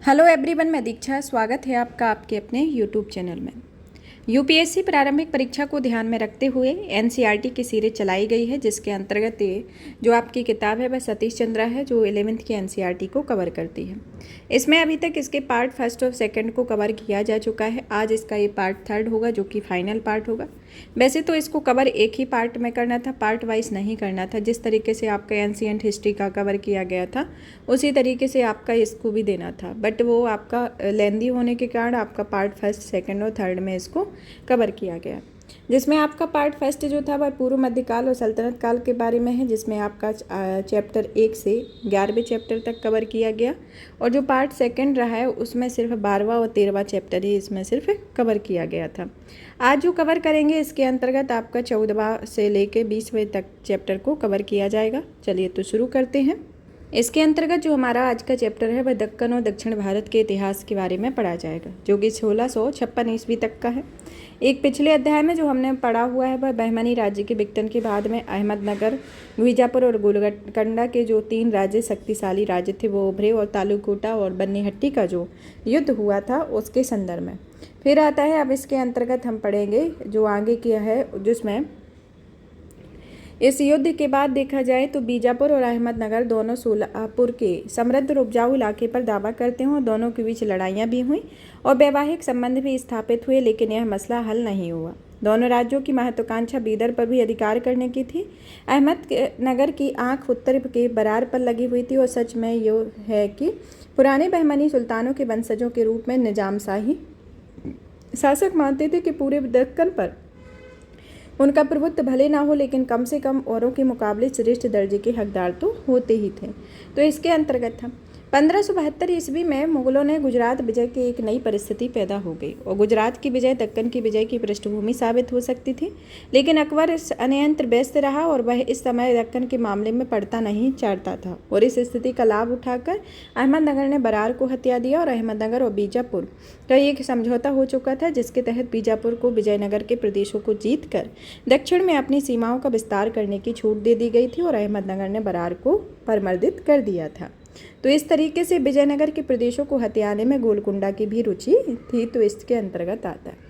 Hello everyone, मैं दीक्षा। स्वागत है आपका आपके अपने यूट्यूब चैनल में। यूपीएससी प्रारंभिक परीक्षा को ध्यान में रखते हुए एनसीईआरटी की सीरीज चलाई गई है, जिसके अंतर्गत ये जो आपकी किताब है वह सतीश चंद्रा है, जो 11वीं की एनसीईआरटी को कवर करती है। इसमें अभी तक इसके पार्ट फर्स्ट और सेकंड को कवर किया जा चुका है। आज इसका ये पार्ट थर्ड होगा, जो कि फाइनल पार्ट होगा। वैसे तो इसको कवर एक ही पार्ट में करना था, पार्ट वाइज नहीं करना था। जिस तरीके से आपका एंशिएंट हिस्ट्री का कवर किया गया था उसी तरीके से आपका इसको भी देना था, बट वो आपका लेंदी होने के कारण आपका पार्ट फर्स्ट, सेकंड और थर्ड में इसको कवर किया गया, जिसमें आपका पार्ट फर्स्ट जो था वह पूर्व मध्यकाल और सल्तनत काल के बारे में है, जिसमें आपका चैप्टर 1 से 11वें चैप्टर तक कवर किया गया। और जो पार्ट सेकंड रहा है उसमें सिर्फ 12वां और 13वां चैप्टर ही इसमें सिर्फ कवर किया गया था। आज जो कवर करेंगे इसके अंतर्गत आपका 14वां से लेकर 20वें तक चैप्टर को कवर किया जाएगा। चलिए तो शुरू करते हैं। इसके अंतर्गत जो हमारा आज का चैप्टर है वह दक्कन और दक्षिण भारत के इतिहास के बारे में पढ़ा जाएगा, जो कि 1656 ईस्वी तक का है। एक पिछले अध्याय में जो हमने पढ़ा हुआ है वह बहमनी राज्य के विघटन के बाद में अहमदनगर, बीजापुर और गोलकंडा के जो 3 राज्य शक्तिशाली राज्य थे वो उभरे, और तालुकोटा और बन्नीहट्टी का जो युद्ध हुआ था उसके संदर्भ में फिर आता है। अब इसके अंतर्गत हम पढ़ेंगे जो आगे किया है, जिसमें इस युद्ध के बाद देखा जाए तो बीजापुर और अहमदनगर दोनों सोलापुर के समृद्ध और उपजाऊ इलाके पर दावा करते हैं, और दोनों के बीच लड़ाइयाँ भी हुई और वैवाहिक संबंध भी स्थापित हुए, लेकिन यह मसला हल नहीं हुआ। दोनों राज्यों की महत्वाकांक्षा बीदर पर भी अधिकार करने की थी। अहमदनगर की आंख उत्तर के बरार पर लगी हुई थी, और सच में ये है कि पुराने बहमनी सुल्तानों के वंशजों के रूप में निजाम शाही शासक मानते थे कि पूरे दक्कन पर उनका प्रभुत्व भले ना हो, लेकिन कम से कम औरों के मुकाबले श्रेष्ठ दर्जे के हकदार तो होते ही थे। तो इसके अंतर्गत था 1572 ईस्वी में मुगलों ने गुजरात विजय की एक नई परिस्थिति पैदा हो गई, और गुजरात की विजय दक्कन की विजय की पृष्ठभूमि साबित हो सकती थी। लेकिन अकबर अन्यंत्र व्यस्त रहा, और वह इस समय दक्कन के मामले में पड़ता नहीं चाहता था, और इस स्थिति का लाभ उठाकर अहमदनगर ने बरार को हत्या दिया, और अहमदनगर और बीजापुर का एक समझौता हो चुका था, जिसके तहत बीजापुर को विजयनगर के प्रदेशों को जीतकर दक्षिण में अपनी सीमाओं का विस्तार करने की छूट दे दी गई थी, और अहमदनगर ने बरार को परमर्दित कर दिया था। तो इस तरीके से विजयनगर के प्रदेशों को हथियाने में गोलकुंडा की भी रुचि थी, तो इसके अंतर्गत आता है।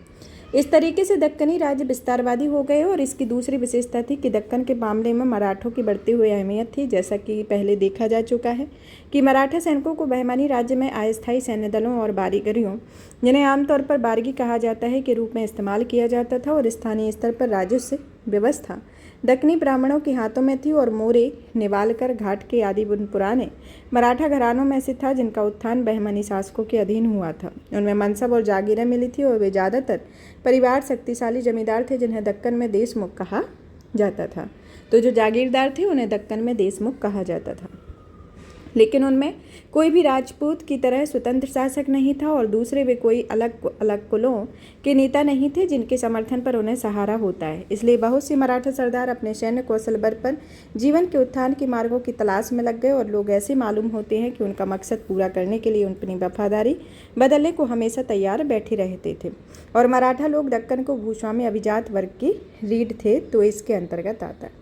इस तरीके से दक्कनी राज्य विस्तारवादी हो गए, और इसकी दूसरी विशेषता थी कि दक्कन के मामले में मराठों की बढ़ती हुई अहमियत थी। जैसा कि पहले देखा जा चुका है कि मराठा सैनिकों को बहमनी राज्य में अस्थायी सैन्य दलों और बारीगरियों, जिन्हें आमतौर पर बारगी कहा जाता है, के रूप में इस्तेमाल किया जाता था, और स्थानीय स्तर पर राजस्व व्यवस्था दक्कनी ब्राह्मणों के हाथों में थी, और मोरे, निवालकर, घाट के आदि पुराने मराठा घरानों में से था, जिनका उत्थान बहमनी शासकों के अधीन हुआ था। उनमें मनसब और जागीरें मिली थी, और वे ज़्यादातर परिवार शक्तिशाली जमींदार थे, जिन्हें दक्कन में देशमुख कहा जाता था। तो जो जागीरदार थे उन्हें दक्कन में देशमुख कहा जाता था, लेकिन उनमें कोई भी राजपूत की तरह स्वतंत्र शासक नहीं था, और दूसरे वे कोई अलग अलग कुलों के नेता नहीं थे जिनके समर्थन पर उन्हें सहारा होता है। इसलिए बहुत से मराठा सरदार अपने सैन्य कौशल बल पर जीवन के उत्थान के मार्गों की तलाश में लग गए, और लोग ऐसे मालूम होते हैं कि उनका मकसद पूरा करने के लिए अपनी वफादारी बदलने को हमेशा तैयार बैठे रहते थे। और मराठा लोग दक्कन को भूस्वामी अभिजात वर्ग की रीढ़ थे, तो इसके अंतर्गत आता है।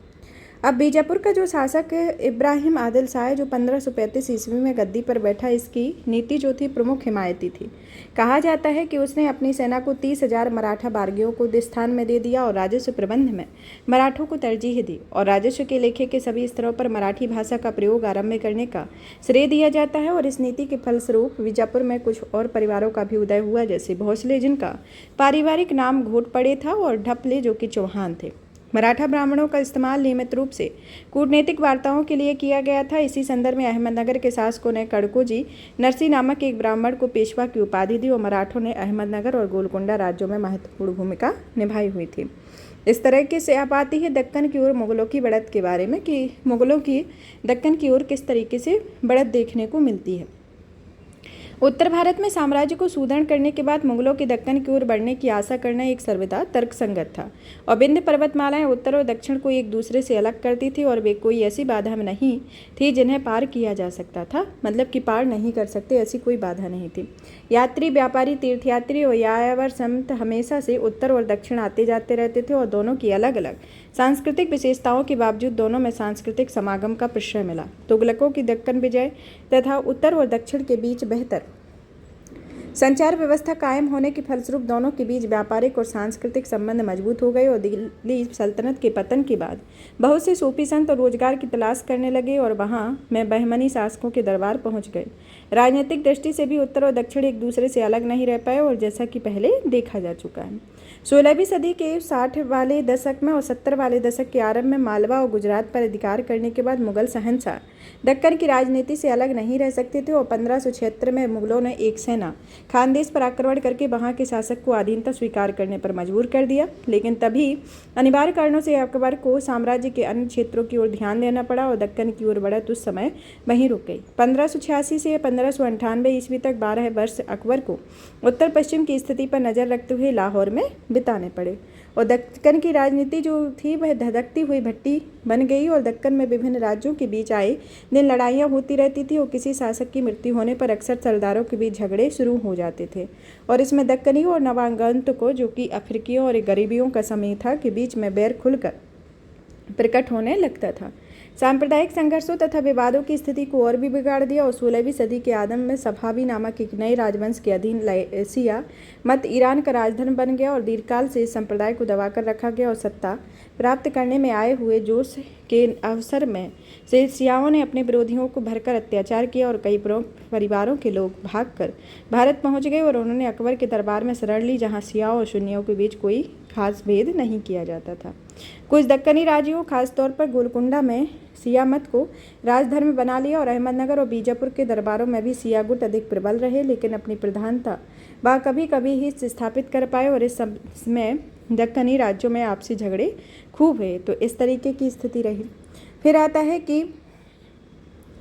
अब बीजापुर का जो शासक इब्राहिम आदिल शाह, जो 1535 ईस्वी में गद्दी पर बैठा, इसकी नीति जो थी प्रमुख हिमायती थी। कहा जाता है कि उसने अपनी सेना को 30,000 मराठा बारगियों को स्थान में दे दिया, और राजस्व प्रबंध में मराठों को तरजीह दी, और राजस्व के लेखे के सभी स्तरों पर मराठी भाषा का प्रयोग आरंभ करने का श्रेय दिया जाता है। और इस नीति के फलस्वरूप बीजापुर में कुछ और परिवारों का भी उदय हुआ, जैसे भोसले, जिनका पारिवारिक नाम घोटपड़े था, और ढपले, जो कि चौहान थे। मराठा ब्राह्मणों का इस्तेमाल नियमित रूप से कूटनीतिक वार्ताओं के लिए किया गया था। इसी संदर्भ में अहमदनगर के शासकों ने कड़कोजी नरसी नामक एक ब्राह्मण को पेशवा की उपाधि दी, और मराठों ने अहमदनगर और गोलकुंडा राज्यों में महत्वपूर्ण भूमिका निभाई हुई थी। इस तरह से आप आती है दक्कन की ओर मुगलों की बढ़त के बारे में, कि मुगलों की दक्कन की ओर किस तरीके से बढ़त देखने को मिलती है। उत्तर भारत में साम्राज्य को सुदृढ़ करने के बाद मुगलों के दक्कन की ओर बढ़ने की आशा करना एक सर्वथा तर्कसंगत था, और विंध्य पर्वतमालाएं उत्तर और दक्षिण को एक दूसरे से अलग करती थी, और वे कोई ऐसी बाधा नहीं थी जिन्हें पार किया जा सकता था, मतलब कि पार नहीं कर सकते, ऐसी कोई बाधा नहीं थी। यात्री, व्यापारी, तीर्थयात्री और यायावर संत हमेशा से उत्तर और दक्षिण आते जाते रहते थे, और दोनों की अलग अलग सांस्कृतिक विशेषताओं के बावजूद दोनों में सांस्कृतिक समागम का प्रश्रय मिला। तुगलकों की दक्कन विजय तथा उत्तर और दक्षिण के बीच बेहतर संचार व्यवस्था कायम होने के फलस्वरूप दोनों के बीच व्यापारिक और सांस्कृतिक संबंध मजबूत हो गए और दिल्ली सल्तनत के पतन के बाद बहुत से सूफी संत और रोजगार की तलाश करने लगे और वहाँ में बहमनी शासकों के दरबार पहुँच गए। राजनीतिक दृष्टि से भी उत्तर और दक्षिण एक दूसरे से अलग नहीं रह पाए और जैसा कि पहले देखा जा चुका है। 16वीं सदी के 60 वाले दशक में और 70 वाले दशक के आरंभ में मालवा और गुजरात पर अधिकार करने के बाद मुगल शहंशाह दक्कन की राजनीति से अलग नहीं रह सकते थे और 1576 में मुगलों ने एक सेना खानदेश पर आक्रमण करके वहां के शासक को अधीनता स्वीकार करने पर मजबूर कर दिया। लेकिन तभी अनिवार्य कारणों से अकबर को साम्राज्य के अन्य क्षेत्रों की ओर ध्यान देना पड़ा और दक्कन की ओर बढ़त उस समय वहीं रुक गई। 1586 से 1598 ईस्वी तक 12 वर्ष अकबर को उत्तर पश्चिम की स्थिति पर नजर रखते हुए लाहौर में बिताने पड़े और दक्कन की राजनीति जो थी वह धधकती हुई भट्टी बन गई और दक्कन में विभिन्न राज्यों के बीच आए दिन लड़ाइयाँ होती रहती थी और किसी शासक की मृत्यु होने पर अक्सर सरदारों के बीच झगड़े शुरू हो जाते थे और इसमें दक्कनी और नवागंतुकों जो कि अफ्रीकियों और गरीबियों का समूह था के बीच में बैर खुलकर प्रकट होने लगता था। सांप्रदायिक संघर्षों तथा विवादों की स्थिति को और भी बिगाड़ दिया और 16वीं सदी के आदम में सफावी नामक एक नए राजवंश के अधीन शिया मत ईरान का राजधर्म बन गया और दीर्घकाल से इस संप्रदाय को दबाकर रखा गया और सत्ता प्राप्त करने में आए हुए जोश के अवसर में से शियाओं ने अपने विरोधियों को भरकर अत्याचार किया और कई परिवारों के लोग भागकर भारत पहुंच गए और उन्होंने अकबर के दरबार में शरण ली जहां शियाओं और सुन्नियों के बीच कोई खास भेद नहीं किया जाता था। कुछ दक्कनी राज्यों खासतौर पर गोलकुंडा में शिया मत को राजधर्म बना लिया और अहमदनगर और बीजापुर के दरबारों में भी शिया गुट अधिक प्रबल रहे लेकिन अपनी प्रधानता वह कभी कभी ही स्थापित कर पाए और इस समय दक्कनी राज्यों में आपसी झगड़े खूब हुए। तो इस तरीके की स्थिति रही। फिर आता है कि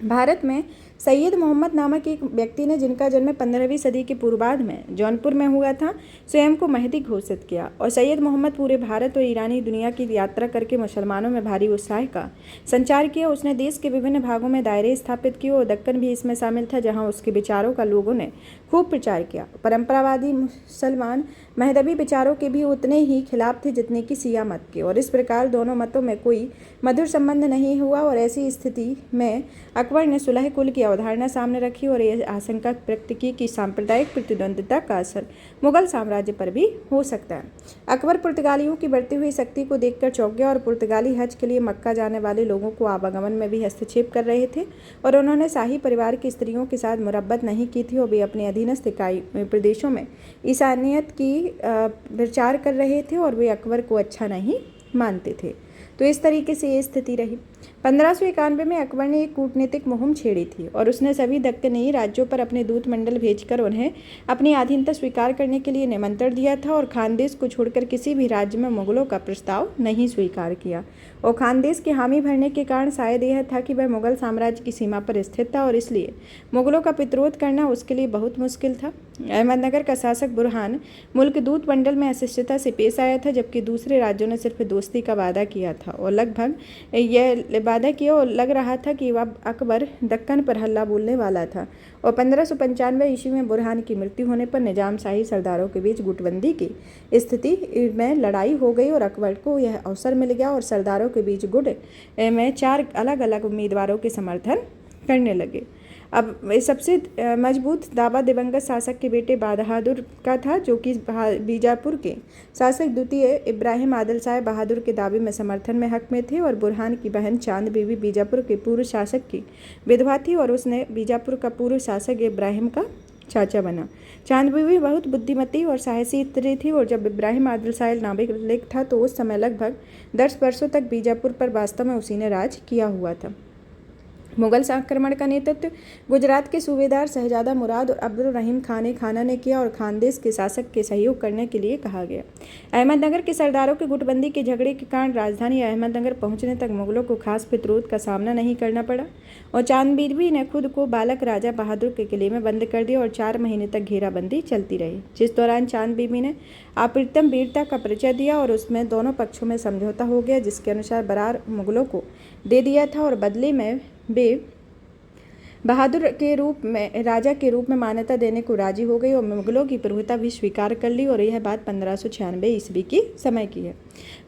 भारत में सैयद मोहम्मद नामक एक व्यक्ति ने जिनका जन्म 15वीं सदी के पूर्वार्ध में जौनपुर में हुआ था स्वयं को महदी घोषित किया और सैयद मोहम्मद पूरे भारत और ईरानी दुनिया की यात्रा करके मुसलमानों में भारी उत्साह का संचार किया। उसने देश के विभिन्न भागों में दायरे स्थापित किए और दक्कन भी इसमें शामिल था जहां उसके विचारों का लोगों ने खूब प्रचार किया। परंपरावादी मुसलमान महदवी विचारों के भी उतने ही खिलाफ थे जितने कि शिया मत के और इस प्रकार दोनों मतों में कोई मधुर संबंध नहीं हुआ और ऐसी स्थिति में अकबर ने सुलह कुल की अवधारणा सामने रखी और यह आशंका व्यक्त की कि सांप्रदायिक प्रतिद्वंद्विता का असर मुगल साम्राज्य पर भी हो सकता है। अकबर पुर्तगालियों की बढ़ती हुई शक्ति को देखकर चौंक गया और पुर्तगाली हज के लिए मक्का जाने वाले लोगों को आवागमन में भी हस्तक्षेप कर रहे थे और उन्होंने शाही परिवार की स्त्रियों के साथ मुरब्बत नहीं की थी और वे अपने अधीनस्थ इकाई प्रदेशों में ईसानियत की प्रचार कर रहे थे और वे अकबर को अच्छा नहीं मानते थे। तो इस तरीके से ये स्थिति रही। 1591 में अकबर ने एक कूटनीतिक मुहिम छेड़ी थी और उसने सभी दक्कनी राज्यों पर अपने दूत मंडल भेजकर उन्हें अपनी अधीनता स्वीकार करने के लिए निमंत्रण दिया था और खानदेश को छोड़कर किसी भी राज्य में मुगलों का प्रस्ताव नहीं स्वीकार किया और खानदेश की हामी भरने के कारण शायद यह था कि वह मुगल साम्राज्य की सीमा पर स्थित था और इसलिए मुगलों का प्रतिरोध करना उसके लिए बहुत मुश्किल था। अहमदनगर का शासक बुरहान मुल्क दूत मंडल में अशिष्टता से पेश आया था जबकि दूसरे राज्यों ने सिर्फ दोस्ती का वादा किया था और लगभग यह वादा किया और लग रहा था कि वह अकबर दक्कन पर हल्ला बोलने वाला था और 1595 ईस्वी में बुरहान की मृत्यु होने पर निजाम शाही सरदारों के बीच गुटबंदी की स्थिति में लड़ाई हो गई और अकबर को यह अवसर मिल गया और सरदारों के बीच गुट में 4 अलग अलग उम्मीदवारों के समर्थन करने लगे। अब सबसे मजबूत दावा दिवंगत शासक के बेटे बहादुर का था जो कि बीजापुर के शासक द्वितीय इब्राहिम आदिल शाह बहादुर के दावे में समर्थन में हक में थे और बुरहान की बहन चांद बीवी बीजापुर के पूर्व शासक की विधवा थी और उसने बीजापुर का पूर्व शासक इब्राहिम का चाचा बना। चांद बीवी बहुत बुद्धिमती और साहसी स्त्री थी और जब इब्राहिम आदिल शाह नाबालिग था तो उस समय लगभग 10 वर्षों तक बीजापुर पर वास्तव में उसी ने राज किया हुआ था। मुगल आक्रमण का नेतृत्व गुजरात के सूबेदार शहजादा मुराद और अब्दुल रहीम खाना ने किया और खानदेश के शासक के सहयोग करने के लिए कहा गया। अहमदनगर के सरदारों के गुटबंदी के झगड़े के कारण राजधानी अहमदनगर पहुंचने तक मुगलों को खास प्रतिरोध का सामना नहीं करना पड़ा और चांद बीबी ने खुद को बालक राजा बहादुर के किले में बंद कर दिया और 4 महीने तक घेराबंदी चलती रही, जिस दौरान चांद बीबी ने अप्रतिम वीरता का परिचय दिया और उसमें दोनों पक्षों में समझौता हो गया जिसके अनुसार बरार मुगलों को दे दिया था और बदले में वे बहादुर के रूप में राजा के रूप में मान्यता देने को राजी हो गई और मुगलों की प्रभुता भी स्वीकार कर ली और यह बात 1596 ईस्वी की समय की है।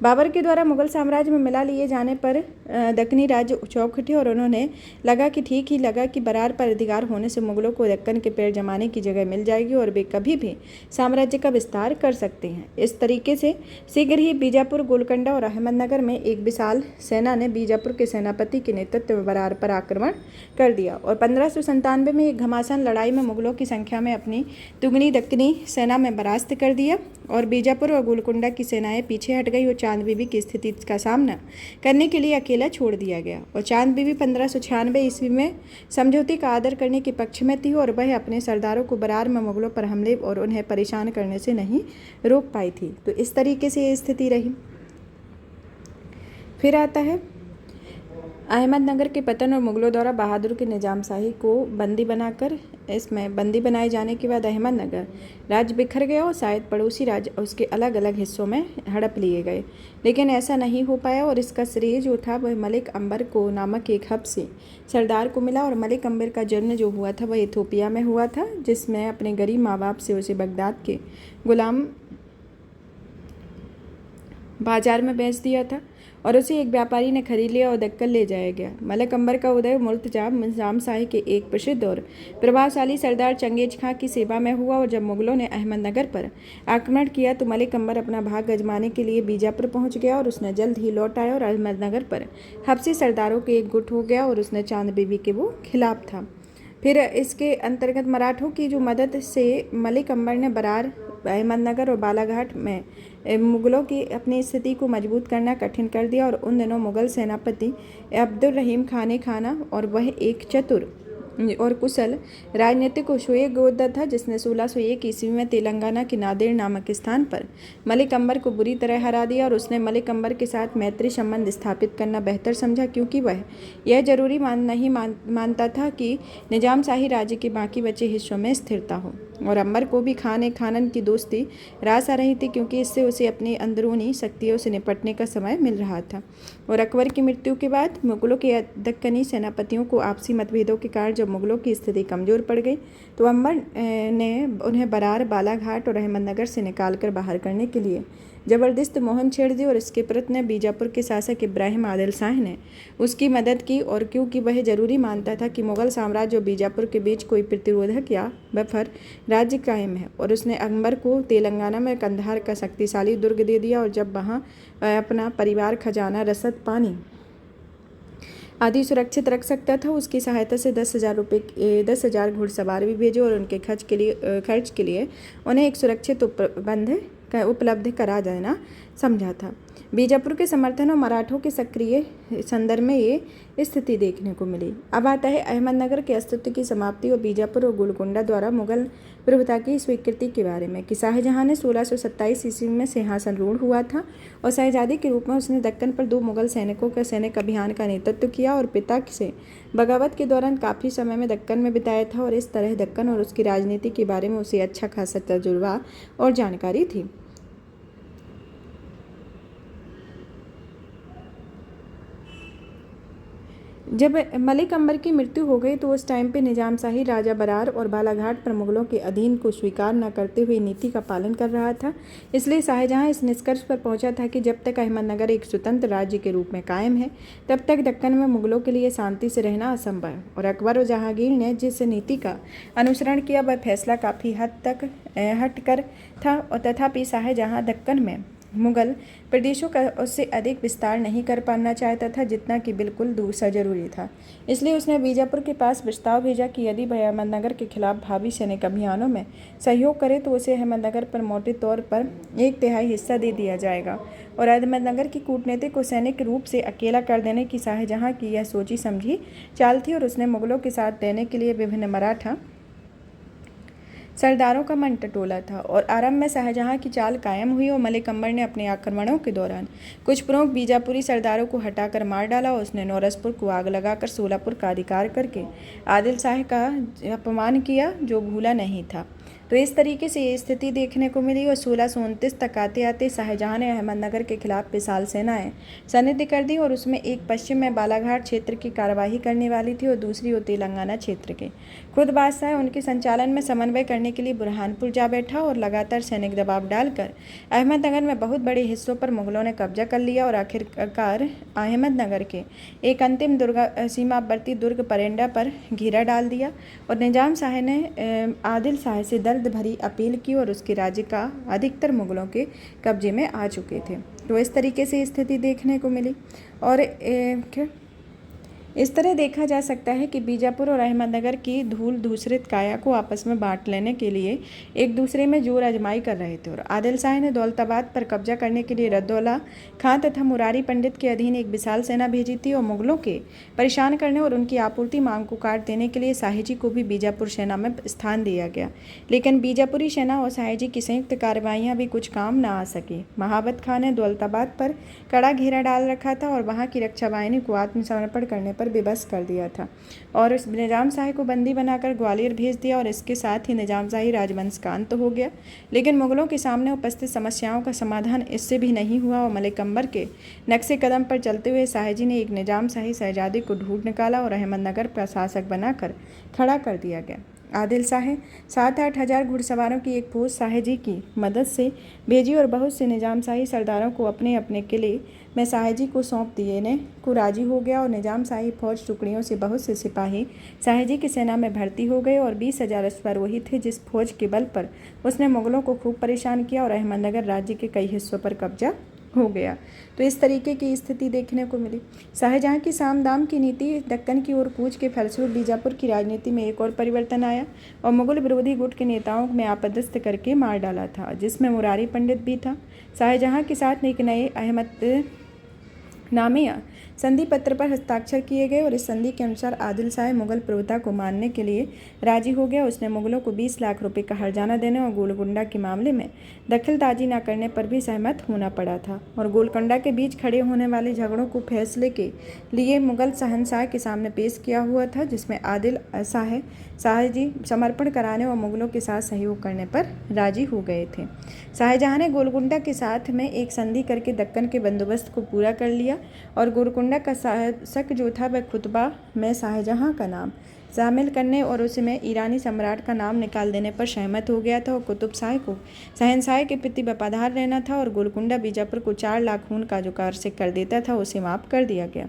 बाबर के द्वारा मुगल साम्राज्य में मिला लिए जाने पर दक्कनी राज्य चौंक उठे और उन्होंने लगा कि बरार पर अधिकार होने से मुगलों को दक्कन के पैर जमाने की जगह मिल जाएगी और वे कभी भी साम्राज्य का विस्तार कर सकते हैं। इस तरीके से शीघ्र ही बीजापुर, गोलकुंडा और अहमदनगर में एक विशाल सेना ने बीजापुर के सेनापति के नेतृत्व में बरार पर आक्रमण कर दिया और 1597 में एक घमासान लड़ाई में मुगलों की संख्या में अपनी दुगनी दक्कनी सेना में परास्त कर दिया और बीजापुर और गोलकुंडा की सेनाएं पीछे हट गई और चांद बीबी की स्थिति का सामना करने के लिए अकेला छोड़ दिया गया। और चांद बीबी 1596 ईस्वी में समझौते का आदर करने के पक्ष में थी और वह अपने सरदारों को बरार में मुगलों पर हमले और उन्हें परेशान करने से नहीं रोक पाई थी। तो इस तरीके से ये स्थिति रही। फिर आता है अहमदनगर के पतन और मुगलों द्वारा बहादुर के निजाम शाही को बंदी बनाकर, इसमें बंदी बनाए जाने के बाद अहमदनगर राज्य बिखर गया और शायद पड़ोसी राज्य उसके अलग अलग हिस्सों में हड़प लिए गए, लेकिन ऐसा नहीं हो पाया और इसका श्रेय जो था वह मलिक अंबर को नामक एक हबशी सरदार को मिला। और मलिक अंबर का जन्म जो हुआ था वह इथोपिया में हुआ था, जिसमें अपने गरीब माँ बाप से उसे बगदाद के गुलाम बाजार में बेच दिया था और उसे एक व्यापारी ने खरीद लिया और दक्कन ले जाया गया। मलिक अंबर का उदय मुर्तजा निजाम शाही के एक प्रसिद्ध और प्रभावशाली सरदार चंगेज खां की सेवा में हुआ और जब मुगलों ने अहमदनगर पर आक्रमण किया तो मलिक अंबर अपना भाग आजमाने के लिए बीजापुर पहुंच गया और उसने जल्द ही लौट आया और अहमदनगर पर हबशी सरदारों के एक गुट हो गया और उसने चांद बीबी के वो खिलाफ था। फिर इसके अंतर्गत मराठों की जो मदद से मलिक अंबर ने बरार, अहमदनगर और बालाघाट में मुगलों की अपनी स्थिति को मजबूत करना कठिन कर दिया और उन दिनों मुगल सेनापति अब्दुल रहीम खान ने खाना और वह एक चतुर और कुशल राजनीतिक शुएब योद्धा था, जिसने 1601 ईस्वी में तेलंगाना के नांदेड़ नामक स्थान पर मलिक अंबर को बुरी तरह हरा दिया और उसने मलिक अंबर के साथ मैत्री संबंध स्थापित करना बेहतर समझा, क्योंकि वह यह जरूरी मानता था कि निजाम शाही राज्य के बाकी बचे हिस्सों में स्थिरता हो। और अंबर को भी खानन की दोस्ती रास आ रही थी, क्योंकि इससे उसे अपनी अंदरूनी शक्तियों से निपटने का समय मिल रहा था। और अकबर की मृत्यु के बाद मुगलों के दक्कनी सेनापतियों को आपसी मतभेदों के कारण जब मुगलों की स्थिति कमजोर पड़ गई तो अंबर ने उन्हें बरार, बालाघाट और अहमदनगर से निकालकर बाहर करने के लिए जबरदस्त मोहन छेड़ दी और इसके प्रयत्न बीजापुर के शासक इब्राहिम आदिल शाह ने उसकी मदद की। और क्योंकि वह जरूरी मानता था कि मुगल साम्राज्य और बीजापुर के बीच कोई प्रतिरोधक या बफर राज्य कायम है, और उसने अंबर को तेलंगाना में कंधार का शक्तिशाली दुर्ग दे दिया और जब वहाँ अपना परिवार, खजाना, रसद, पानी आदि सुरक्षित रख सकता था, उसकी सहायता से 10,000 घुड़सवार भी भेजे और उनके खर्च के लिए उन्हें एक सुरक्षित उपलब्ध करा देना समझा था। बीजापुर के समर्थन और मराठों के सक्रिय संदर्भ में ये स्थिति देखने को मिली। अब आता है अहमदनगर के अस्तित्व की समाप्ति और बीजापुर और गोलकुंडा द्वारा मुगल प्रभुता की स्वीकृति के बारे में कि शाहजहां ने 1627 ईस्वी में सिंहासन रूढ़ हुआ था और शहजादी के रूप में उसने दक्कन पर 2 मुगल सैनिकों के सैनिक अभियान का नेतृत्व किया और पिता से बगावत के दौरान काफ़ी समय में दक्कन में बिताया था और इस तरह दक्कन और उसकी राजनीति के बारे में उसे अच्छा खासा तजुर्बा और जानकारी थी। जब मलिक अंबर की मृत्यु हो गई तो उस टाइम पे निजाम शाही राजा बरार और बालाघाट पर मुगलों के अधीन को स्वीकार न करते हुए नीति का पालन कर रहा था। इसलिए शाहजहां इस निष्कर्ष पर पहुंचा था कि जब तक अहमदनगर एक स्वतंत्र राज्य के रूप में कायम है तब तक दक्कन में मुगलों के लिए शांति से रहना असंभव है। और अकबर और जहांगीर ने जिस नीति का अनुसरण किया वह फैसला काफ़ी हद तक हटकर था और तथापि शाहजहां दक्कन में मुगल प्रदेशों का उससे अधिक विस्तार नहीं कर पाना चाहता था जितना कि बिल्कुल दूसरा जरूरी था। इसलिए उसने बीजापुर के पास प्रस्ताव भेजा कि यदि वह अहमदनगर के खिलाफ भावी सैनिक अभियानों में सहयोग करे तो उसे अहमदनगर पर मोटे तौर पर 1/3 हिस्सा दे दिया जाएगा। और अहमदनगर की कूटनीति को सैनिक रूप से अकेला कर देने की शाहजहां की यह सोची समझी चाल थी और उसने मुगलों के साथ देने के लिए विभिन्न मराठा सरदारों का मन टटोला था। और आरंभ में शाहजहां की चाल कायम हुई और मलिक अंबर ने अपने आक्रमणों के दौरान कुछ प्रमुख बीजापुरी सरदारों को हटाकर मार डाला और उसने नौरसपुर को आग लगाकर सोलापुर का अधिकार करके आदिल शाह का अपमान किया, जो भूला नहीं था। तो इस तरीके से ये स्थिति देखने को मिली और 1629 तक आते आते शाहजहां ने अहमदनगर के खिलाफ विशाल सेनाएं सन्निध कर दी और उसमें एक पश्चिम में बालाघाट क्षेत्र की कार्यवाही करने वाली थी और दूसरी वो तेलंगाना क्षेत्र के खुद बादशाह उनके संचालन में समन्वय करने के लिए बुरहानपुर जा बैठा और लगातार सैनिक दबाव डालकर अहमदनगर में बहुत बड़े हिस्सों पर मुगलों ने कब्जा कर लिया और आखिरकार अहमदनगर के एक अंतिम सीमावर्ती दुर्ग परेंडा पर घेरा डाल दिया। और निजाम शाह ने आदिल शाह से दर्द भरी अपील की और उसके राज्य का अधिकतर मुगलों के कब्जे में आ चुके थे। तो इस तरीके से स्थिति देखने को मिली। और इस तरह देखा जा सकता है कि बीजापुर और अहमदनगर की धूल धूसरित काया को आपस में बांट लेने के लिए एक दूसरे में जोर आजमाई कर रहे थे। और आदिल शाह ने दौलताबाद पर कब्जा करने के लिए रद्दौला खां तथा मुरारी पंडित के अधीन एक विशाल सेना भेजी थी और मुगलों के परेशान करने और उनकी आपूर्ति मांग को काट देने के लिए शाहजी को भी बीजापुर सेना में स्थान दिया गया। लेकिन बीजापुरी सेना और शाहजी की संयुक्त कार्रवाइयाँ भी कुछ काम न आ सकी। महाबत खां ने दौलताबाद पर कड़ा घेरा डाल रखा था और वहाँ की रक्षा वाहिनी को आत्मसमर्पण करने पर बेबस कर दिया था और उस निजाम शाही को बंदी बनाकर ग्वालियर भेज दिया और इसके साथ ही निजाम शाही राजवंश का अंत हो गया। लेकिन मुगलों के सामने उपस्थित समस्याओं का समाधान इससे भी नहीं हुआ और मलिक अंबर के नक्शे कदम पर चलते हुए शाहजी ने एक निजाम शाही शहजादे को ढूंढ निकाला और अहमदनगर का शासक बनाकर खड़ा कर दिया गया। आदिल शाह 7-8 हज़ार घुड़सवारों की एक फौज शाहजी की मदद से भेजी और बहुत से निजाम शाही सरदारों को अपने अपने किले में शाहजी को सौंप देने को राजी हो गया और निजाम शाही फौज टुकड़ियों से बहुत से सिपाही शाहजी की सेना में भर्ती हो गए और 20,000 अश्वारोही थे जिस फौज के बल पर उसने मुगलों को खूब परेशान किया और अहमदनगर राज्य के कई हिस्सों पर कब्जा हो गया। तो इस तरीके की स्थिति देखने को मिली। शाहजहाँ की साम दाम की नीति दक्कन की ओर कूच के फलस्वरूप बीजापुर की राजनीति में एक और परिवर्तन आया और मुगल विरोधी गुट के नेताओं में आपदस्थ करके मार डाला था, जिसमें मुरारी पंडित भी था। शाहजहाँ के साथ एक नए अहमद नामे संधि पत्र पर हस्ताक्षर किए गए और इस संधि के अनुसार आदिल शाह मुगल प्रभुता को मानने के लिए राजी हो गया। उसने मुगलों को 20 लाख रुपए का हर्जाना देने और गोलकुंडा के मामले में दखलंदाजी न करने पर भी सहमत होना पड़ा था और गोलकुंडा के बीच खड़े होने वाले झगड़ों को फैसले के लिए मुगल शहंशाह के सामने पेश किया हुआ था, जिसमें आदिल शाहजी समर्पण कराने और मुगलों के साथ सहयोग करने पर राजी हो गए थे। शाहजहाँ ने गोलकुंडा के साथ में एक संधि करके दक्कन के बंदोबस्त को पूरा कर लिया और गोलकुंडा का शासक जो था वह खुतबा में शाहजहाँ का नाम शामिल करने और उसमें ईरानी सम्राट का नाम निकाल देने पर सहमत हो गया था और कुतुब शाह को शहंशाह के प्रति वफादार रहना था और गोलकुंडा बीजापुर को 4 लाख खून का जो कार्य कर देता था उसे माफ़ कर दिया गया।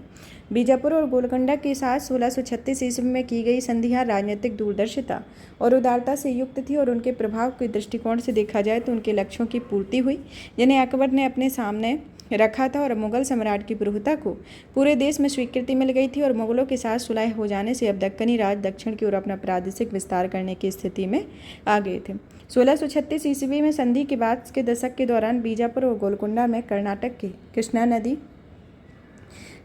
बीजापुर और गोलकुंडा के साथ 1636 ईस्वी में की गई संधियाँ राजनीतिक दूरदर्शिता और उदारता से युक्त थी और उनके प्रभाव के दृष्टिकोण से देखा जाए तो उनके लक्ष्यों की पूर्ति हुई जिन्हें अकबर ने अपने सामने रखा था और मुगल सम्राट की प्रभुता को पूरे देश में स्वीकृति मिल गई थी और मुगलों के साथ सुलह हो जाने से अब दक्कनी राज दक्षिण की ओर अपना प्रादेशिक विस्तार करने की स्थिति में आ गए थे। 1636 ईस्वी में संधि के बाद के दशक के दौरान बीजापुर और गोलकुंडा में कर्नाटक के कृष्णा नदी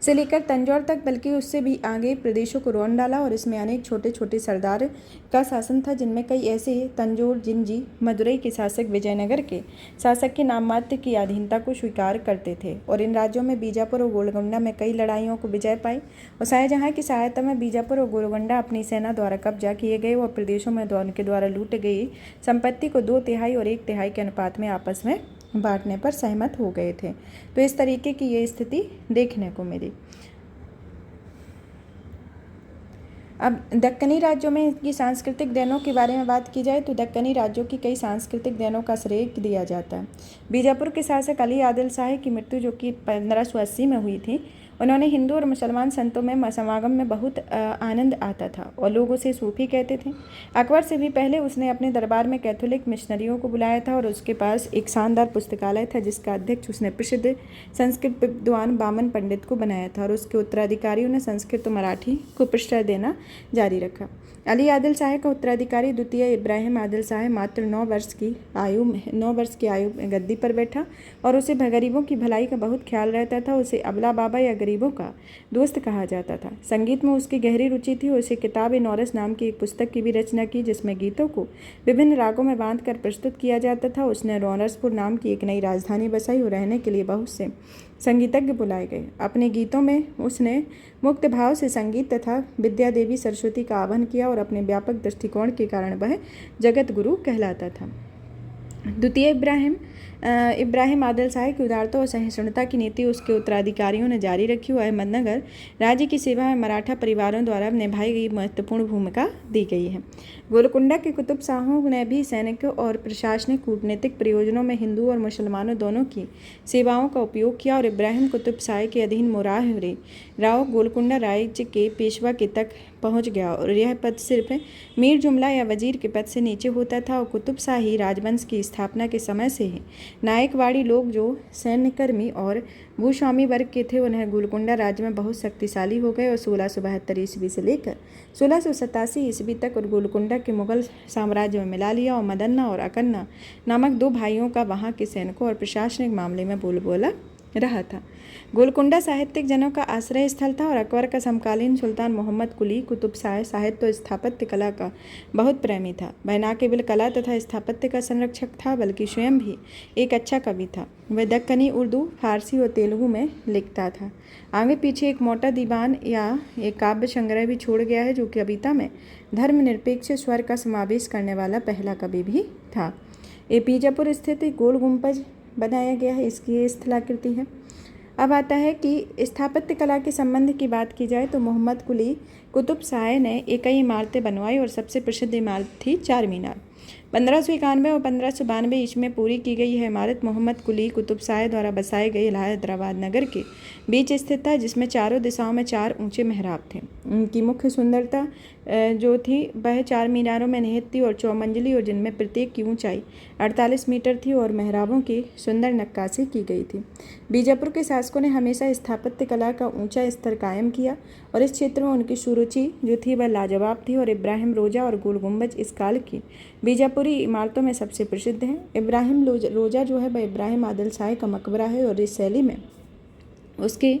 से लेकर तंजौर तक बल्कि उससे भी आगे प्रदेशों को रौंद डाला और इसमें अनेक छोटे छोटे सरदार का शासन था, जिनमें कई ऐसे तंजौर जिंजी मदुरई के शासक विजयनगर के शासक के नाम मात्र की अधीनता को स्वीकार करते थे और इन राज्यों में बीजापुर और गोलकुंडा में कई लड़ाइयों को विजय पाई और शाहजहाँ की सहायता में बीजापुर और गोलकुंडा अपनी सेना द्वारा कब्जा किए गए और प्रदेशों में उनके द्वारा लूट गई संपत्ति को 2/3 और 1/3 के अनुपात में आपस में बांटने पर सहमत हो गए थे। तो इस तरीके की ये स्थिति देखने को मिली। अब दक्कनी राज्यों में इनकी सांस्कृतिक देनों के बारे में बात की जाए तो दक्कनी राज्यों की कई सांस्कृतिक देनों का श्रेय दिया जाता है। बीजापुर के शासक अली आदिल शाह की मृत्यु जो कि 1580 में हुई थी, उन्होंने हिंदू और मुसलमान संतों में समागम में बहुत आनंद आता था और लोग उसे सूफी कहते थे। अकबर से भी पहले उसने अपने दरबार में कैथोलिक मिशनरियों को बुलाया था और उसके पास एक शानदार पुस्तकालय था जिसका अध्यक्ष उसने प्रसिद्ध संस्कृत विद्वान बामन पंडित को बनाया था और उसके उत्तराधिकारियों ने संस्कृत और मराठी को प्रश्रय देना जारी रखा। अली आदिल शाह का उत्तराधिकारी द्वितीय इब्राहिम आदिल शाह मात्र 9 वर्ष की आयु में गद्दी पर बैठा और उसे गरीबों की भलाई का बहुत ख्याल रहता था। उसे अबला बाबा या गरीबों का दोस्त कहा जाता था। संगीत में उसकी गहरी रुचि थी। उसे किताब नौरस नाम की एक पुस्तक की भी रचना की जिसमें गीतों को विभिन्न रागों में बांधकर प्रस्तुत किया जाता था। उसने नौरसपुर नाम की एक नई राजधानी बसाई और रहने के लिए बहुत से संगीतज्ञ बुलाए गए। अपने गीतों में उसने मुक्त भाव से संगीत तथा विद्या देवी सरस्वती का आह्वान किया और अपने व्यापक दृष्टिकोण के कारण वह जगत गुरु कहलाता था। द्वितीय इब्राहिम आदिल शाह की उदारता और सहिष्णुता की नीति उसके उत्तराधिकारियों ने जारी रखी और अहमदनगर राज्य की सेवा में मराठा परिवारों द्वारा निभाई गई महत्वपूर्ण भूमिका दी गई है। गोलकुंडा के कुतुब शाहों ने भी सैनिक और प्रशासनिक कूटनीतिक प्रयोजनों में हिंदू और मुसलमानों दोनों की सेवाओं का उपयोग किया और इब्राहिम कुतुब शाह के अधीन मोराहरे राव गोलकुंडा राज्य के पेशवा के तक पहुंच गया और यह पद सिर्फ मीर जुमला या वजीर के पद से नीचे होता था और कुतुब शाही राजवंश की स्थापना के समय से ही नायकवाड़ी लोग जो सैन्यकर्मी और भूस्वामी वर्ग के थे उन्हें गोलकुंडा राज्य में बहुत शक्तिशाली हो गए और 1672 ईस्वी से लेकर 1687 ईस्वी तक और गोलकुंडा के मुगल साम्राज्य में मिला लिया और मदन्ना और अकन्ना नामक दो भाइयों का वहाँ के सैनिकों और प्रशासनिक मामले में बोलबाला रहा था। गोलकुंडा साहित्यिक जनों का आश्रय स्थल था और अकबर का समकालीन सुल्तान मोहम्मद कुली कुतुब शाह साहित्य और स्थापत्य कला का बहुत प्रेमी था। वह न केवल कला तथा स्थापत्य का संरक्षक था बल्कि स्वयं भी एक अच्छा कवि था। वह दक्कनी उर्दू, फारसी और तेलुगु में लिखता था। आगे पीछे एक मोटा दीवान या एक काव्य संग्रह भी छोड़ गया है जो कि कविता में धर्मनिरपेक्ष स्वर का समावेश करने वाला पहला कवि भी था। ये बीजापुर स्थित गोल गुंबज बनाया गया है, इसकी ये स्थलाकृति है। अब आता है कि स्थापत्य कला के संबंध की बात की जाए तो मोहम्मद कुली कुतुब शाह ने कई इमारतें बनवाई और सबसे प्रसिद्ध इमारत थी चार मीनार। 1591 और 1592 ईस्वी में पूरी की गई यह इमारत मोहम्मद कुली कुतुब शाह द्वारा बसाए गए हैदराबाद नगर के बीच स्थित था, जिसमें चारों दिशाओं में 4 ऊंचे मेहराब थे। उनकी मुख्य सुंदरता जो थी वह 4 मीनारों में निहित थी और चौमंजिली और जिनमें प्रत्येक की ऊंचाई 48 मीटर थी और मेहराबों की सुंदर नक्काशी की गई थी। बीजापुर के शासकों ने हमेशा स्थापत्य कला का ऊंचा स्तर कायम किया और इस क्षेत्र में उनकी सुरुचि जो थी वह लाजवाब थी और इब्राहिम रोजा और गोल गुंबज इस काल की बीजापुरी इमारतों में सबसे प्रसिद्ध हैं। इब्राहिम रोजा जो है वह इब्राहिम आदिल शाह का मकबरा है और इस शैली में उसके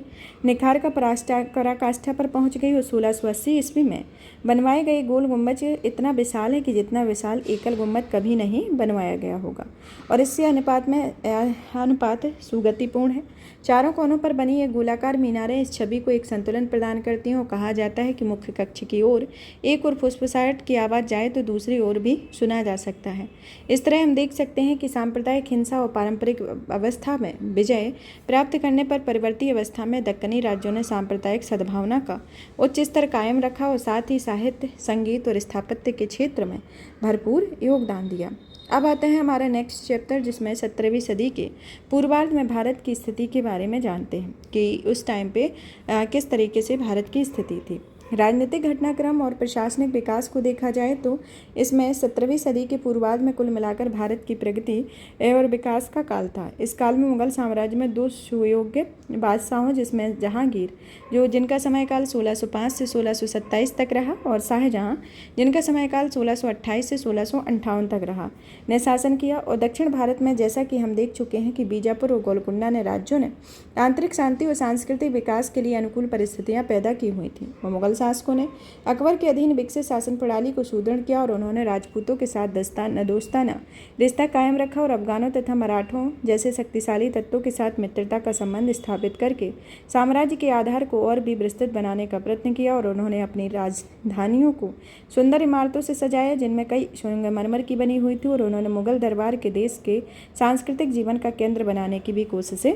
निखार का पराकाष्ठा पर पहुंच गई और 1680 ईस्वी में बनवाए गए गोल गुंबज इतना विशाल है कि जितना विशाल एकल गुंबद कभी नहीं बनवाया गया होगा और इससे अनुपात सुगतिपूर्ण है। चारों कोनों पर बनी ये गोलाकार मीनारें इस छवि को एक संतुलन प्रदान करती हैं और कहा जाता है कि मुख्य कक्ष की ओर एक और फुसफुसाहट की आवाज़ जाए तो दूसरी ओर भी सुना जा सकता है। इस तरह हम देख सकते हैं कि सांप्रदायिक हिंसा और पारंपरिक अवस्था में विजय प्राप्त करने पर परिवर्ती अवस्था में दक्कनी राज्यों ने सांप्रदायिक सद्भावना का उच्च स्तर कायम रखा और साथ ही साहित्य, संगीत और स्थापत्य के क्षेत्र में भरपूर योगदान दिया। अब आते हैं हमारा नेक्स्ट चैप्टर जिसमें 17वीं सदी के पूर्वार्ध में भारत की स्थिति के बारे में जानते हैं कि उस टाइम पे किस तरीके से भारत की स्थिति थी। राजनीतिक घटनाक्रम और प्रशासनिक विकास को देखा जाए तो इसमें 17वीं सदी के पूर्वार्ध में कुल मिलाकर भारत की प्रगति और विकास का काल था। इस काल में मुगल साम्राज्य में 2 सुयोग्य बादशाहों जिसमें जहांगीर जो जिनका समयकाल 1605 से 1627 तक रहा और शाहजहां जिनका समयकाल 1628 से 1658 तक रहा ने शासन किया। और दक्षिण भारत में जैसा कि हम देख चुके हैं कि बीजापुर और गोलकुंडा ने राज्यों ने आंतरिक शांति और सांस्कृतिक विकास के लिए अनुकूल परिस्थितियाँ पैदा की हुई थीं। मुगल शासकों ने अकबर के अधीन विकसित शासन प्रणाली को सुदृढ़ किया और उन्होंने राजपूतों के साथ दोस्ताना रिश्ता कायम रखा और अफगानों तथा मराठों जैसे शक्तिशाली तत्वों के साथ मित्रता का संबंध स्थापित करके साम्राज्य के आधार को और भी विस्तृत बनाने का प्रयत्न किया। और उन्होंने अपनी राजधानियों को सुंदर इमारतों से सजाया जिनमें कई संगमरमर की बनी हुई थी और उन्होंने मुगल दरबार के देश के सांस्कृतिक जीवन का केंद्र बनाने की भी कोशिशें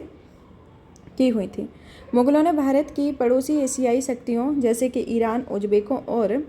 की हुई थी। मुगलों ने भारत की पड़ोसी एशियाई शक्तियों जैसे कि ईरान, उज़्बेकों और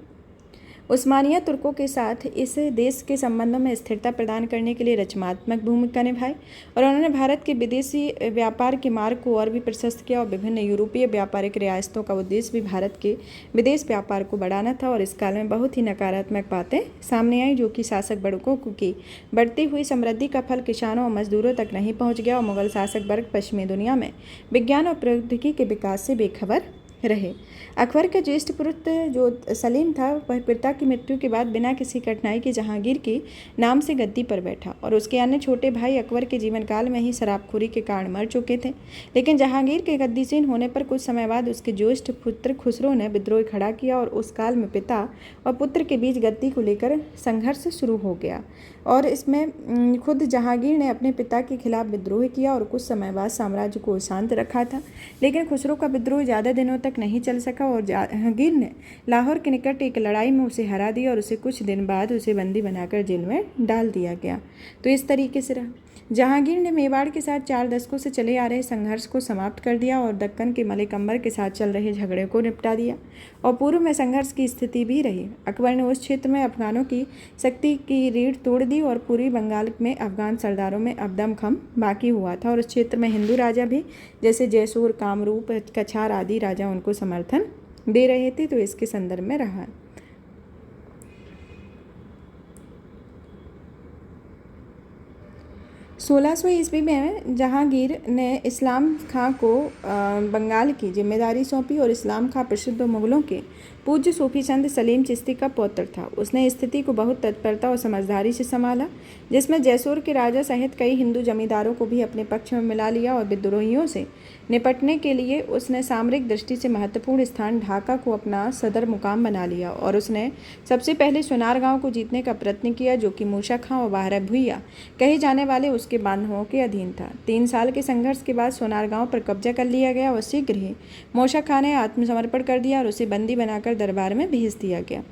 उस्मानिया तुर्कों के साथ इस देश के संबंधों में स्थिरता प्रदान करने के लिए रचनात्मक भूमिका निभाई और उन्होंने भारत के विदेशी व्यापार के मार्ग को और भी प्रशस्त किया और विभिन्न यूरोपीय व्यापारिक रियासतों का उद्देश्य भी भारत के विदेश व्यापार को बढ़ाना था। और इस काल में बहुत ही नकारात्मक बातें सामने आई जो कि शासक वर्गों की बढ़ती हुई समृद्धि का फल किसानों और मजदूरों तक नहीं पहुँच गया और मुगल शासक वर्ग पश्चिमी दुनिया में विज्ञान और प्रौद्योगिकी के विकास से बेखबर रहे। अकबर का ज्येष्ठ पुत्र जो सलीम था वह पिता की मृत्यु के बाद बिना किसी कठिनाई के जहांगीर के नाम से गद्दी पर बैठा और उसके अन्य छोटे भाई अकबर के जीवन काल में ही शराबखोरी के कारण मर चुके थे। लेकिन जहांगीर के गद्दीसीन होने पर कुछ समय बाद उसके ज्येष्ठ पुत्र खुसरो ने विद्रोह खड़ा किया और उस काल में पिता और पुत्र के बीच गद्दी को लेकर संघर्ष शुरू हो गया और इसमें खुद जहांगीर ने अपने पिता के खिलाफ विद्रोह किया और कुछ समय बाद साम्राज्य को शांत रखा था। लेकिन खुसरो का विद्रोह ज़्यादा दिनों तक तक नहीं चल सका और जहांगीर ने लाहौर के निकट एक लड़ाई में उसे हरा दिया और उसे कुछ दिन बाद उसे बंदी बनाकर जेल में डाल दिया गया। तो इस तरीके से रहा। जहांगीर ने मेवाड़ के साथ 4 दशकों से चले आ रहे संघर्ष को समाप्त कर दिया और दक्कन के मलिक अंबर के साथ चल रहे झगड़े को निपटा दिया और पूर्व में संघर्ष की स्थिति भी रही। अकबर ने उस क्षेत्र में अफगानों की शक्ति की रीढ़ तोड़ दी और पूर्वी बंगाल में अफगान सरदारों में अब दमखम बाकी हुआ था और उस क्षेत्र में हिंदू राजा भी जैसे जयसूर, कामरूप, कछार आदि राजा उनको समर्थन दे रहे थे। तो इसके संदर्भ में रहा। 1600 ईस्वी में जहांगीर ने इस्लाम खां को बंगाल की जिम्मेदारी सौंपी और इस्लाम खां प्रसिद्ध मुगलों के पूज्य सूफी चंद सलीम चिश्ती का पौत्र था। उसने स्थिति को बहुत तत्परता और समझदारी से संभाला, जिसमें जयसूर के राजा सहित कई हिंदू जमींदारों को भी अपने पक्ष में मिला लिया और विद्रोहियों से निपटने के लिए उसने सामरिक दृष्टि से महत्वपूर्ण स्थान ढाका को अपना सदर मुकाम बना लिया और उसने सबसे पहले सोनारगांव को जीतने का प्रयत्न किया, जो कि मूसा खां और बाहरा भुइया कहे जाने वाले उसके बांधवों के अधीन था। 3 साल के संघर्ष के बाद सोनारगांव पर कब्जा कर लिया गया और शीघ्र ही मूसा खां ने आत्मसमर्पण कर दिया और उसे बंदी बनाकर दरबार में भेज दिया गया।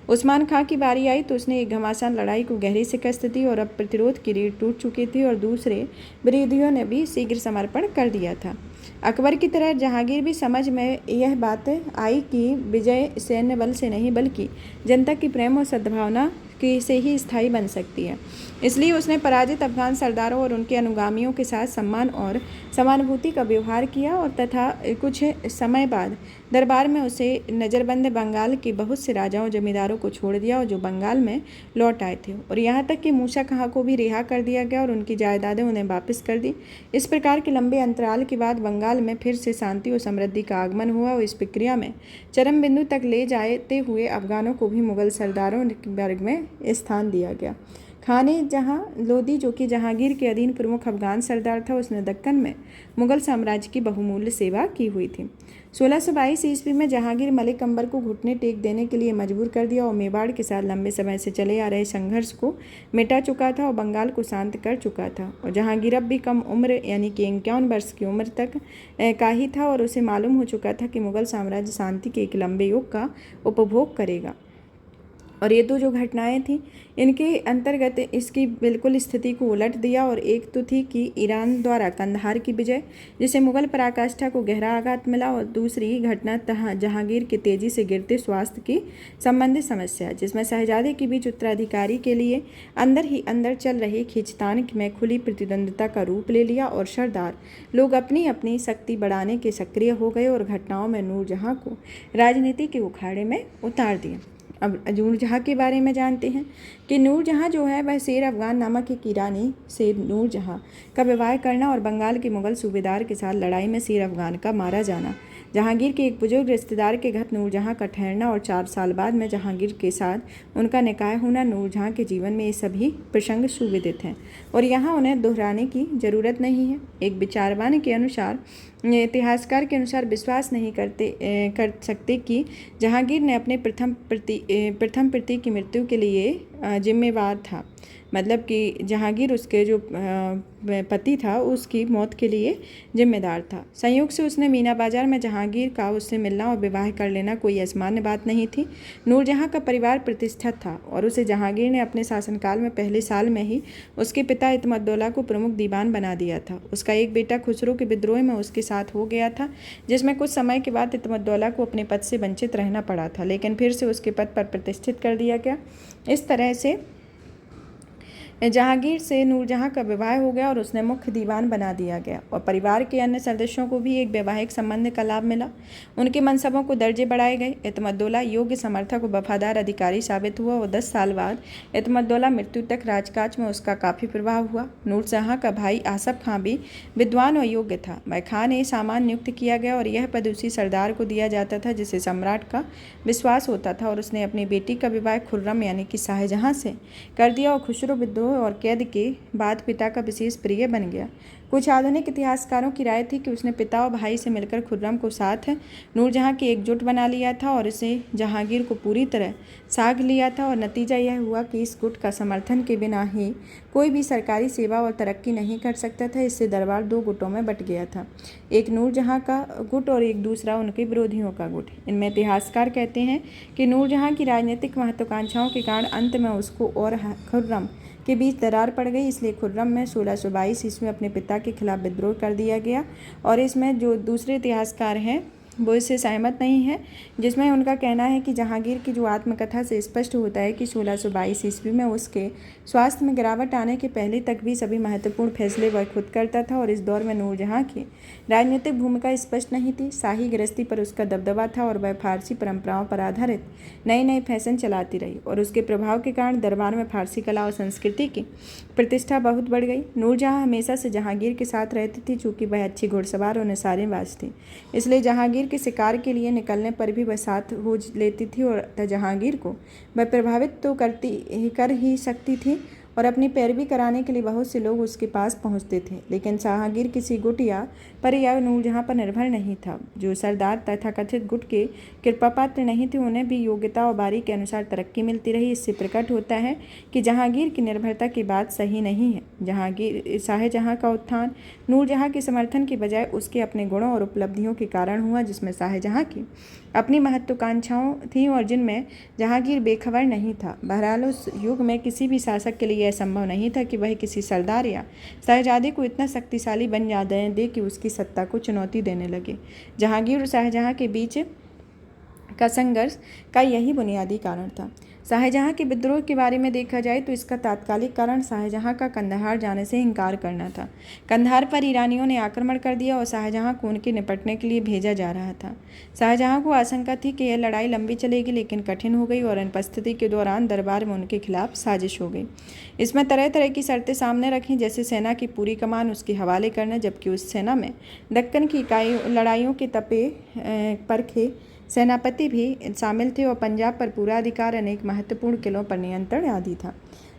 उस्मान खां की बारी आई तो उसने एक घमासान लड़ाई को गहरी शिकस्त दी और अब प्रतिरोध की रीढ़ टूट चुकी थी और दूसरे विरोधियों ने भी शीघ्र समर्पण कर दिया था। अकबर की तरह जहांगीर भी समझ में यह बात आई कि विजय सैन्य बल से नहीं बल्कि जनता की प्रेम और सद्भावना की से ही स्थायी बन सकती है। इसलिए उसने पराजित अफगान सरदारों और उनके अनुगामियों के साथ सम्मान और समानुभूति का व्यवहार किया और तथा कुछ समय बाद दरबार में उसे नज़रबंद बंगाल के बहुत से राजाओं जमींदारों को छोड़ दिया और जो बंगाल में लौट आए थे और यहाँ तक कि मूसा खां को भी रिहा कर दिया गया और उनकी जायदादें उन्हें वापस कर दी। इस प्रकार के लंबे अंतराल के बाद बंगाल में फिर से शांति और समृद्धि का आगमन हुआ और इस प्रक्रिया में चरम बिंदु तक ले जाते हुए अफगानों को भी मुगल सरदारों के वर्ग में स्थान दिया गया। खाने जहां लोदी, जो कि जहांगीर के अधीन प्रमुख अफगान सरदार था, उसने दक्कन में मुगल साम्राज्य की बहुमूल्य सेवा की हुई थी। 1622 ईस्वी में जहांगीर मलिक अंबर को घुटने टेक देने के लिए मजबूर कर दिया और मेवाड़ के साथ लंबे समय से चले आ रहे संघर्ष को मिटा चुका था और बंगाल को शांत कर चुका था। और जहांगीर अब भी कम उम्र यानी कि 51 वर्ष की उम्र तक का ही था और उसे मालूम हो चुका था कि मुगल साम्राज्य शांति के एक लंबे युग का उपभोग करेगा। और ये 2 जो घटनाएं थीं इनके अंतर्गत इसकी बिल्कुल स्थिति को उलट दिया और एक तो थी कि ईरान द्वारा कंधार की विजय, जिसे मुगल पराकाष्ठा को गहरा आघात मिला, और दूसरी घटना जहांगीर के तेजी से गिरते स्वास्थ्य की संबंधित समस्या, जिसमें शहजादे के बीच उत्तराधिकारी के लिए अंदर ही अंदर चल रही खींचतान में खुली प्रतिद्वंद्विता का रूप ले लिया और सरदार लोग अपनी अपनी शक्ति बढ़ाने के सक्रिय हो गए और घटनाओं में नूरजहां को राजनीति के उखाड़े में उतार दिया। अब नूरजहां के बारे में जानते हैं कि नूरजहां जो है वह शेर अफगान नामक एक ईरानी से नूरजहां का विवाह करना और बंगाल के मुगल सूबेदार के साथ लड़ाई में शेर अफगान का मारा जाना, जहांगीर के एक बुजुर्ग रिश्तेदार के घर नूरजहां का ठहरना और 4 साल बाद में जहांगीर के साथ उनका निकाह होना, नूरजहां के जीवन में ये सभी प्रसंग सुविदित हैं और यहाँ उन्हें दोहराने की जरूरत नहीं है। एक विचारवान के अनुसार, इतिहासकार के अनुसार विश्वास नहीं कर सकते कि जहांगीर ने अपने प्रथम पति की मृत्यु के लिए जिम्मेवार था, मतलब कि जहांगीर उसके जो पति था उसकी मौत के लिए जिम्मेदार था। संयोग से उसने मीना बाजार में जहांगीर का उससे मिलना और विवाह कर लेना कोई असामान्य बात नहीं थी। नूरजहां का परिवार प्रतिष्ठित था और उसे जहांगीर ने अपने शासनकाल में पहले साल में ही उसके पिता इत्मद्दौला को प्रमुख दीवान बना दिया था। उसका एक बेटा खुसरो के विद्रोह में उसके साथ हो गया था, जिसमें कुछ समय के बाद इत्मद्दौला को अपने पद से वंचित रहना पड़ा था, लेकिन फिर से उसके पद पर प्रतिष्ठित कर दिया गया। इस तरह से जहांगीर से नूरजहां का विवाह हो गया और उसने मुख्य दीवान बना दिया गया और परिवार के अन्य सदस्यों को भी एक वैवाहिक संबंध का लाभ मिला। उनके मनसबों को दर्जे बढ़ाए गए। इत्मद्दौला योग्य समर्थक और वफादार अधिकारी साबित हुआ और 10 साल बाद इत्मद्दौला मृत्यु तक राजकाज में उसका काफ़ी प्रभाव हुआ। नूरजहां का भाई आसफ खां भी विद्वान और योग्य था। वह खान ए सामान नियुक्त किया गया और यह पद उसी सरदार को दिया जाता था जिसे सम्राट का विश्वास होता था और उसने अपनी बेटी का विवाह खुर्रम यानी कि शाहजहां से कर दिया और खुसरो विद्रोह और कैद के बाद पिता का विशेष प्रिय बन गया। कुछ आधुनिक इतिहासकारों की राय थी कि उसने पिता और भाई से मिलकर खुर्रम को साथ नूरजहां की एकजुट बना लिया था और इसे जहांगीर को पूरी तरह साध लिया था। और नतीजा यह हुआ कि इस गुट का समर्थन के बिना ही कोई भी सरकारी सेवा और तरक्की नहीं कर सकता था। इससे दरबार दो गुटों में बंट गया था, एक नूरजहां का गुट और एक दूसरा उनके विरोधियों का गुट। इनमें इतिहासकार कहते हैं कि नूरजहां की राजनीतिक महत्वाकांक्षाओं के कारण अंत में उसको और खुर्रम के बीच दरार पड़ गई। इसलिए खुर्रम में 1622 ईस्वी में अपने पिता के खिलाफ विद्रोह कर दिया गया। और इसमें जो दूसरे इतिहासकार हैं वो इससे सहमत नहीं है, जिसमें उनका कहना है कि जहांगीर की जो आत्मकथा से स्पष्ट होता है कि 1622 ईस्वी में उसके स्वास्थ्य में गिरावट आने के पहले तक भी सभी महत्वपूर्ण फैसले वह खुद करता था। और इस दौर में नूरजहां की राजनीतिक भूमिका स्पष्ट नहीं थी। शाही गृहस्थी पर उसका दबदबा था और वह फारसी परंपराओं पर आधारित नए नए फैशन चलाती रही। और उसके प्रभाव के कारण दरबार में फारसी कला और संस्कृति की प्रतिष्ठा बहुत बढ़ गई। नूरजहां हमेशा से जहांगीर के साथ रहती थी। चूँकि वह अच्छी घुड़सवार और निसारेबाज थी, इसलिए जहांगीर के शिकार के लिए निकलने पर भी वह साथ हो लेती थी। और जहांगीर को वह प्रभावित तो कर ही सकती थी और अपनी पैरवी कराने के लिए बहुत से लोग उसके पास पहुंचते थे। लेकिन जहांगीर किसी गुट या पर या नूरजहां पर निर्भर नहीं था। जो सरदार तथाकथित गुट के कृपापात्र नहीं थे, उन्हें भी योग्यता और बारी के अनुसार तरक्की मिलती रही। इससे प्रकट होता है कि जहांगीर की निर्भरता की बात सही नहीं है। शाहजहां का उत्थान नूरजहां के समर्थन की बजाय उसके अपने गुणों और उपलब्धियों के कारण हुआ, जिसमें शाहजहां की अपनी महत्वाकांक्षाओं थीं और जिनमें जहांगीर बेखबर नहीं था। बहरहाल उस युग में किसी भी शासक के लिए यह संभव नहीं था कि वह किसी सरदार या शहजादे को इतना शक्तिशाली बन दे कि उसकी सत्ता को चुनौती देने लगे। जहांगीर और शाहजहां के बीच का संघर्ष का यही बुनियादी कारण था। शाहजहां के विद्रोह के बारे में देखा जाए तो इसका तात्कालिक कारण शाहजहां का कंदहार जाने से इनकार करना था। कंदहार पर ईरानियों ने आक्रमण कर दिया और शाहजहां को उनके निपटने के लिए भेजा जा रहा था। शाहजहां को आशंका थी कि यह लड़ाई लंबी चलेगी, लेकिन कठिन हो गई और अनुपस्थिति के दौरान दरबार में उनके खिलाफ साजिश हो गई। इसमें तरह तरह की शर्तें सामने रखीं, जैसे सेना की पूरी कमान उसके हवाले करना, जबकि उस सेना में दक्कन की लड़ाइयों के तपे परखे सेनापति भी शामिल थे और पंजाब पर पूरा अधिकार, अनेक महत्वपूर्ण किलों पर नियंत्रण आदि था।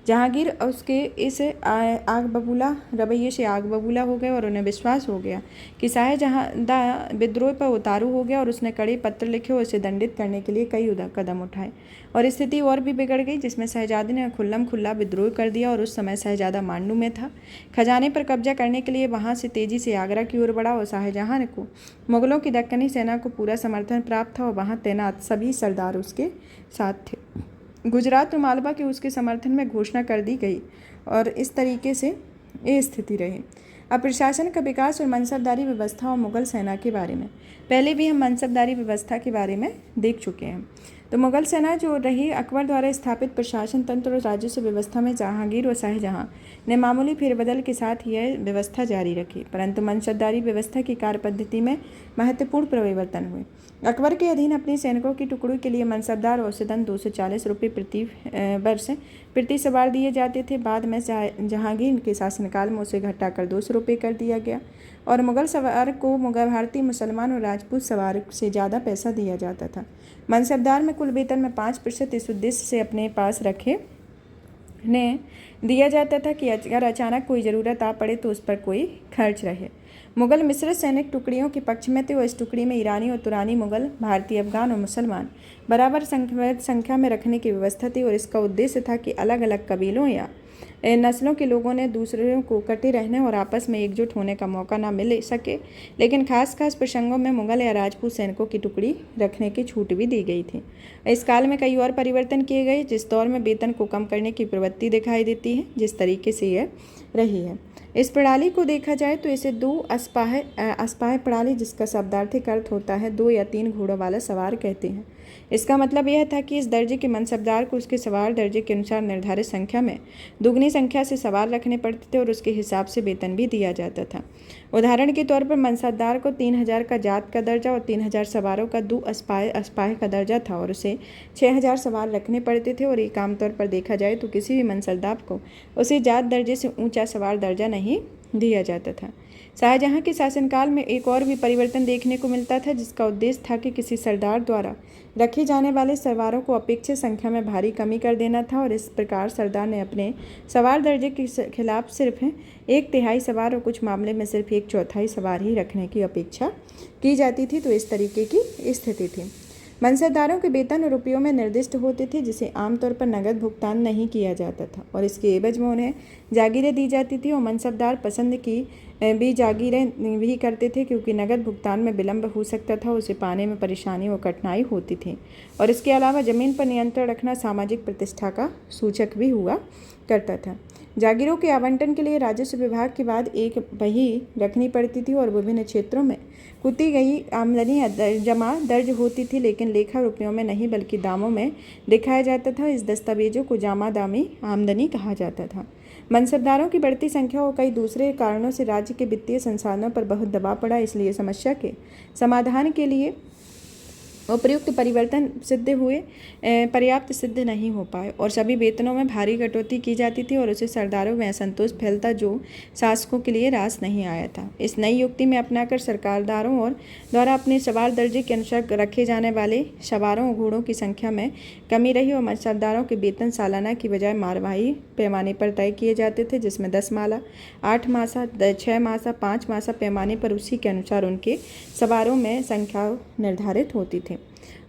जहांगीर उसके इस आग बबूला रवैये से आग बबूला हो गए और उन्हें विश्वास हो गया कि शाहजहां विद्रोह पर उतारू हो गया। और उसने कड़े पत्र लिखे और उसे दंडित करने के लिए कई कदम उठाए। और स्थिति और भी बिगड़ गई, जिसमें शहजादे ने खुल्लम खुल्ला विद्रोह कर दिया। और उस समय शहजादा मांडू में था। खजाने पर कब्जा करने के लिए वहां से तेजी से आगरा की ओर बढ़ा और शाहजहां को मुगलों की दक्कनी सेना को पूरा समर्थन प्राप्त था और वहां तैनात सभी सरदार उसके साथ थे। गुजरात और मालवा के उसके समर्थन में घोषणा कर दी गई और इस तरीके से ये स्थिति रही। अब प्रशासन का विकास और मनसबदारी व्यवस्था और मुगल सेना के बारे में, पहले भी हम मनसबदारी व्यवस्था के बारे में देख चुके हैं। तो मुगल सेना जो रही, अकबर द्वारा स्थापित प्रशासन तंत्र और राजस्व व्यवस्था में जहांगीर और शाहजहां ने मामूली फेरबदल के साथ यह व्यवस्था जारी रखी, परंतु मनसबदारी व्यवस्था की कार्य पद्धति में महत्वपूर्ण परिवर्तन हुए। अकबर के अधीन अपने सैनिकों की टुकड़ी के लिए मनसबदार औसतन 240 रुपये प्रति वर्ष प्रति सवार दिए जाते थे। बाद में जहांगीर के शासनकाल में उसे घटाकर 200 रुपये कर दिया गया और मुगल सवार को भारतीय मुसलमान और राजपूत सवार से ज़्यादा पैसा दिया जाता था। मनसबदार में कुल वेतन में 5% इस उद्देश्य से अपने पास रखे ने दिया जाता था कि अगर अचानक कोई ज़रूरत आ पड़े तो उस पर कोई खर्च रहे। मुगल मिश्रित सैनिक टुकड़ियों के पक्ष में थे और इस टुकड़ी में ईरानी और तुरानी मुगल, भारतीय, अफगान और मुसलमान बराबर संख्या में रखने की व्यवस्था थी। और इसका उद्देश्य था कि अलग अलग कबीलों या नस्लों के लोगों ने दूसरों को कटे रहने और आपस में एकजुट होने का मौका ना मिल सके, लेकिन खास प्रसंगों में मुगल या राजपूत सैनिकों की टुकड़ी रखने की छूट भी दी गई थी। इस काल में कई और परिवर्तन किए गए, जिस दौर में वेतन को कम करने की प्रवृत्ति दिखाई देती है, जिस तरीके से यह रही है। इस प्रणाली को देखा जाए तो इसे दो अस्पाह प्रणाली, जिसका शब्दार्थिक अर्थ होता है 2 या 3 घोड़ों वाला सवार, कहते हैं। इसका मतलब यह था कि इस दर्जे के मनसबदार को उसके सवार दर्जे के अनुसार निर्धारित संख्या में दुगनी संख्या से सवार रखने पड़ते थे और उसके हिसाब से वेतन भी दिया जाता था। उदाहरण के तौर पर मनसबदार को 3000 का जात का दर्जा और 3000 सवारों का 2 अस्पाह का दर्जा था और उसे 6000 सवार रखने पड़ते थे। और एक आमतौर पर देखा जाए तो किसी भी मनसबदार को उसे जात दर्जे से ऊंचा सवार दर्जा नहीं दिया जाता था। शाहजहां के शासनकाल में एक और भी परिवर्तन देखने को मिलता था, जिसका उद्देश्य था कि किसी सरदार द्वारा रखे जाने वाले सवारों को अपेक्षित संख्या में भारी कमी कर देना था, और इस प्रकार सरदार ने अपने सवार दर्जे के खिलाफ सिर्फ 1/3 सवार और कुछ मामले में सिर्फ 1/4 सवार ही रखने की अपेक्षा की जाती थी। तो इस तरीके की स्थिति थी। मनसबदारों के वेतन रुपयों में निर्दिष्ट होते थे, जिसे आमतौर पर नगद भुगतान नहीं किया जाता था, और इसके एवज में उन्हें जागीरें दी जाती थी। और मनसबदार पसंद की भी जागीरें भी करते थे, क्योंकि नगद भुगतान में विलंब हो सकता था, उसे पाने में परेशानी और कठिनाई होती थी। और इसके अलावा ज़मीन पर नियंत्रण रखना सामाजिक प्रतिष्ठा का सूचक भी हुआ करता था। जागीरों के आवंटन के लिए राजस्व विभाग के बाद एक बही रखनी पड़ती थी, और विभिन्न क्षेत्रों में कुती गई आमदनी जमा दर्ज होती थी, लेकिन लेखा रुपयों में नहीं बल्कि दामों में दिखाया जाता था। इस दस्तावेजों को जामादामी आमदनी कहा जाता था। मनसबदारों की बढ़ती संख्या और कई दूसरे कारणों से राज्य के वित्तीय संसाधनों पर बहुत दबाव पड़ा, इसलिए समस्या के समाधान के लिए उपयुक्त परिवर्तन पर्याप्त सिद्ध नहीं हो पाए, और सभी वेतनों में भारी कटौती की जाती थी, और उसे सरदारों में असंतोष फैलता जो शासकों के लिए रास नहीं आया था। इस नई युक्ति में अपनाकर सरकारदारों और द्वारा अपने सवार दर्जे के अनुसार रखे जाने वाले सवारों और घोड़ों की संख्या में कमी रही, और मनसबदारों के वेतन सालाना की बजाय मारवाही पैमाने पर तय किए जाते थे, जिसमें 10 माला, 8 मासा, 6 मासा, 5 मासा पैमाने पर उसी के अनुसार उनके सवारों में संख्या निर्धारित होती थी।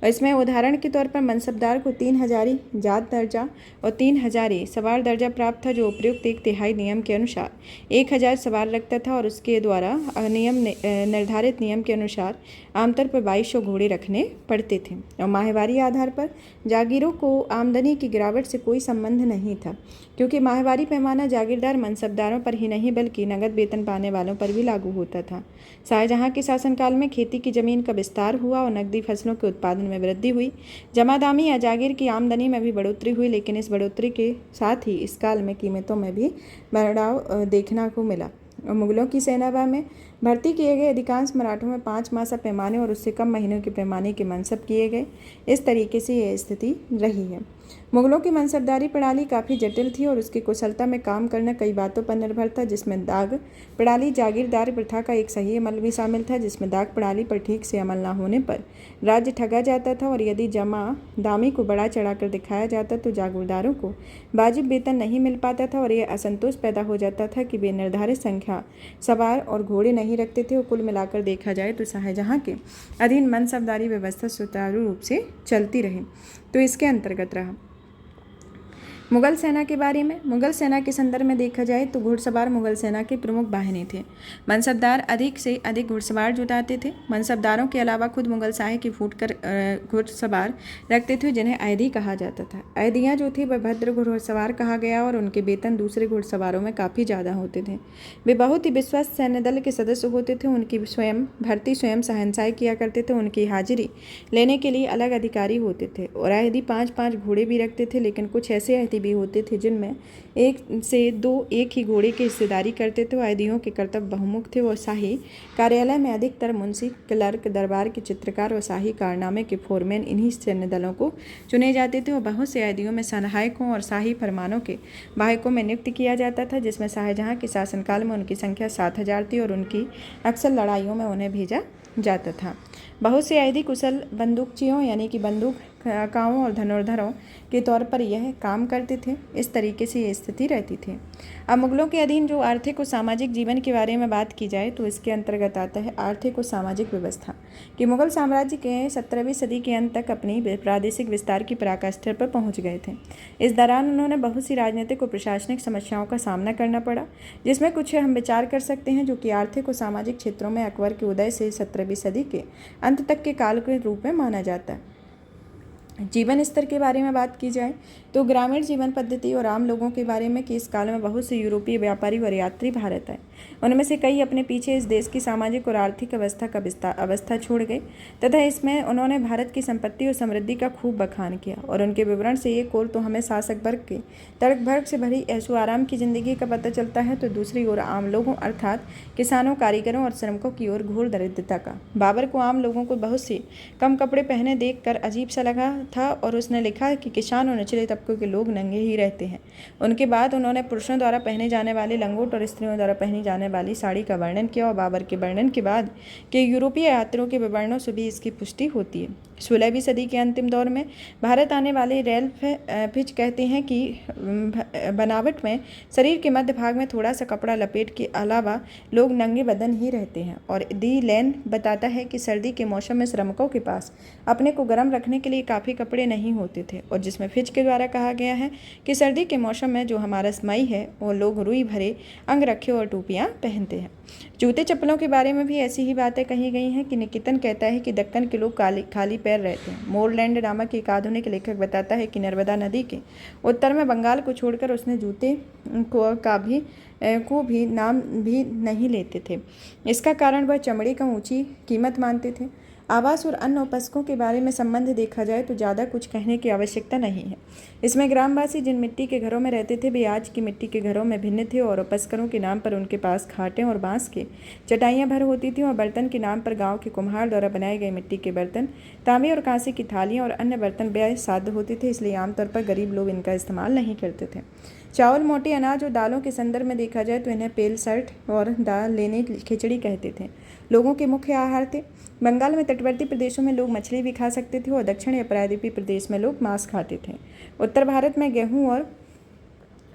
इसमें उदाहरण के तौर पर मनसबदार को 3 हजारी जात दर्जा और 3 हजारी सवार दर्जा प्राप्त था, जो उपयुक्त 1/3 नियम के अनुसार 1000 सवार रखता था, और उसके द्वारा निर्धारित नियम के अनुसार आमतौर पर 2200 घोड़े रखने पड़ते थे। और माहवारी आधार पर जागीरों को आमदनी की गिरावट से कोई संबंध नहीं था, क्योंकि माहवारी पैमाना जागीरदार मनसबदारों पर ही नहीं बल्कि नगद वेतन पाने वालों पर भी लागू होता था। शाहजहां के शासनकाल में खेती की जमीन का विस्तार हुआ और नकदी फसलों के उत्पादन में वृद्धि हुई। जमादामी या जागीर की आमदनी में भी बढ़ोतरी हुई, लेकिन इस बढ़ोतरी के साथ ही इस काल में कीमतों में भी बढ़ाव देखने को मिला। और मुगलों की सेना में भर्ती किए गए अधिकांश मराठों में 5 मासा पैमाने और उससे कम महीनों के पैमाने के मनसब किए गए। इस तरीके से यह स्थिति रही है। मुगलों की मनसबदारी प्रणाली काफ़ी जटिल थी, और उसकी कुशलता में काम करना कई बातों पर निर्भर था, जिसमें दाग प्रणाली जागीरदार प्रथा का एक सही अमल भी शामिल था, जिसमें दाग प्रणाली पर ठीक से अमल न होने पर राज्य ठगा जाता था, और यदि जमा दामी को बढ़ा चढ़ाकर दिखाया जाता तो जागीरदारों को वाजिब वेतन नहीं मिल पाता था, और यह असंतोष पैदा हो जाता था कि वे निर्धारित संख्या सवार और घोड़े नहीं रखते थे। और कुल मिलाकर देखा जाए तो शाहजहां के अधीन मनसबदारी व्यवस्था सुचारू रूप से चलती रही। तो इसके अंतर्गत रहा। मुगल सेना के बारे में, मुगल सेना के संदर्भ में देखा जाए तो घुड़सवार मुगल सेना के प्रमुख बाहिनी थे। मनसबदार अधिक से अधिक घुड़सवार जुटाते थे। मनसबदारों के अलावा खुद मुगल शाही की फूट कर घुड़सवार रखते थे, जिन्हें ऐदी कहा जाता था। ऐदियाँ जो थी वह भद्र घुड़सवार कहा गया, और उनके वेतन दूसरे घुड़सवारों में काफ़ी ज़्यादा होते थे। वे बहुत ही विश्वस्त सैन्य दल के सदस्य होते थे। उनकी भर्ती स्वयं शहंशाह किया करते थे। उनकी हाजिरी लेने के लिए अलग अधिकारी होते थे, और ऐदी 5-5 घोड़े भी रखते थे, लेकिन कुछ ऐसे ऐदी भी होते थे जिनमें 1 से 2 एक ही घोड़े की हिस्सेदारी करते थे। ऐदियों के कर्तव्य बहुमुख थे। वो शाही कार्यालय में अधिकतर मुंशी, क्लर्क, दरबार के चित्रकार और शाही कारनामे के फोरमैन इन्हीं सैन्य दलों को चुने जाते थे, और बहुत से ऐदियों में सहायकों और शाही फरमानों के वाहकों में नियुक्त किया जाता था, जिसमें शाहजहां के शासनकाल में उनकी संख्या 7000 थी, और उनकी अक्सर लड़ाइयों में उन्हें भेजा जाता था। बहुत से ऐदी कुशल बंदूकचियों यानी कि बंदूककाओं और धनुर्धरों के तौर पर यह काम करते थे। इस तरीके से ये स्थिति रहती थी। अब मुगलों के अधीन जो आर्थिक और सामाजिक जीवन के बारे में बात की जाए तो इसके अंतर्गत आता है आर्थिक और सामाजिक व्यवस्था कि मुगल साम्राज्य के 17वीं सदी के अंत तक अपनी प्रादेशिक विस्तार की पराकाष्ठा स्तर पर पहुँच गए थे। इस दौरान उन्होंने बहुत सी राजनीतिक और प्रशासनिक समस्याओं का सामना करना पड़ा, जिसमें कुछ हम विचार कर सकते हैं, जो कि आर्थिक और सामाजिक क्षेत्रों में अकबर के उदय से 17वीं सदी के अंत तक के काल के रूप में माना जाता है। जीवन स्तर के बारे में बात की जाए तो ग्रामीण जीवन पद्धति और आम लोगों के बारे में कि इस काल में बहुत से यूरोपीय व्यापारी और यात्री भारत आए। उनमें से कई अपने पीछे इस देश की सामाजिक और आर्थिक अवस्था छोड़ गए तथा इसमें उन्होंने भारत की संपत्ति और समृद्धि का खूब बखान किया। और उनके विवरण से एक ओर तो हमें शासक वर्ग के तर्क भर्ग से भरी ऐशो आराम की जिंदगी का पता चलता है, तो दूसरी ओर आम लोगों अर्थात किसानों, कारीगरों और श्रमिकों की ओर घोर दरिद्रता का। बाबर को आम लोगों को बहुत से कम कपड़े पहने देख कर अजीब सा लगा था और उसने लिखा कि किसान और निचले तबकों के लोग नंगे ही रहते हैं। उनके बाद उन्होंने पुरुषों द्वारा पहने जाने वाले लंगोट और स्त्रियों द्वारा पहनी जाने वाली साड़ी का वर्णन किया और बाबर के वर्णन के बाद के यूरोपीय यात्रियों के विवरणों से भी इसकी पुष्टि होती है। 16वीं सदी के अंतिम दौर में भारत आने वाले रैल्फ फिच कहते हैं कि बनावट में शरीर के मध्य भाग में थोड़ा सा कपड़ा लपेट के अलावा लोग नंगे बदन ही रहते हैं। और दी लैन बताता है कि सर्दी के मौसम में श्रमिकों के पास अपने को गर्म रखने के लिए काफ़ी कपड़े नहीं होते थे, और जिसमें फिच के द्वारा कहा गया है कि सर्दी के मौसम में जो हमारा मई है वो लोग रुई भरे अंग रखे और टोपियाँ पहनते हैं। जूते चप्पलों के बारे में भी ऐसी ही बातें कही गई हैं कि निकेतन कहता है कि दक्कन के लोग खाली पैर रहते हैं। मोरलैंड नामक एक आधुनिक लेखक बताता है कि नर्मदा नदी के उत्तर में बंगाल को छोड़कर उसने जूते को भी नाम भी नहीं लेते थे। इसका कारण वह चमड़े का ऊंची कीमत मानते थे। आवास और अन्य उपस्कों के बारे में संबंध देखा जाए तो ज़्यादा कुछ कहने की आवश्यकता नहीं है। इसमें ग्रामवासी जिन मिट्टी के घरों में रहते थे वे आज की मिट्टी के घरों में भिन्न थे, और उपस्करों के नाम पर उनके पास खाटें और बांस के चटाइयाँ भर होती थीं, और बर्तन के नाम पर गांव के कुम्हार द्वारा बनाए गए मिट्टी के बर्तन, तांबे और कांसे की थालियाँ और अन्य बर्तन व्यय साध्य होते थे, इसलिए आमतौर पर गरीब लोग इनका इस्तेमाल नहीं करते थे। चावल, मोटे अनाज और दालों के संदर्भ में देखा जाए तो इन्हें पेल सर्ट और दाल लेने खिचड़ी कहते थे। लोगों के मुख्य आहार थे। बंगाल में तटवर्ती प्रदेशों में लोग मछली भी खा सकते थे और दक्षिण या प्रायद्वीपीय प्रदेश में लोग मांस खाते थे। उत्तर भारत में गेहूं और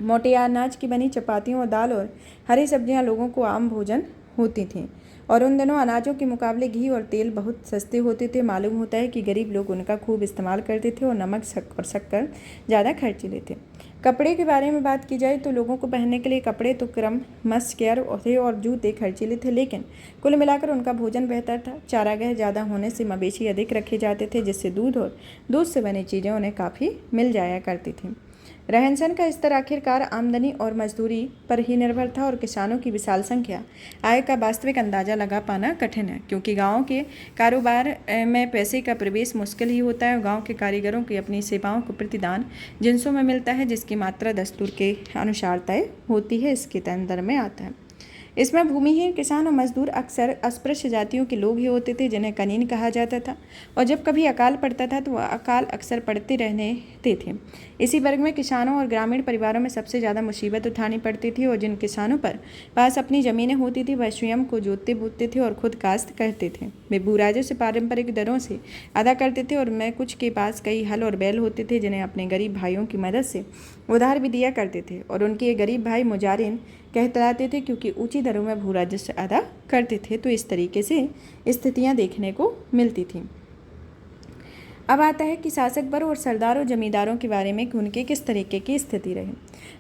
मोटे अनाज की बनी चपातियों और दाल और हरी सब्जियां लोगों को आम भोजन होती थीं, और उन दिनों अनाजों के मुकाबले घी और तेल बहुत सस्ते होते थे। मालूम होता है कि गरीब लोग उनका खूब इस्तेमाल करते थे और नमक और शक्कर ज़्यादा खर्चीले थे। कपड़े के बारे में बात की जाए तो लोगों को पहनने के लिए कपड़े तो क्रम मस्क्यार थे और जूते खर्चीले थे, लेकिन कुल मिलाकर उनका भोजन बेहतर था। चारागाह ज़्यादा होने से मवेशी अधिक रखे जाते थे, जिससे दूध और दूध से बनी चीज़ें उन्हें काफ़ी मिल जाया करती थीं। रहन सहन का स्तर आखिरकार आमदनी और मजदूरी पर ही निर्भर था, और किसानों की विशाल संख्या आय का वास्तविक अंदाज़ा लगा पाना कठिन है, क्योंकि गांवों के कारोबार में पैसे का प्रवेश मुश्किल ही होता है। गांव के कारीगरों की अपनी सेवाओं को प्रतिदान जिनसों में मिलता है, जिसकी मात्रा दस्तूर के अनुसार तय होती है, इसके अंदर में आता है। इसमें भूमिहीन किसान और मजदूर अक्सर अस्पृश्य जातियों के लोग ही होते थे, जिन्हें कनीन कहा जाता था, और जब कभी अकाल पड़ता था तो वह अकाल अक्सर पड़ते रहने थे। इसी वर्ग में किसानों और ग्रामीण परिवारों में सबसे ज़्यादा मुसीबत उठानी पड़ती थी, और जिन किसानों पर पास अपनी ज़मीनें होती थी वह स्वयं को जोतते बूतते थे और खुद काश्त करते थे। वे भूराजों से पारंपरिक दरों से अदा करते थे, और मैं कुछ के पास कई हल और बैल होते थे, जिन्हें अपने गरीब भाइयों की मदद से उधार भी दिया करते थे, और उनके गरीब भाई मुजारिन कहलाते थे, क्योंकि ऊंची दरों में भू राजस्व अदा करते थे। तो इस तरीके से स्थितियां देखने को मिलती थीं। अब आता है कि शासक वर्ग और सरदारों जमींदारों के बारे में कि उनकी किस तरीके की स्थिति रही।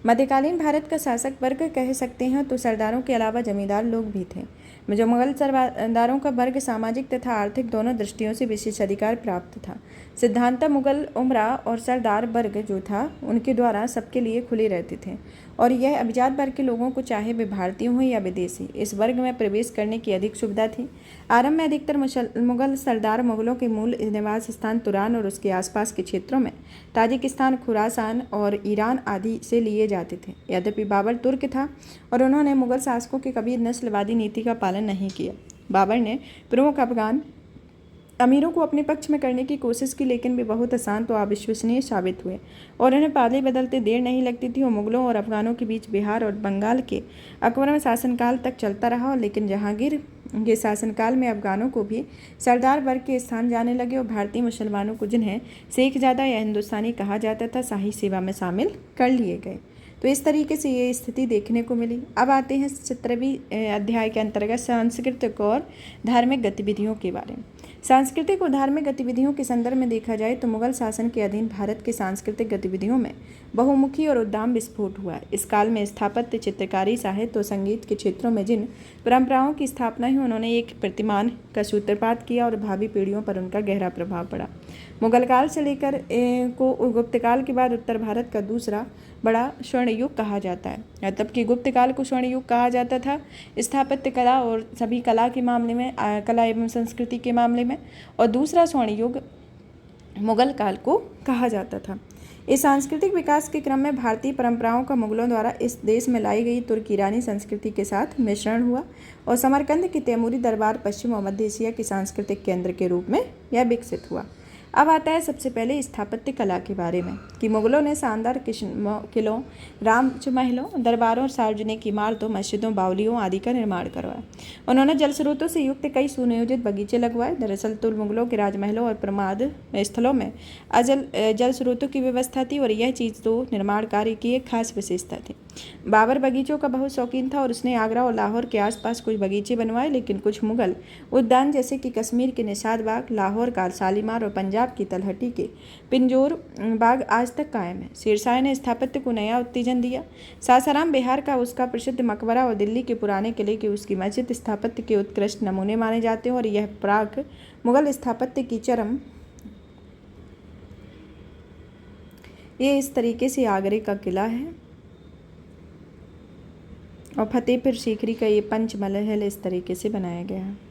मध्यकालीन भारत का शासक वर्ग कह सकते हैं तो सरदारों के अलावा जमींदार लोग भी थे। जो मुगल सरदारों का वर्ग सामाजिक तथा आर्थिक दोनों दृष्टियों से विशेष अधिकार प्राप्त था। सिद्धांतः मुगल उमरा और सरदार वर्ग जो था उनके द्वारा सबके लिए खुले रहते थे, और यह अभिजात वर्ग के लोगों को चाहे वे भारतीय हों या विदेशी इस वर्ग में प्रवेश करने की अधिक सुविधा थी। आरंभ में अधिकतर मुगल सरदार मुगलों के मूल निवास स्थान तुरान और उसके आसपास के क्षेत्रों में ताजिकिस्तान, खुरासान और ईरान आदि से लिए जाते थे। यद्यपि बाबर तुर्क था और उन्होंने मुगल शासकों की कभी नस्लवादी नीति का पालन नहीं किया। बाबर ने प्रमुख अफगान अमीरों को अपने पक्ष में करने की कोशिश की, लेकिन वे बहुत अशांत और अविश्वसनीय साबित हुए, और उन्हें पाले बदलते देर नहीं लगती थी। और मुगलों और अफगानों के बीच बिहार और बंगाल के अकबर में शासनकाल तक चलता रहा, लेकिन जहांगीर के शासनकाल में अफगानों को भी सरदार वर्ग के स्थान जाने लगे, और भारतीय मुसलमानों को, जिन्हें शेखजादा या हिंदुस्तानी कहा जाता था, शाही सेवा में शामिल कर लिए गए। तो इस तरीके से ये स्थिति देखने को मिली। अब आते हैं 17वीं अध्याय के अंतर्गत सांस्कृतिक और धार्मिक गतिविधियों के बारे में। सांस्कृतिक और धार्मिक गतिविधियों के संदर्भ में देखा जाए तो मुगल शासन के अधीन भारत के सांस्कृतिक गतिविधियों में बहुमुखी और उद्दाम विस्फोट हुआ। इस काल में स्थापत्य, चित्रकारी, साहित्य और संगीत के क्षेत्रों में जिन परंपराओं की स्थापना हुई उन्होंने एक प्रतिमान का सूत्रपात किया और भावी पीढ़ियों पर उनका गहरा प्रभाव पड़ा। मुगल काल से लेकर को गुप्त काल के बाद उत्तर भारत का दूसरा बड़ा स्वर्ण युग कहा जाता है। तब कि गुप्त काल को स्वर्ण युग कहा जाता था स्थापत्य कला और सभी कला के मामले में, कला एवं संस्कृति के मामले में, और दूसरा स्वर्ण युग मुगल काल को कहा जाता था। इस सांस्कृतिक विकास के क्रम में भारतीय परंपराओं का मुगलों द्वारा इस देश में लाई गई तुर्क ईरानी संस्कृति के साथ मिश्रण हुआ, और समरकंद की तैमूरी दरबार पश्चिम और मध्य एशिया के सांस्कृतिक केंद्र के रूप में यह विकसित हुआ। अब आता है सबसे पहले स्थापत्य कला के बारे में कि मुगलों ने शानदार किलों, राजमहलों, दरबारों और सार्वजनिक इमारतों, मस्जिदों, बावलियों आदि का निर्माण करवाया। उन्होंने जल स्रोतों से युक्त कई सुनियोजित बगीचे लगवाए। दरअसल तो मुगलों के राजमहलों और प्रमाद स्थलों में जल स्रोतों की व्यवस्था थी और यह चीज़ तो निर्माण कार्य की एक खास विशेषता थी। बाबर बगीचों का बहुत शौकीन था और उसने आगरा और लाहौर के आसपास कुछ बगीचे बनवाए, लेकिन कुछ मुगल उद्यान जैसे कि कश्मीर के निषाद बाग, लाहौर का शालीमार और पंजाब की तलहटी के पिंजौर बाग आज तक कायम है। शेरशाह ने स्थापत्य को नया उत्तेजन दिया। सासाराम बिहार का उसका प्रसिद्ध मकबरा और दिल्ली के पुराने किले की उसकी मस्जिद स्थापत्य के उत्कृष्ट नमूने माने जाते हैं और यह प्राग मुगल स्थापत्य की चरम। ये इस तरीके से आगरे का किला है और फतेहपुर सीकरी का ये पंचमहल इस तरीके से बनाया गया है।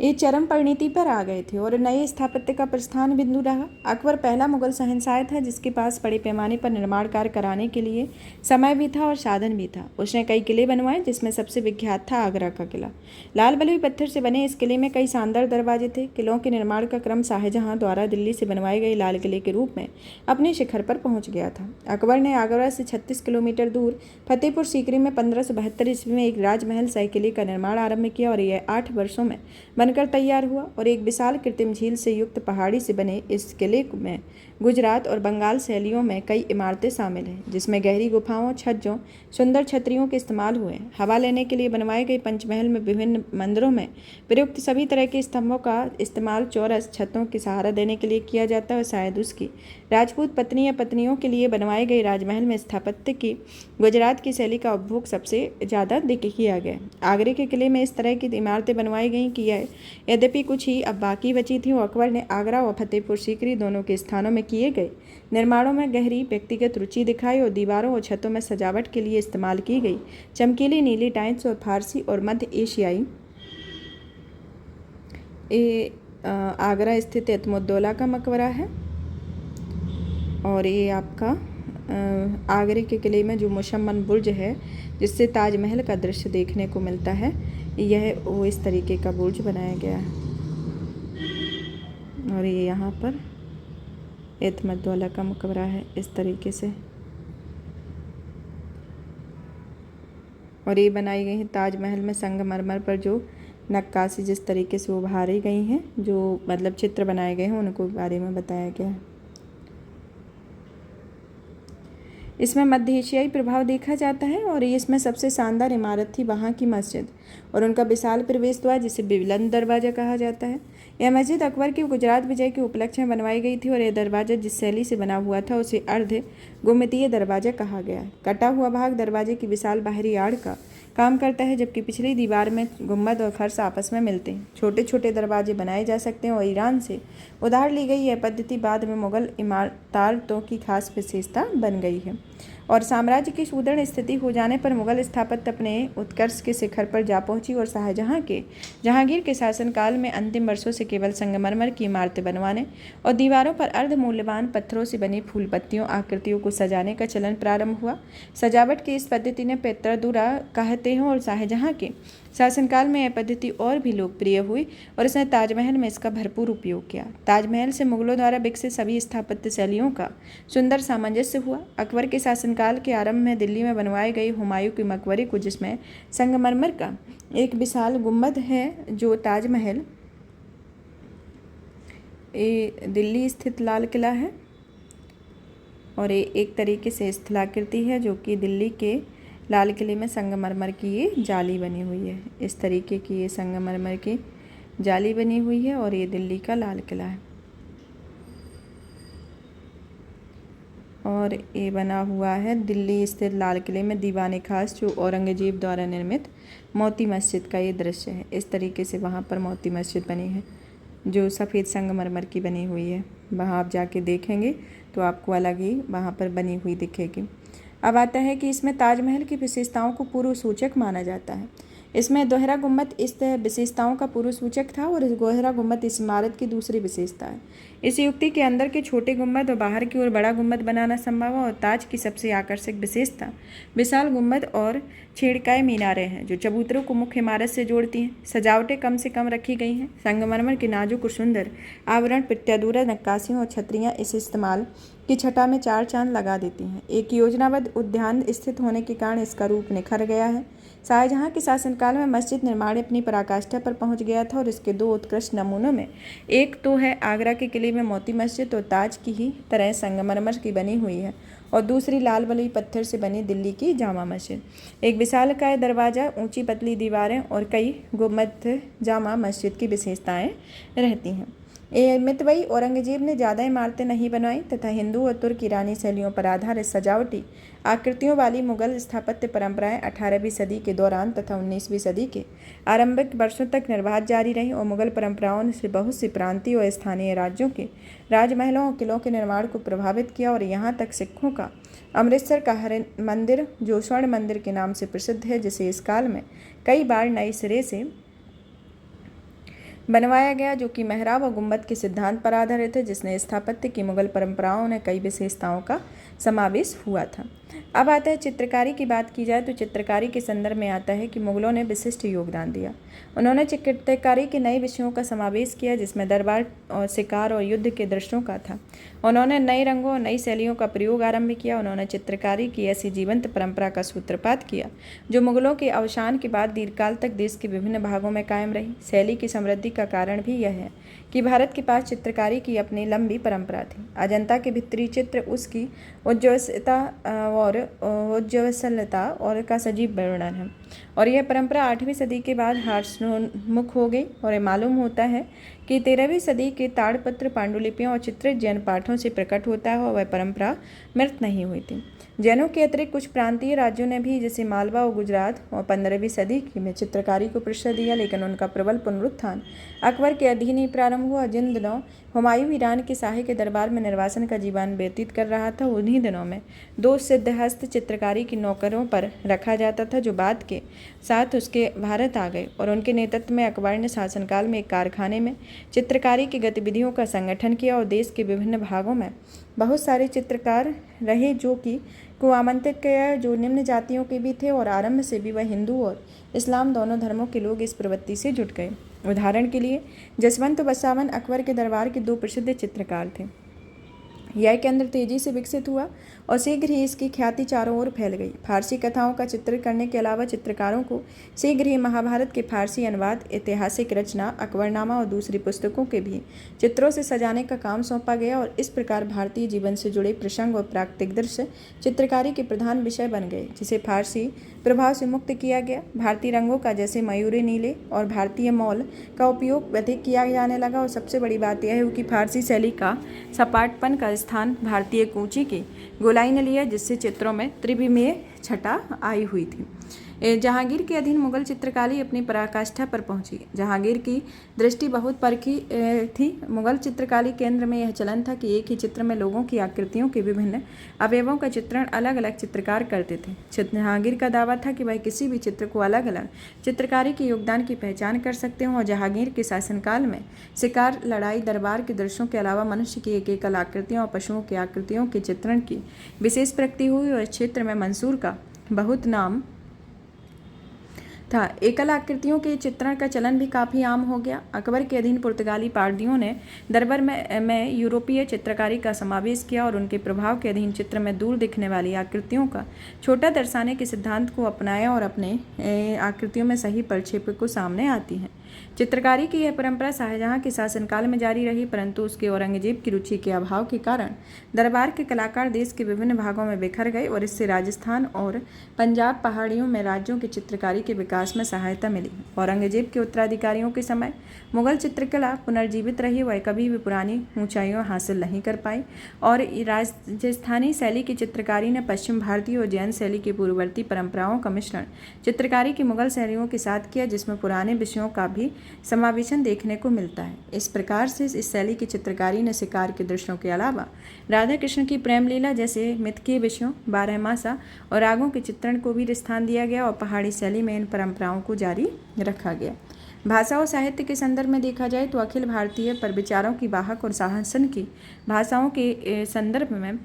ये चरम परिणति पर आ गए थे और नए स्थापत्य का प्रस्थान बिंदु रहा। अकबर पहला मुगल शहंशाह था जिसके पास बड़े पैमाने पर निर्माण कार्य कराने के लिए समय भी था और साधन भी था। उसने कई किले बनवाए जिसमें सबसे विख्यात था आगरा का किला। लाल बलुई पत्थर से बने इस किले में कई शानदार दरवाजे थे। किलों के निर्माण का क्रम शाहजहां द्वारा दिल्ली से बनवाए गए लाल किले के रूप में अपने शिखर पर पहुंच गया था। अकबर ने आगरा से 36 किलोमीटर दूर फतेहपुर सीकरी में 1572 ईस्वी में एक राजमहल सह किले का निर्माण आरंभ किया और यह 8 वर्षों में बनकर तैयार हुआ और एक विशाल कृत्रिम झील से युक्त पहाड़ी से बने इस किले में गुजरात और बंगाल शैलियों में कई इमारतें शामिल हैं, जिसमें गहरी गुफाओं, छज्जों, सुंदर छतरियों के इस्तेमाल हुए हैं। हवा लेने के लिए बनवाए गए पंचमहल में विभिन्न मंदिरों में प्रयुक्त सभी तरह के स्तंभों का इस्तेमाल चौरस छतों की सहारा देने के लिए किया जाता है और शायद उसकी राजपूत पत्नी या पत्नियों के लिए बनवाए गए राजमहल में स्थापत्य की गुजरात की शैली का उपभोग सबसे ज़्यादा किया गया। आगरे के किले में इस तरह की इमारतें बनवाई गईं कि यद्यपि कुछ ही अब बाकी बची थी। अकबर ने आगरा और फतेहपुर सीकरी दोनों के स्थानों में किए गए निर्माणों में गहरी व्यक्तिगत रुचि दिखाई और दीवारों और छतों में सजावट के लिए इस्तेमाल की गई चमकीली नीली टाइल्स और फारसी और मध्य एशियाई आगरा स्थित एतमुद्दौला का मकबरा है। और ये आपका आगरे के किले में जो मुशम्मन बुर्ज है जिससे ताजमहल का दृश्य देखने को मिलता है, यह वो इस तरीके का बुर्ज बनाया गया है। और ये यहाँ पर एतमुद्दौला का मकबरा है इस तरीके से। और ये बनाई गई है ताजमहल में संगमरमर पर जो नक्काशी जिस तरीके से उभारी गई हैं, जो मतलब चित्र बनाए गए हैं उनको बारे में बताया गया है। इसमें मध्य एशियाई प्रभाव देखा जाता है और इसमें सबसे शानदार इमारत थी वहाँ की मस्जिद और उनका विशाल प्रवेश द्वार जिसे बुलंद दरवाज़ा कहा जाता है। यह मस्जिद अकबर के गुजरात विजय के उपलक्ष्य में बनवाई गई थी और यह दरवाज़ा जिस शैली से बना हुआ था उसे अर्ध गुम्बदीय दरवाज़ा कहा गया है। कटा हुआ भाग दरवाजे की विशाल बाहरी आड़ का काम करता है जबकि पिछली दीवार में गुम्बद और फर्श आपस में मिलते हैं। छोटे छोटे दरवाजे बनाए जा सकते हैं और ईरान से उधार ली गई यह पद्धति बाद में मुगल इमारतों की खास विशेषता बन गई है। और साम्राज्य की सुदृढ़ स्थिति हो जाने पर मुगल स्थापत्य अपने उत्कर्ष के शिखर पर जा पहुंची और जहांगीर के शासनकाल में अंतिम वर्षों से केवल संगमरमर की इमारतें बनवाने और दीवारों पर अर्ध मूल्यवान पत्थरों से बनी फूल पत्तियों आकृतियों को सजाने का चलन प्रारंभ हुआ। सजावट की इस पद्धति ने पेत्रदुरा कहते हैं और शाहजहां के शासनकाल में यह पद्धति और भी लोकप्रिय हुई और उसने ताजमहल में इसका भरपूर उपयोग किया। ताजमहल से मुगलों द्वारा विकसित सभी स्थापत्य शैलियों का सुंदर सामंजस्य हुआ। अकबर के शासनकाल के आरंभ में दिल्ली में बनवाए गए हुमायूं के मकबरे को जिसमें संगमरमर का एक विशाल गुंबद है जो ताजमहल ये दिल्ली स्थित लाल किला है और ये एक तरीके से स्थलाकृति है जो कि दिल्ली के लाल किले में संगमरमर की ये जाली बनी हुई है। इस तरीके की ये संगमरमर की जाली बनी हुई है और ये दिल्ली का लाल किला है। और ये बना हुआ है दिल्ली स्थित लाल किले में दीवान खास जो औरंगजेब द्वारा निर्मित मोती मस्जिद का ये दृश्य है। इस तरीके से वहाँ पर मोती मस्जिद बनी है जो सफ़ेद संगमरमर की बनी हुई है। वहाँ आप जाके देखेंगे तो आपको अलग ही वहाँ पर बनी हुई दिखेगी। अब आता है कि इसमें ताजमहल की विशेषताओं को पूर्व सूचक माना जाता है। इसमें दोहरा गुम्बद इस विशेषताओं का पूर्व सूचक था और इस दोहरा गुम्बद इस इमारत की दूसरी विशेषता है। इस युक्ति के अंदर के छोटे गुम्बद और बाहर की ओर बड़ा गुम्बद बनाना संभव है और ताज की सबसे आकर्षक विशेषता विशाल गुम्बद और छेड़काए मीनारें हैं जो चबूतरों को मुख्य इमारत से जोड़ती हैं। सजावटें कम से कम रखी गई हैं। संगमरमर के नाजुक और सुंदर आवरण, प्रत्यादूरा नक्काशियों और छतरियाँ इस इस्तेमाल की छटा में चार चांद लगा देती हैं। एक योजनाबद्ध उद्यान स्थित होने के कारण इसका रूप निखर गया है। शाहजहां के शासनकाल में मस्जिद निर्माण अपनी पराकाष्ठा पर पहुंच गया था और इसके दो उत्कृष्ट नमूनों में एक तो है आगरा के किले में मोती मस्जिद और ताज की ही तरह संगमरमर की बनी हुई है और दूसरी लाल बलुई पत्थर से बनी दिल्ली की जामा मस्जिद। एक विशालकाय दरवाज़ा, ऊंची पतली दीवारें और कई गुंबद जामा मस्जिद की विशेषताएं रहती हैं। मितवई औरंगजेब ने ज़्यादा इमारतें नहीं बनवाई तथा हिंदू और तुर्क ईरानी शैलियों पर आधारित सजावटी आकृतियों वाली मुगल स्थापत्य परंपराएं 18वीं सदी के दौरान तथा 19वीं सदी के आरंभिक वर्षों तक निर्बाध जारी रहीं और मुगल परंपराओं से बहुत सी प्रांतीय और स्थानीय राज्यों के राजमहलों और किलों के निर्माण को प्रभावित किया और यहाँ तक सिखों का अमृतसर का हर मंदिर जो स्वर्ण मंदिर के नाम से प्रसिद्ध है, जिसे इस काल में कई बार नए सिरे से बनवाया गया, जो कि मेहराब और गुंबद के सिद्धांत पर आधारित है, जिसने स्थापत्य की मुगल परंपराओं ने कई विशेषताओं का समावेश हुआ था। अब आता है चित्रकारी की बात की जाए तो चित्रकारी के संदर्भ में आता है कि मुगलों ने विशिष्ट योगदान दिया। उन्होंने चित्रकारी के नए विषयों का समावेश किया जिसमें दरबार और शिकार और युद्ध के दृश्यों का था। उन्होंने नए रंगों और नई शैलियों का प्रयोग आरंभ किया। उन्होंने चित्रकारी की ऐसी जीवंत परंपरा का सूत्रपात किया जो मुगलों के अवसान के बाद दीर्घकाल तक देश के विभिन्न भागों में कायम रही। शैली की समृद्धि का कारण भी यह है कि भारत के पास चित्रकारी की अपनी लंबी परंपरा थी। अजंता के भित्ति चित्र उसकी उज्ज्वलता और का सजीव वर्णन है और यह परंपरा 8वीं सदी के बाद हास्योन्मुख हो गई और ये मालूम होता है कि 13वीं सदी के ताड़पत्र, पांडुलिपियों और चित्रित जैन पाठों से प्रकट होता है और वह परंपरा मृत नहीं हुई थी। जैनों के अतिरिक्त कुछ प्रांतीय राज्यों ने भी जैसे मालवा और गुजरात और 15वीं सदी में चित्रकारी को प्रश्रय दिया, लेकिन उनका प्रबल पुनरुत्थान अकबर के अधीन ही प्रारंभ हुआ। जिन दिनों हुमायूं ईरान के शाही के दरबार में निर्वासन का जीवन व्यतीत कर रहा था, उन्हीं दिनों में 2 सिद्धहस्त चित्रकारी की नौकरों पर रखा जाता था जो बाद के साथ उसके भारत आ गए और उनके नेतृत्व में अकबर ने शासनकाल में एक कारखाने में चित्रकारी की गतिविधियों का संगठन किया और देश के विभिन्न भागों में बहुत सारे चित्रकार रहे जो कि को आमंत्रित किया जो निम्न जातियों के भी थे और आरंभ से भी वह हिंदू और इस्लाम दोनों धर्मों के लोग इस प्रवृत्ति से जुट गए। उदाहरण के लिए जसवंत बसावन अकबर के दरबार के 2 प्रसिद्ध चित्रकार थे। यह केंद्र तेजी से विकसित हुआ और शीघ्र ही इसकी ख्याति चारों ओर फैल गई। फारसी कथाओं का चित्रण करने के अलावा चित्रकारों को शीघ्र ही महाभारत के फारसी अनुवाद, ऐतिहासिक रचना, अकबरनामा और दूसरी पुस्तकों के भी चित्रों से सजाने का काम सौंपा गया और इस प्रकार भारतीय जीवन से जुड़े प्रसंग और प्राकृतिक दृश्य चित्रकारी के प्रधान विषय बन गए, जिसे फारसी प्रभाव से मुक्त किया गया। भारतीय रंगों का जैसे मयूरी नीले और भारतीय मौल का उपयोग अधिक किया जाने लगा और सबसे बड़ी बात यह है कि फारसी शैली का सपाटपन का स्थान भारतीय कूची की गोलाई ने लिया, जिससे चित्रों में त्रिविमीय छटा आई हुई थी। जहांगीर के अधीन मुगल चित्रकारी अपनी पराकाष्ठा पर पहुंची। जहांगीर की दृष्टि बहुत परखी थी। मुगल चित्रकारी केंद्र में यह चलन था कि एक ही चित्र में लोगों की आकृतियों के विभिन्न अवयवों का चित्रण अलग अलग चित्रकार करते थे। जहांगीर का दावा था कि वह किसी भी चित्र को अलग अलग चित्रकारी के योगदान की पहचान कर सकते हों और जहांगीर के शासनकाल में शिकार, लड़ाई, दरबार के दृश्यों के अलावा मनुष्य की एक आकृतियों और पशुओं की आकृतियों के चित्रण की विशेष प्रगति हुई और इस क्षेत्र में मंसूर का बहुत नाम था। एकल आकृतियों के चित्रण का चलन भी काफ़ी आम हो गया। अकबर के अधीन पुर्तगाली पारदियों ने दरबार में यूरोपीय चित्रकारी का समावेश किया और उनके प्रभाव के अधीन चित्र में दूर दिखने वाली आकृतियों का छोटा दर्शाने के सिद्धांत को अपनाया और अपने आकृतियों में सही प्रक्षेप को सामने आती हैं। चित्रकारी की यह परंपरा शाहजहां के शासनकाल में जारी रही, परंतु उसके औरंगजेब की रुचि के अभाव के कारण दरबार के कलाकार देश के विभिन्न भागों में बिखर गए और इससे राजस्थान और पंजाब पहाड़ियों में राज्यों की चित्रकारी के विकास में सहायता मिली। औरंगजेब के उत्तराधिकारियों के समय मुगल चित्रकला पुनर्जीवित रही, वह कभी भी पुरानी ऊंचाइयों हासिल नहीं कर पाई और राजस्थानी शैली की चित्रकारी ने पश्चिम भारतीय और जैन शैली की पूर्ववर्ती परंपराओं का मिश्रण चित्रकारी की मुगल शैलियों के साथ किया, जिसमें पुराने विषयों का भी भी समावेशन देखने को मिलता है। इस प्रकार से इस शैली की चित्रकारी ने शिकार के दृश्यों के अलावा राधा कृष्ण की प्रेम लीला जैसे मिथकीय विषयों, बारहमासा और रागों के चित्रण को भी स्थान दिया गया और पहाड़ी शैली में इन परंपराओं को जारी रखा गया। भाषा और साहित्य के संदर्भ में देखा जाए तो अखिल भारतीय पर विचारों की वाहक और शासन की भाषाओं के संदर्भ में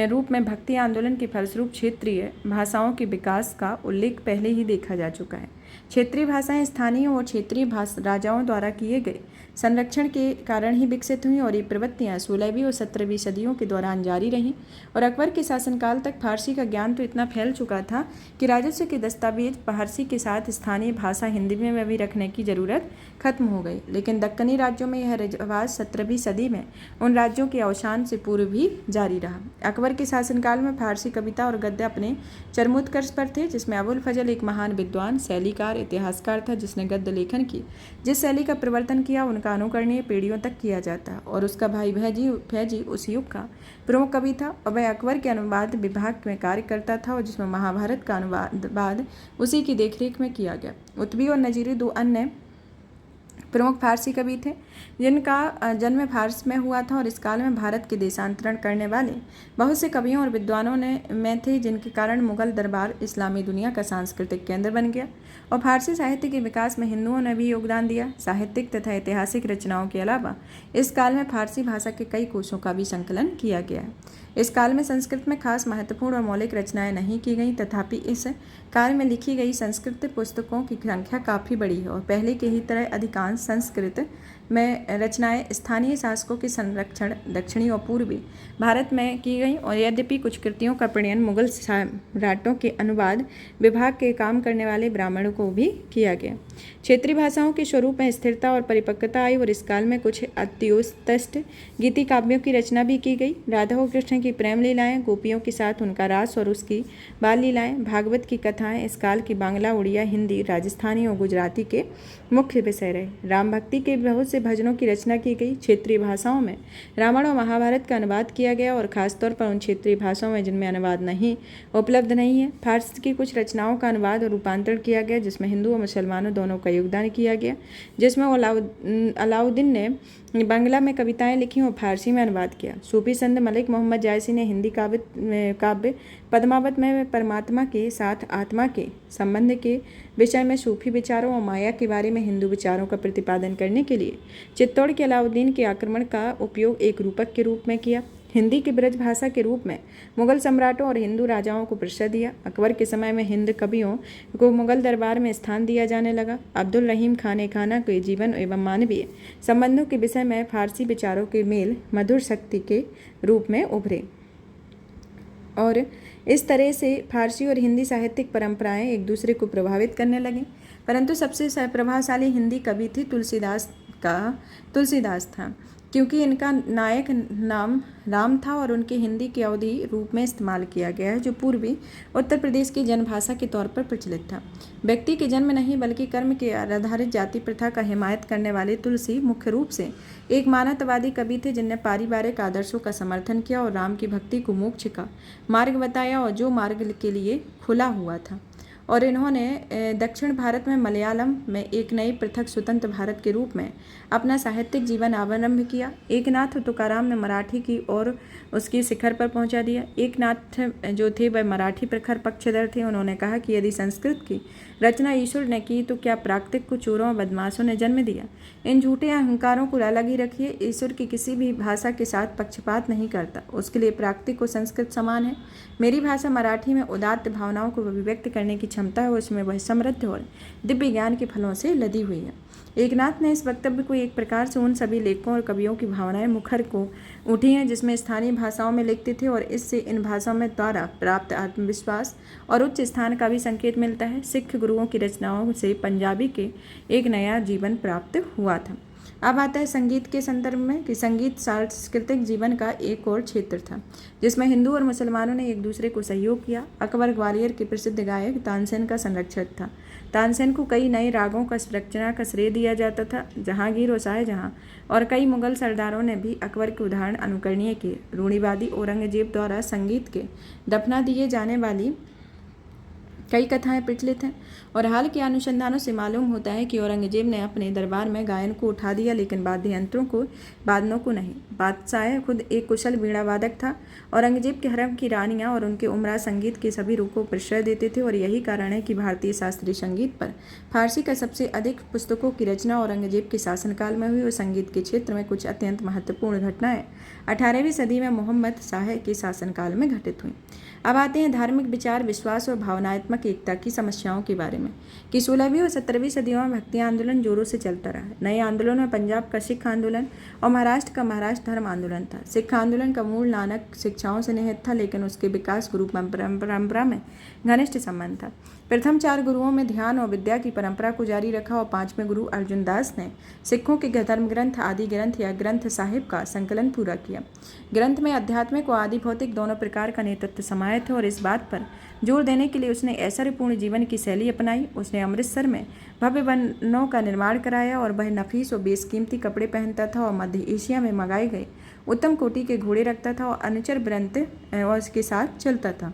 रूप में भक्ति आंदोलन के फलस्वरूप क्षेत्रीय भाषाओं के विकास का उल्लेख पहले ही देखा जा चुका है। क्षेत्रीय भाषाएं स्थानीय और क्षेत्रीय राजाओं द्वारा किए गए संरक्षण के कारण ही विकसित हुई और ये प्रवृत्तियाँ 16वीं और 17वीं सदियों के दौरान जारी रहीं और अकबर के शासनकाल तक फारसी का ज्ञान तो इतना फैल चुका था कि राजस्व के दस्तावेज फारसी के साथ स्थानीय भाषा हिंदी में भी रखने की जरूरत खत्म हो गई। लेकिन दक्कनी राज्यों में यह रिवाज 17वीं सदी में उन राज्यों के अवसान से पूर्व भी जारी रहा। अकबर के शासनकाल में फारसी कविता और गद्य अपने चरमोत्कर्ष पर थे, जिसमें अबुल फजल एक महान विद्वान, शैलीकार, इतिहासकार था जिसने गद्य लेखन की। जिस शैली का प्रवर्तन किया उनका अनुकरणीय पीढ़ियों तक किया जाता और उसका भाई फैजी उस युग का प्रमुख कवि था और वह अकबर के अनुवाद विभाग में कार्य करता था और जिसमें महाभारत का अनुवाद उसी की देखरेख में किया गया। उत्बी और नजीरी दो अन्य प्रमुख फारसी कवि थे जिनका जन्म फारस में हुआ था और इस काल में भारत के देशांतरण करने वाले बहुत से कवियों और विद्वानों में थे, जिनके कारण मुगल दरबार इस्लामी दुनिया का सांस्कृतिक केंद्र बन गया और फारसी साहित्य के विकास में हिंदुओं ने भी योगदान दिया। साहित्यिक तथा ऐतिहासिक रचनाओं के अलावा इस काल में फारसी भाषा के कई कोशों का भी संकलन किया गया है। इस काल में संस्कृत में खास महत्वपूर्ण और मौलिक रचनाएं नहीं की गईं, तथापि इस काल में लिखी गई संस्कृत पुस्तकों की संख्या काफ़ी बड़ी है और पहले के ही तरह अधिकांश संस्कृत में रचनाएं स्थानीय शासकों के संरक्षण दक्षिणी और पूर्वी भारत में की गई और यद्यपि कुछ कृतियों का प्रणयन मुगल सम्राटों के अनुवाद विभाग के काम करने वाले ब्राह्मणों को भी किया गया। क्षेत्रीय भाषाओं के स्वरूप में स्थिरता और परिपक्वता आई और इस काल में कुछ अत्युत्कृष्ट गीति काव्यों की रचना भी की गई। राधा और कृष्ण की प्रेम लीलाएं, गोपियों के साथ उनका रास और उसकी बाल लीलाएं, भागवत की कथाएं इस काल की बांग्ला, उड़िया, हिंदी, राजस्थानी और गुजराती के मुख्य विषय रहे। राम भक्ति के बहुत से भजनों की रचना की गई। क्षेत्रीय भाषाओं में रामायण और महाभारत का अनुवाद किया गया और खासतौर पर उन क्षेत्रीय भाषाओं में जिनमें अनुवाद नहीं उपलब्ध नहीं है। फारसी की कुछ रचनाओं का अनुवाद और रूपांतरण किया गया जिसमें हिंदू और मुसलमानों दोनों का योगदान किया गया, जिसमें अलाउद्दीन ने बांग्ला में कविताएं लिखी और फारसी में अनुवाद किया। सूफी संत मलिक मोहम्मद जायसी ने हिंदी काव्य पद्मावत में परमात्मा के साथ आत्मा के संबंध के विषय में सूफी विचारों और माया के बारे में हिंदू विचारों का प्रतिपादन करने के लिए चित्तौड़ के अलाउद्दीन के आक्रमण का उपयोग एक रूपक के रूप में किया। हिंदी की ब्रज भाषा के रूप में मुगल सम्राटों और हिंदू राजाओं को परिचय दिया। अकबर के समय में हिंद कवियों को मुगल दरबार में स्थान दिया जाने लगा। अब्दुल रहीम खान खाना के जीवन एवं मानवीय संबंधों के विषय में फारसी विचारों के मेल मधुर शक्ति के रूप में उभरे और इस तरह से फारसी और हिंदी साहित्यिक परंपराएं एक दूसरे को प्रभावित करने लगीं। परंतु सबसे प्रभावशाली हिंदी कवि थी तुलसीदास था, क्योंकि इनका नायक नाम राम था और उनके हिंदी के अवधि रूप में इस्तेमाल किया गया है, जो पूर्वी उत्तर प्रदेश की जनभाषा के तौर पर प्रचलित था। व्यक्ति के जन्म नहीं बल्कि कर्म के आधारित जाति प्रथा का हिमायत करने वाले तुलसी मुख्य रूप से एक मानवतावादी कवि थे, जिनने पारिवारिक आदर्शों का समर्थन किया और राम की भक्ति को मोक्ष का मार्ग बताया और जो मार्ग के लिए खुला हुआ था। और इन्होंने दक्षिण भारत में मलयालम में एक नई पृथक स्वतंत्र भारत के रूप में अपना साहित्यिक जीवन आरंभ किया। एकनाथ तुकाराम ने मराठी की ओर उसकी शिखर पर पहुंचा दिया। एकनाथ जो थे वह मराठी प्रखर पक्षधर थे। उन्होंने कहा कि यदि संस्कृत की रचना ईश्वर ने की तो क्या प्राकृतिक को चोरों और बदमाशों ने जन्म दिया। इन झूठे अहंकारों को अलग ही रखिए। ईश्वर की किसी भी भाषा के साथ पक्षपात नहीं करता, उसके लिए प्राकृतिक और संस्कृत समान है। मेरी भाषा मराठी में उदात्त भावनाओं को अभिव्यक्त करने की क्षमता है, उसमें वह समृद्ध और दिव्य ज्ञान के फलों से लदी हुई है। एकनाथ ने इस वक्तव्य को एक प्रकार से उन सभी लेखकों और कवियों की भावनाएं मुखर को उठी हैं जिसमें स्थानीय भाषाओं में लिखते थे, और इससे इन भाषाओं में द्वारा प्राप्त आत्मविश्वास और उच्च स्थान का भी संकेत मिलता है। सिख गुरुओं की रचनाओं से पंजाबी के एक नया जीवन प्राप्त हुआ था। अब आता है संगीत के संदर्भ में कि संगीत सांस्कृतिक जीवन का एक और क्षेत्र था जिसमें हिंदू और मुसलमानों ने एक दूसरे को सहयोग किया। अकबर ग्वालियर के प्रसिद्ध गायक तानसेन का संरक्षक था। तानसेन को कई नए रागों का रचना का श्रेय दिया जाता था। जहांगीर और शाहजहां और कई मुगल सरदारों ने भी अकबर के उदाहरण अनुकरणीय किए। रूढ़िवादी औरंगजेब द्वारा संगीत के दफना दिए जाने वाली कई कथाएं प्रचलित हैं और हाल के अनुसंधानों से मालूम होता है कि औरंगजेब ने अपने दरबार में गायन को उठा दिया, लेकिन वादनों को नहीं। बादशाह खुद एक कुशल वीणा वादक था। औरंगजेब के हरम की रानियां और उनके उमरा संगीत के सभी रूपों को प्रश्रय देते थे और यही कारण है कि भारतीय शास्त्रीय संगीत पर फारसी का सबसे अधिक पुस्तकों की रचना औरंगजेब के शासनकाल में हुई और संगीत के क्षेत्र में कुछ अत्यंत महत्वपूर्ण घटनाएं 18वीं सदी में मोहम्मद शाह के शासनकाल में घटित हुई। अब आते हैं धार्मिक विचार, विश्वास और भावनात्मक एकता की समस्याओं के बारे में कि 16वीं और 17वीं सदियों में भक्ति आंदोलन जोरों से चलता रहा। नए आंदोलन में पंजाब का सिख आंदोलन और महाराष्ट्र का महाराष्ट्र धर्म आंदोलन था। सिख आंदोलन का मूल नानक शिक्षाओं से निहित था, लेकिन उसके विकास गुरु परंपरा में घनिष्ठ संबंध था। प्रथम 4 गुरुओं में ध्यान और विद्या की परंपरा को जारी रखा और 5वें गुरु अर्जुन दास ने सिखों के धर्म ग्रंथ आदि ग्रंथ या ग्रंथ साहिब का संकलन पूरा किया। ग्रंथ में आध्यात्मिक और आदि भौतिक दोनों प्रकार का नेतृत्व समाहित है और इस बात पर जोर देने के लिए उसने ऐश्वर्यपूर्ण जीवन की शैली अपनाई। उसने अमृतसर में भव्य वनों का निर्माण कराया और वह नफीस और बेशकीमती कपड़े पहनता था और मध्य एशिया में मंगाए गए उत्तम कोटि के घोड़े रखता था और अनुचर वृंद और उसके साथ चलता था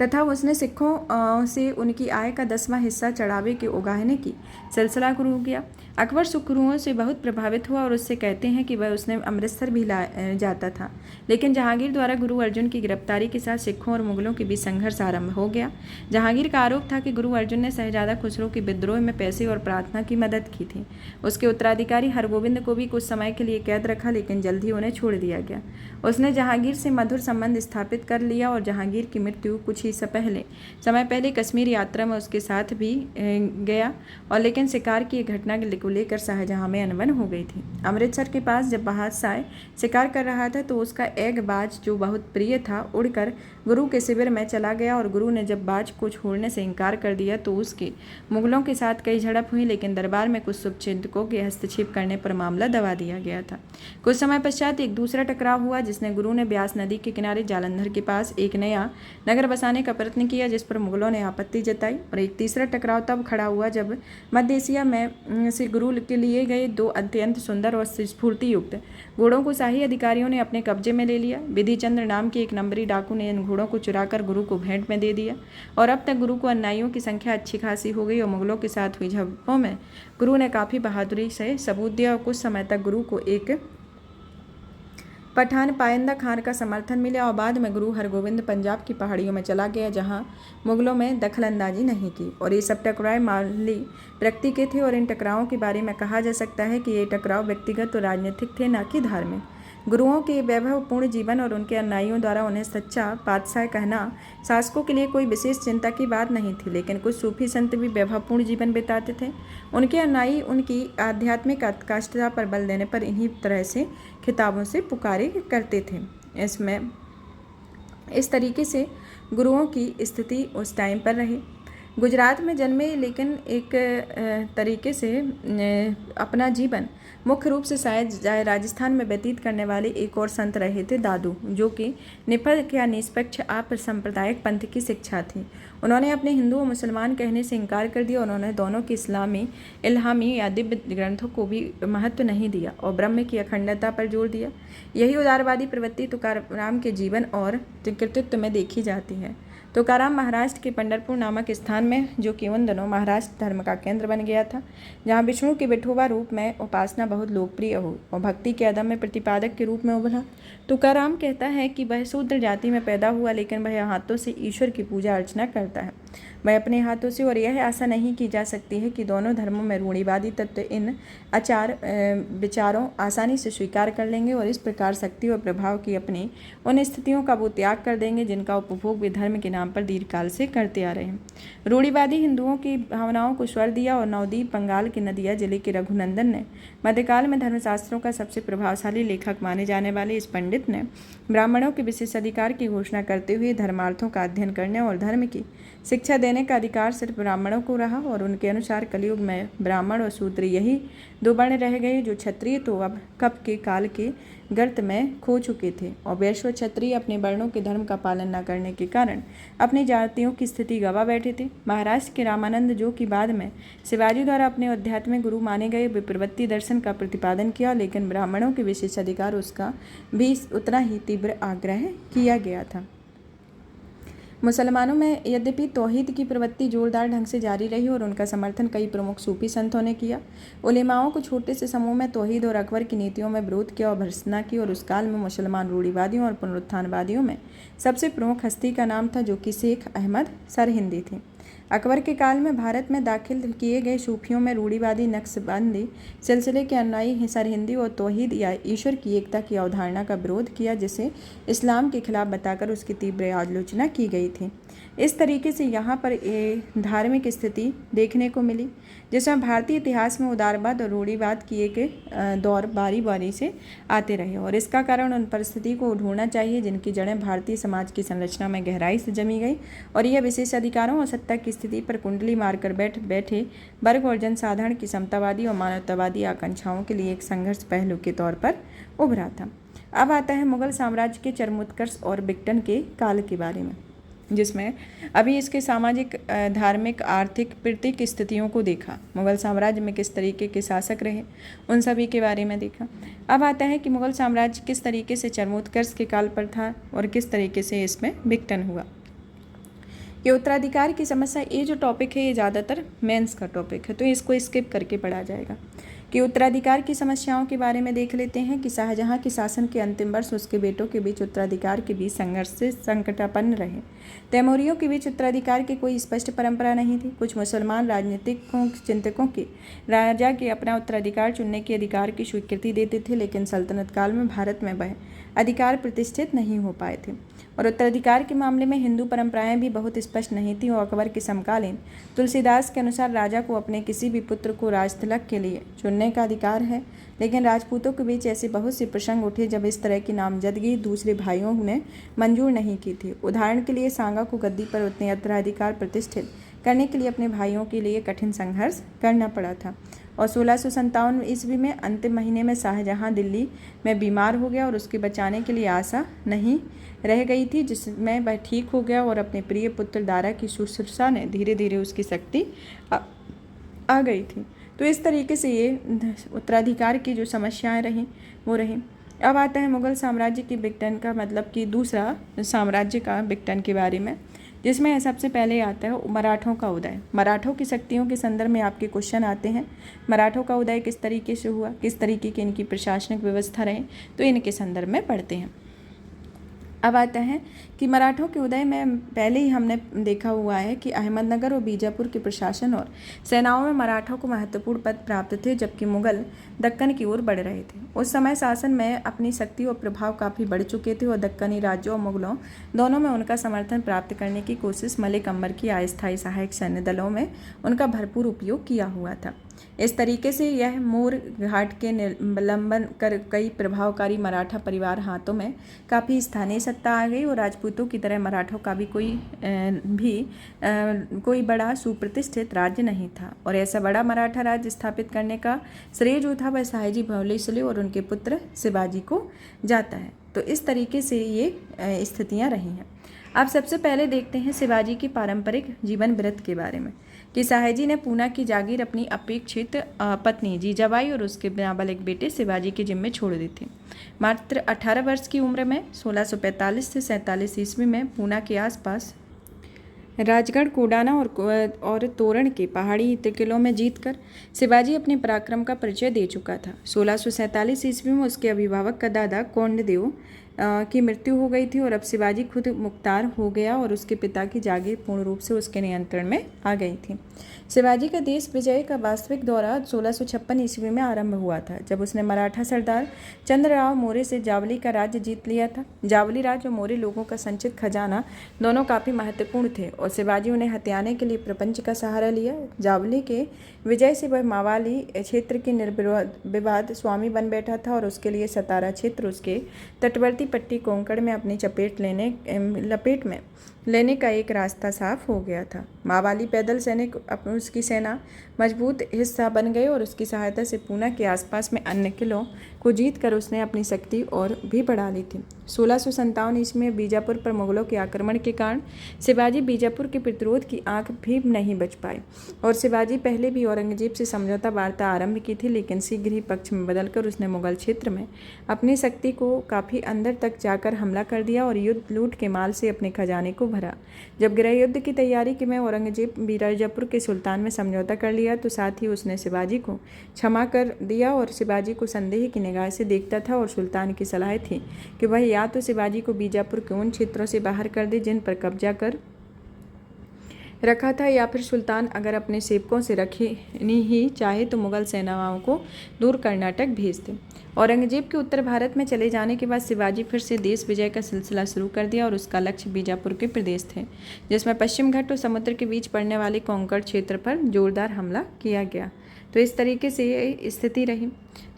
तथा उसने सिखों से उनकी आय का 10वां हिस्सा चढ़ावे के उगाहने की सिलसिला शुरू किया। अकबर सिख गुरुओं से बहुत प्रभावित हुआ और उससे कहते हैं कि वह उसने अमृतसर भी जाता था, लेकिन जहांगीर द्वारा गुरु अर्जुन की गिरफ्तारी के साथ सिखों और मुगलों के बीच संघर्ष आरंभ हो गया। जहांगीर का आरोप था कि गुरु अर्जुन ने शहजादा खुसरो के विद्रोह में पैसे और प्रार्थना की मदद की थी। उसके उत्तराधिकारी हरगोविंद को भी कुछ समय के लिए कैद रखा, लेकिन जल्द ही उन्हें छोड़ दिया गया। उसने जहांगीर से मधुर संबंध स्थापित कर लिया और जहांगीर की मृत्यु कुछ ही समय पहले कश्मीर यात्रा में उसके साथ भी गया और लेकिन शिकार की एक घटना को लेकर शाहजहां में अनबन हो गई थी। अमृतसर के पास जब बादशाह शिकार कर रहा था तो उसका एक बाज जो बहुत प्रिय था उड़कर गुरु के शिविर में चला गया और गुरु ने जब बाज को छोड़ने से इनकार कर दिया तो उसके मुगलों के साथ कई झड़प हुई, लेकिन दरबार में कुछ शुभचिंतकों के हस्तक्षेप करने पर मामला दबा दिया गया था। कुछ समय पश्चात एक दूसरा टकराव हुआ जिसने गुरु ने ब्यास नदी के किनारे जालंधर के पास एक नया नगर बसाने का प्रयत्न किया, जिस पर मुगलों ने आपत्ति जताई। और एक तीसरा टकराव तब खड़ा हुआ जब मध्य एशिया में से गुरु के लिए गए 2 अत्यंत सुंदर और स्फूर्ति युक्त घोड़ों को शाही अधिकारियों ने अपने कब्जे में ले लिया। विधि चंद्र नाम के एक नंबरी डाकू ने इन घोड़ों को चुराकर गुरु को भेंट में दे दिया और अब तक गुरु को अनुयायियों की संख्या अच्छी खासी हो गई और मुगलों के साथ हुई झड़पों में गुरु ने काफ़ी बहादुरी से सबूत दिया और कुछ समय तक गुरु को एक पठान पायंदा खान का समर्थन मिला और बाद में गुरु हरगोविंद पंजाब की पहाड़ियों में चला गया जहां मुगलों में दखलंदाजी नहीं की और ये सब टकराव मामूली व्यक्ति के थे और इन टकरावों के बारे में कहा जा सकता है कि ये टकराव व्यक्तिगत और राजनीतिक थे, न कि धार्मिक। गुरुओं के वैभवपूर्ण जीवन और उनके अनुयायियों द्वारा उन्हें सच्चा बादशाह कहना शासकों के लिए कोई विशेष चिंता की बात नहीं थी, लेकिन कुछ सूफी संत भी वैभवपूर्ण जीवन बिताते थे। उनके अनुयायी उनकी आध्यात्मिक उत्कृष्टता पर बल देने पर इन्हीं तरह से खिताबों से पुकारे करते थे। इस तरीके से गुरुओं की स्थिति उस टाइम पर रही। गुजरात में जन्मे लेकिन एक तरीके से अपना जीवन मुख्य रूप से शायद राजस्थान में व्यतीत करने वाले एक और संत रहे थे दादू, जो कि निपक्ष या निष्पक्ष सांप्रदायिक पंथ की शिक्षा थी। उन्होंने अपने हिंदू और मुसलमान कहने से इनकार कर दिया। उन्होंने दोनों के इस्लामी इल्हामी या दिव्य ग्रंथों को भी महत्व नहीं दिया और ब्रह्म की अखंडता पर जोर दिया। यही उदारवादी प्रवृत्ति तुकाराम के जीवन और कृतित्व में देखी जाती है। तुकाराम महाराष्ट्र के पंढरपुर नामक स्थान में, जो कि उन दिनों महाराष्ट्र धर्म का केंद्र बन गया था, जहाँ विष्णु के विठोबा रूप में उपासना बहुत लोकप्रिय हो और भक्ति के अदम्य प्रतिपादक के रूप में उभरा। तुकाराम कहता है कि वह शूद्र जाति में पैदा हुआ, लेकिन वह हाथों से ईश्वर की पूजा अर्चना करता है। वह अपने हाथों से, और यह आशा नहीं की जा सकती है कि दोनों धर्मों में रूढ़िवादी तत्व इन विचारों आसानी से स्वीकार कर लेंगे और इस प्रकार शक्ति और प्रभाव की अपनी उन स्थितियों का वो त्याग कर देंगे जिनका उपभोग वे धर्म के नाम पर दीर्घकाल से करते आ रहे हैं। रूढ़िवादी हिंदुओं की भावनाओं को स्वर दिया और नवद्वीप बंगाल के नदिया जिले के रघुनंदन ने मध्यकाल में धर्मशास्त्रों का सबसे प्रभावशाली लेखक माने जाने वाले इस पंडित ने ब्राह्मणों के विशेषाधिकार की घोषणा करते हुए धर्मार्थों का अध्ययन करने और धर्म की शिक्षा देने का अधिकार सिर्फ ब्राह्मणों को रहा और उनके अनुसार कलयुग में ब्राह्मण और शूद्र यही 2 वर्ण रह गए जो क्षत्रिय तो अब कब के काल के गर्त में खो चुके थे और वैश्य क्षत्रिय अपने वर्णों के धर्म का पालन न करने के कारण अपनी जातियों की स्थिति गवा बैठे थे। महाराष्ट्र के रामानंद, जो कि बाद में शिवाजी द्वारा अपने आध्यात्मिक गुरु माने गए, विप्रवृत्ति दर्शन का प्रतिपादन किया, लेकिन ब्राह्मणों के विशेषाधिकार उसका भी उतना ही तीव्र आग्रह किया गया था। मुसलमानों में यद्यपि तौहीद की प्रवृत्ति जोरदार ढंग से जारी रही और उनका समर्थन कई प्रमुख सूफी संतों ने किया। उलेमाओं को छोटे से समूह में तौहीद और अकबर की नीतियों में विरोध किया और भर्त्सना की, और उस काल में मुसलमान रूढ़िवादियों और पुनरुत्थानवादियों में सबसे प्रमुख हस्ती का नाम था जो कि शेख अहमद सरहिंदी थे। अकबर के काल में भारत में दाखिल किए गए सूफियों में रूढ़िवादी नक्शबंदी सिलसिले के अनुयायी सरहिंदी और तौहीद या ईश्वर की एकता की अवधारणा का विरोध किया, जिसे इस्लाम के खिलाफ बताकर उसकी तीव्र आलोचना की गई थी। इस तरीके से यहाँ पर धार्मिक स्थिति देखने को मिली जिसमें भारतीय इतिहास में उदारवाद और रूढ़िवाद की एक दौर बारी बारी से आते रहे, और इसका कारण उन परिस्थिति को ढूंढना चाहिए जिनकी जड़ें भारतीय समाज की संरचना में गहराई से जमी गई, और यह विशेष अधिकारों और सत्ता की स्थिति पर कुंडली मारकर बैठे वर्ग और जनसाधारण की समतावादी और मानवतावादी आकांक्षाओं के लिए एक संघर्ष पहलू के तौर पर उभरा था। अब आता है मुगल साम्राज्य के चरमोत्कर्ष और विघटन के काल के बारे में, जिसमें अभी इसके सामाजिक, धार्मिक, आर्थिक, प्रतीक स्थितियों को देखा। मुगल साम्राज्य में किस तरीके के शासक रहे उन सभी के बारे में देखा। अब आता है कि मुगल साम्राज्य किस तरीके से चरमोत्कर्ष के काल पर था और किस तरीके से इसमें विघटन हुआ। ये उत्तराधिकार की समस्या, ये जो टॉपिक है ये ज़्यादातर मेंस का टॉपिक है, तो इसको स्किप करके पढ़ा जाएगा। कि उत्तराधिकार की समस्याओं के बारे में देख लेते हैं कि शाहजहां के शासन के अंतिम वर्ष उसके बेटों के बीच उत्तराधिकार के बीच संघर्ष से संकटापन्न रहे। तैमूरियों के बीच उत्तराधिकार की कोई स्पष्ट परंपरा नहीं थी। कुछ मुसलमान राजनीतिकों चिंतकों के राजा के अपना उत्तराधिकार चुनने के अधिकार की स्वीकृति देते थे, लेकिन सल्तनत काल में भारत में वह अधिकार प्रतिष्ठित नहीं हो पाए थे, और उत्तराधिकार के मामले में हिंदू परंपराएं भी बहुत स्पष्ट नहीं थीं। और अकबर के समकालीन तुलसीदास के अनुसार राजा को अपने किसी भी पुत्र को राजतिलक के लिए चुनने का अधिकार है, लेकिन राजपूतों के बीच ऐसे बहुत से प्रसंग उठे जब इस तरह की नामजदगी दूसरे भाइयों ने मंजूर नहीं की थी। उदाहरण के लिए सांगा को गद्दी पर उतने उत्तराधिकार प्रतिष्ठित करने के लिए अपने भाइयों के लिए कठिन संघर्ष करना पड़ा था। और 1657 ईस्वी में अंतिम महीने में शाहजहां दिल्ली में बीमार हो गया और उसके बचाने के लिए आशा नहीं रह गई थी, जिसमें वह ठीक हो गया और अपने प्रिय पुत्र दारा की शुश्रूषा ने धीरे धीरे उसकी शक्ति आ गई थी। तो इस तरीके से ये उत्तराधिकार की जो समस्याएं रहीं वो रहीं। अब आता है मुगल साम्राज्य के विघटन का, मतलब कि दूसरा साम्राज्य का विघटन के बारे में, जिसमें सबसे पहले आता है मराठों का उदय। मराठों की शक्तियों के संदर्भ में आपके क्वेश्चन आते हैं। मराठों का उदय किस तरीके से हुआ, किस तरीके की इनकी प्रशासनिक व्यवस्था रही, तो इनके संदर्भ में पढ़ते हैं। अब आता है कि मराठों के उदय में पहले ही हमने देखा हुआ है कि अहमदनगर और बीजापुर के प्रशासन और सेनाओं में मराठों को महत्वपूर्ण पद प्राप्त थे, जबकि मुगल दक्कन की ओर बढ़ रहे थे। उस समय शासन में अपनी शक्ति और प्रभाव काफ़ी बढ़ चुके थे और दक्कनी राज्यों और मुगलों दोनों में उनका समर्थन प्राप्त करने की कोशिश मलिक अंबर की अस्थायी सहायक सैन्य दलों में उनका भरपूर उपयोग किया हुआ था। इस तरीके से यह मोर घाट के निलंबन कर कई प्रभावकारी मराठा परिवार हाथों में काफ़ी स्थानीय सत्ता आ गई, और राजपूतों की तरह मराठों का भी कोई बड़ा सुप्रतिष्ठित राज्य नहीं था। और ऐसा बड़ा मराठा राज्य स्थापित करने का श्रेय जो था वह शाहजी भोसले शिले और उनके पुत्र शिवाजी को जाता है। तो इस तरीके से ये स्थितियाँ रही हैं। अब सबसे पहले देखते हैं शिवाजी की पारंपरिक जीवन वृत्त के बारे में, कि शाहजी ने पूना की जागीर अपनी अपेक्षित पत्नी जीजाबाई और उसके नाबालिग बेटे शिवाजी के जिम्मे छोड़ दी थी। मात्र 18 वर्ष की उम्र में 1645 से 47 ईस्वी में पूना के आसपास राजगढ़, कोडाना और तोरण के पहाड़ी किलों में जीतकर शिवाजी अपने पराक्रम का परिचय दे चुका था। 1647 ईस्वी में उसके अभिभावक का दादा कोंडदेव की मृत्यु हो गई थी और अब शिवाजी खुद मुख्तार हो गया और उसके पिता की जागीर पूर्ण रूप से उसके नियंत्रण में आ गई थी। शिवाजी का देश विजय का वास्तविक दौरा 1656 ईस्वी में आरंभ हुआ था, जब उसने मराठा सरदार चंद्रराव मौर्य से जावली का राज्य जीत लिया था। जावली राज्य और मौर्य लोगों का संचित खजाना दोनों काफ़ी महत्वपूर्ण थे और शिवाजी उन्हें हथियाने के लिए प्रपंच का सहारा लिया। जावली के विजय से वह मावाली क्षेत्र के निर्विवाद स्वामी बन बैठा था और उसके लिए सतारा क्षेत्र उसके तटवर्ती पट्टी कोंकण में अपनी लपेट में लेने का एक रास्ता साफ हो गया था। महाबाली पैदल सैनिक उसकी सेना मजबूत हिस्सा बन गए और उसकी सहायता से पूना के आसपास में अन्य किलों को जीत कर उसने अपनी शक्ति और भी बढ़ा ली थी। 1657 ईस्वी में बीजापुर पर मुगलों के आक्रमण के कारण शिवाजी बीजापुर के प्रतिरोध की आंख भी नहीं बच पाई और शिवाजी पहले भी औरंगजेब से समझौता वार्ता आरंभ की थी, लेकिन शीघ्र ही पक्ष में बदलकर उसने मुगल क्षेत्र में अपनी शक्ति को काफ़ी अंदर तक जाकर हमला कर दिया और युद्ध लूट के माल से अपने खजाने को भरा। जब गृह युद्ध की तैयारी के में औरंगजेब बीजापुर के सुल्तान में समझौता कर लिया तो साथ ही उसने शिवाजी को क्षमा कर दिया और शिवाजी को संदेह की निगाह से देखता था और सुल्तान की सलाह थी कि वह या तो शिवाजी को बीजापुर के उन क्षेत्रों से बाहर कर दे जिन पर कब्जा कर रखा था, या फिर सुल्तान अगर अपने सेवकों से रखनी ही चाहे तो मुगल सेनाओं को दूर कर्नाटक भेज दे। औरंगजेब के उत्तर भारत में चले जाने के बाद शिवाजी फिर से देश विजय का सिलसिला शुरू कर दिया और उसका लक्ष्य बीजापुर के प्रदेश थे, जिसमें पश्चिम घाट और समुद्र के बीच पड़ने वाले कोंकण क्षेत्र पर जोरदार हमला किया गया। तो इस तरीके से ये स्थिति रही।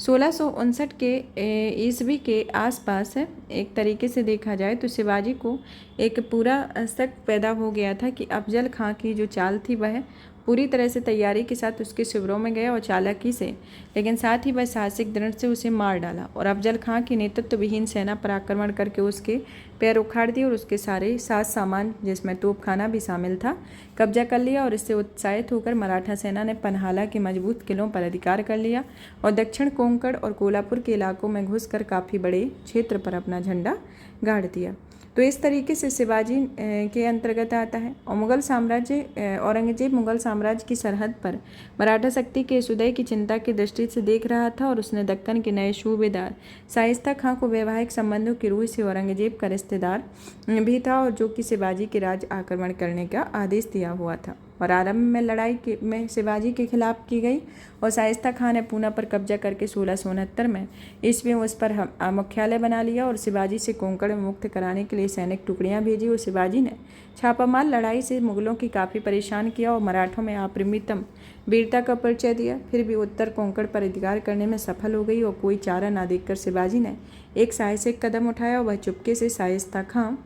1659 के ईस्वी के आसपास एक तरीके से देखा जाए तो शिवाजी को एक पूरा शक पैदा हो गया था कि अफजल खां की जो चाल थी वह पूरी तरह से तैयारी के साथ उसके शिविरों में गया और चालाकी से, लेकिन साथ ही वह साहसिक दृढ़ से उसे मार डाला और अफजल खां की नेतृत्व विहीन सेना पर आक्रमण करके उसके पैर उखाड़ दिए और उसके सारे साज सामान जिसमें तोपखाना भी शामिल था कब्जा कर लिया और इससे उत्साहित होकर मराठा सेना ने पन्हाला के मजबूत किलों पर अधिकार कर लिया और दक्षिण कोंकण और कोल्हापुर के इलाकों में घुसकर काफ़ी बड़े क्षेत्र पर अपना झंडा गाड़ दिया। तो इस तरीके से शिवाजी के अंतर्गत आता है। और मुगल साम्राज्य औरंगजेब मुगल साम्राज्य की सरहद पर मराठा शक्ति के सुदय की चिंता की दृष्टि से देख रहा था और उसने दक्कन के नए सूबेदार शाइस्ता खां को वैवाहिक संबंधों की रूह से औरंगजेब का रिश्तेदार भी था और जो कि शिवाजी के राज आक्रमण करने का आदेश दिया हुआ था और आरंभ में लड़ाई में शिवाजी के खिलाफ की गई और शाइस्ता खां ने पूना पर कब्जा करके 1669 में ईस्वी में उस पर मुख्यालय बना लिया और शिवाजी से कोंकण में मुक्त कराने के लिए सैनिक टुकड़ियां भेजी और शिवाजी ने छापामार लड़ाई से मुगलों की काफ़ी परेशान किया और मराठों में अपरिमितम वीरता का परिचय दिया। फिर भी उत्तर कोंकण पर अधिकार करने में सफल हो गई और कोई चारा ना देखकर शिवाजी ने एक साहसिक कदम उठाया और वह चुपके से शाइस्ता खां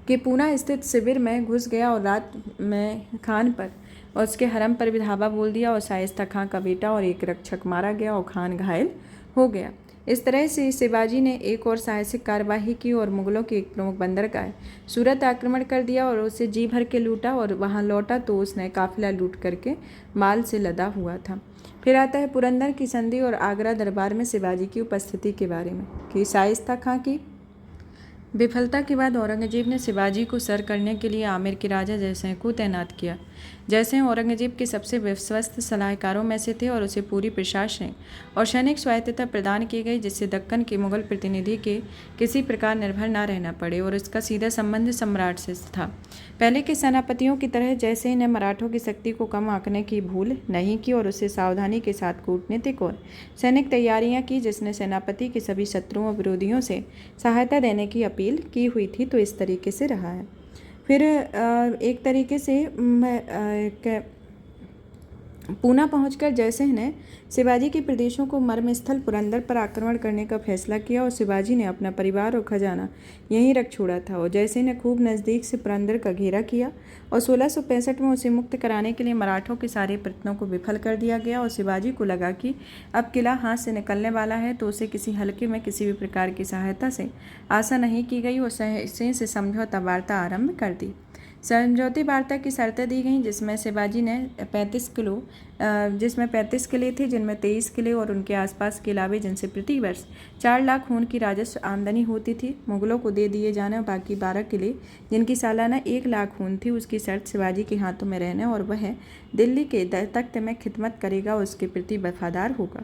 कि पूना स्थित शिविर में घुस गया और रात में खान पर और उसके हरम पर भी धावा बोल दिया और शाइस्ता खां का बेटा और एक रक्षक मारा गया और खान घायल हो गया। इस तरह से शिवाजी ने एक और साहसिक कार्यवाही की और मुगलों की एक प्रमुख बंदरगाह सूरत आक्रमण कर दिया और उसे जी भर के लूटा और वहां लौटा तो उसने काफिला लूट करके माल से लदा हुआ था। फिर आता है पुरंदर की संधि और आगरा दरबार में शिवाजी की उपस्थिति के बारे में कि शाइस्ता खां की विफलता के बाद औरंगजेब ने शिवाजी को सर करने के लिए आमेर के राजा जयसिंह को तैनात किया। जयसिंह औरंगजेब के सबसे विश्वस्त सलाहकारों में से थे और उसे पूरी प्रशासनिक और सैनिक स्वायत्तता प्रदान की गई जिससे दक्कन के मुगल प्रतिनिधि के किसी प्रकार निर्भर न रहना पड़े और इसका सीधा संबंध सम्राट से था। पहले के सेनापतियों की तरह जयसिंह ने मराठों की शक्ति को कम आंकने की भूल नहीं की और उसे सावधानी के साथ कूटनीतिक और सैनिक तैयारियां की जिसने सेनापति के सभी शत्रुओं और विरोधियों से सहायता देने की अपील की हुई थी। तो इस तरीके से रहा है। फिर एक तरीके से पूना पहुंचकर जयसिंह ने शिवाजी के प्रदेशों को मर्मस्थल पुरंदर पर आक्रमण करने का फैसला किया और शिवाजी ने अपना परिवार और खजाना यहीं रख छोड़ा था और जयसिंह ने खूब नज़दीक से पुरंदर का घेरा किया और 1665 में उसे मुक्त कराने के लिए मराठों के सारे प्रयत्नों को विफल कर दिया गया और शिवाजी को लगा कि अब किला हाथ से निकलने वाला है तो उसे किसी हल्के में किसी भी प्रकार की सहायता से आशा नहीं की गई और जयसिंह से समझौता वार्ता आरंभ कर दी। समझौती वार्ता की शर्तें दी गईं जिसमें शिवाजी ने 35 किले थे जिनमें 23 किले और उनके आसपास के अलावे जिनसे प्रति वर्ष 4 लाख खून की राजस्व आमदनी होती थी मुगलों को दे दिए जाने बाकी 12 किले जिनकी सालाना 1 लाख खून थी उसकी शर्त शिवाजी के हाथों में रहने और वह दिल्ली के तख्त में खिदमत करेगा और उसके प्रति वफादार होगा।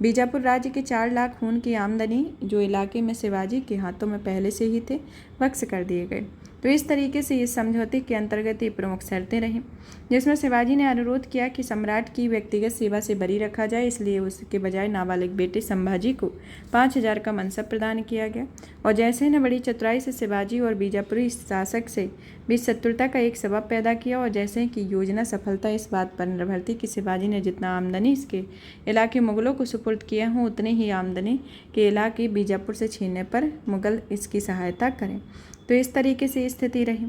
बीजापुर राज्य के 4 लाख खून की आमदनी जो इलाके में शिवाजी के हाथों में पहले से ही थे वक्स कर दिए गए। तो इस तरीके से इस समझौते के अंतर्गत ये प्रमुख शर्तें रहीं जिसमें शिवाजी ने अनुरोध किया कि सम्राट की व्यक्तिगत सेवा से बरी रखा जाए इसलिए उसके बजाय नाबालिग बेटे संभाजी को 5000 का मनसब प्रदान किया गया और जयसिंह ने बड़ी चतुराई से शिवाजी और बीजापुरी शासक से बीच शत्रुता का एक सबब पैदा किया और जयसिंह की योजना सफलता इस बात पर निर्भर थी कि शिवाजी ने जितना आमदनी इसके इलाके मुगलों को सुपुर्द किया हो उतने ही आमदनी के इलाके बीजापुर से छीनने पर मुगल इसकी सहायता करें। तो इस तरीके से स्थिति रही।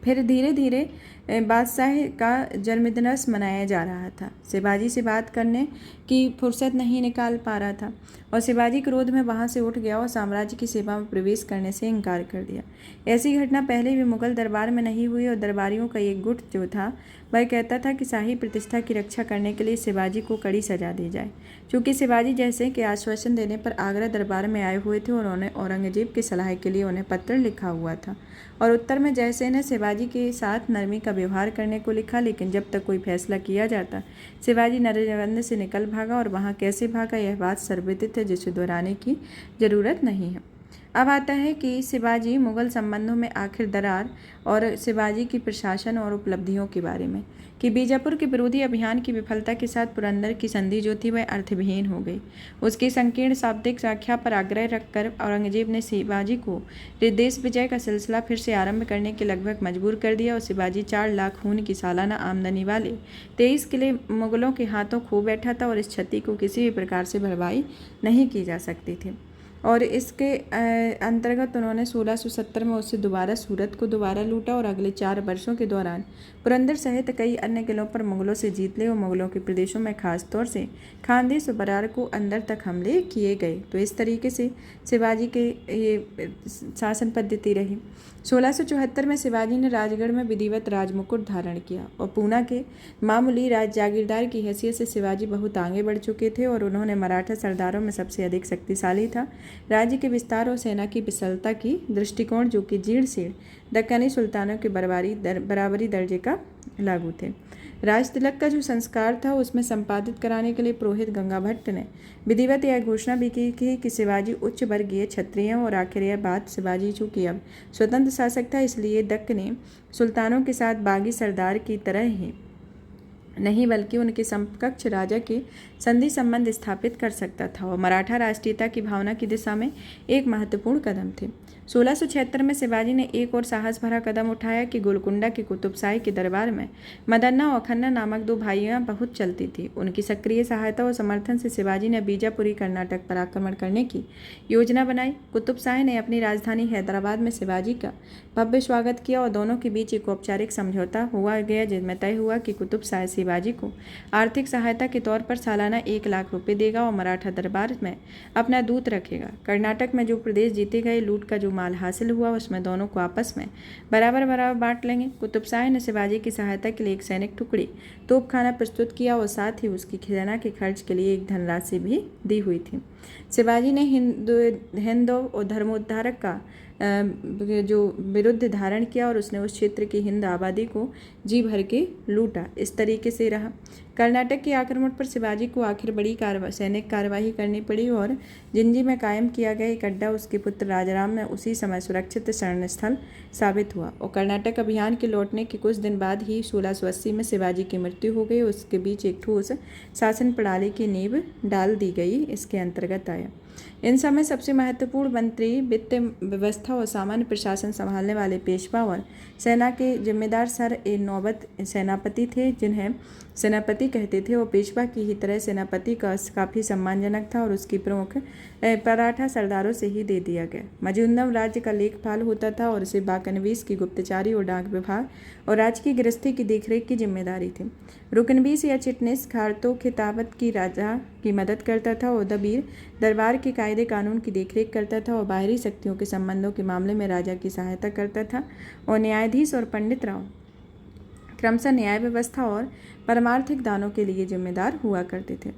फिर धीरे धीरे बादशाह का जन्मदिवस मनाया जा रहा था। शिवाजी से बात करने की फुर्सत नहीं निकाल पा रहा था और शिवाजी क्रोध में वहां से उठ गया और साम्राज्य की सेवा में प्रवेश करने से इनकार कर दिया। ऐसी घटना पहले भी मुगल दरबार में नहीं हुई और दरबारियों का एक गुट जो था वह कहता था कि शाही प्रतिष्ठा की रक्षा करने के लिए शिवाजी को कड़ी सजा दी जाए। चूँकि शिवाजी जैसे के आश्वासन देने पर आगरा दरबार में आए हुए थे और उन्होंने औरंगजेब की सलाह के लिए उन्हें पत्र लिखा हुआ था और उत्तर में जयसेन ने शिवाजी के साथ नरमी का व्यवहार करने को लिखा, लेकिन जब तक कोई फैसला किया जाता शिवाजी नरजबंद से निकल भागा और वहाँ कैसे भागा यह बात सर्वविदित है, जिसे दोहराने की जरूरत नहीं है। अब आता है कि शिवाजी मुगल संबंधों में आखिर दरार और शिवाजी की प्रशासन और उपलब्धियों के बारे में कि बीजापुर के विरोधी अभियान की विफलता के साथ पुरंदर की संधि जो थी वह अर्थविहीन हो गई। उसकी संकीर्ण शाब्दिक व्याख्या पर आग्रह रखकर औरंगजेब ने शिवाजी को देश विजय का सिलसिला फिर से आरंभ करने के लगभग मजबूर कर दिया और शिवाजी 4 लाख खून की सालाना आमदनी वाले 23 किले मुगलों के हाथों खो बैठा था और इस क्षति को किसी भी प्रकार से भरपाई नहीं की जा सकती थी। और इसके अंतर्गत उन्होंने 1670 में उससे दोबारा सूरत को दोबारा लूटा और अगले 4 वर्षों के दौरान पुरंदर सहित कई अन्य किलों पर मुगलों से जीत लिए और मुगलों के प्रदेशों में खास तौर से खानदेश और बरार को अंदर तक हमले किए गए। तो इस तरीके से शिवाजी के ये शासन पद्धति रही। 1674 में शिवाजी ने राजगढ़ में विधिवत राजमुकुट धारण किया और पूना के मामूली राज जागीरदार की हैसियत से शिवाजी बहुत आगे बढ़ चुके थे और उन्होंने मराठा सरदारों में सबसे अधिक शक्तिशाली था। राज्य के विस्तार और सेना की विशालता की दृष्टिकोण जो कि जीर्ण शीर्ण दक्कनी सुल्तानों के बराबरी दर्जे का लागू थे। राज तिलक का जो संस्कार था उसमें संपादित कराने के लिए पुरोहित गंगा भट्ट ने विधिवत यह घोषणा भी की कि शिवाजी उच्च वर्गीय क्षत्रिय और आखिर यह बात शिवाजी चूंकि अब स्वतंत्र शासक था इसलिए दक्कनी सुल्तानों के साथ बागी सरदार की तरह ही नहीं बल्कि उनके समकक्ष राजा के संधि संबंध स्थापित कर सकता था और मराठा राष्ट्रीयता की भावना की दिशा में एक महत्वपूर्ण कदम थे। 1676 में शिवाजी ने एक और साहस भरा कदम उठाया कि गोलकुंडा के कुतुबशाही के दरबार में मदन्ना और खन्ना नामक 2 भाइयां बहुत चलती थी। उनकी सक्रिय सहायता और समर्थन से शिवाजी ने बीजापुरी कर्नाटक पर आक्रमण करने की योजना बनाई। कुतुबशाही ने अपनी राजधानी हैदराबाद में शिवाजी का भव्य स्वागत किया और दोनों के बीच एक औपचारिक समझौता हुआ गया जिसमें तय हुआ कि कुतुबशाही शिवाजी को आर्थिक सहायता के तौर पर सालाना 1 लाख रुपए देगा और मराठा दरबार में अपना दूत रखेगा। कर्नाटक में जो प्रदेश जीते गए लूट का जो माल हासिल हुआ उसमें दोनों को आपस में बराबर बराबर बांट लेंगे। कुतुबशाही ने शिवाजी की सहायता के लिए एक सैनिक टुकड़ी तोपखाना प्रस्तुत किया और साथ ही उसकी खजाना के खर्च के लिए एक धनराशि भी दी हुई थी। शिवाजी ने हिंदू और धर्मोद्धारक का जो विरुद्ध धारण किया और उसने उस क्षेत्र की हिंद आबादी को जी भर के लूटा। इस तरीके से रहा। कर्नाटक के आक्रमण पर शिवाजी को आखिर बड़ी सैनिक कार्यवाही करनी पड़ी और जिंजी में कायम किया गया एक अड्डा उसके पुत्र राजाराम में उसी समय सुरक्षित शरण स्थल साबित हुआ और कर्नाटक अभियान के लौटने के कुछ दिन बाद ही 1680 में शिवाजी की मृत्यु हो गई। उसके बीच एक ठोस शासन प्रणाली की नींव डाल दी गई। इसके अंतर्गत आया इन समय सबसे महत्वपूर्ण मंत्री वित्त व्यवस्था और सामान्य प्रशासन संभालने वाले पेशवा और सेना के जिम्मेदार सर ए नौबत सेनापति थे जिन्हें सेनापति कहते थे और पेशवा की ही तरह सेनापति का काफ़ी सम्मानजनक था और उसकी प्रमुख मराठा सरदारों से ही दे दिया गया। मजूमदार राज्य का लेखपाल होता था और उसे बाकनवीस की गुप्तचारी और डाक विभाग और राज्य की गृहस्थी की देखरेख की जिम्मेदारी थी। रुकनवीस या चिटनिस खारतों खिताबत की राजा की मदद करता था और दबीर दरबार के कायदे कानून की देखरेख करता था और बाहरी शक्तियों के संबंधों के मामले में राजा की सहायता करता था और न्यायाधीश और पंडित राव क्रमशः न्याय व्यवस्था और परमार्थिक दानों के लिए जिम्मेदार हुआ करते थे।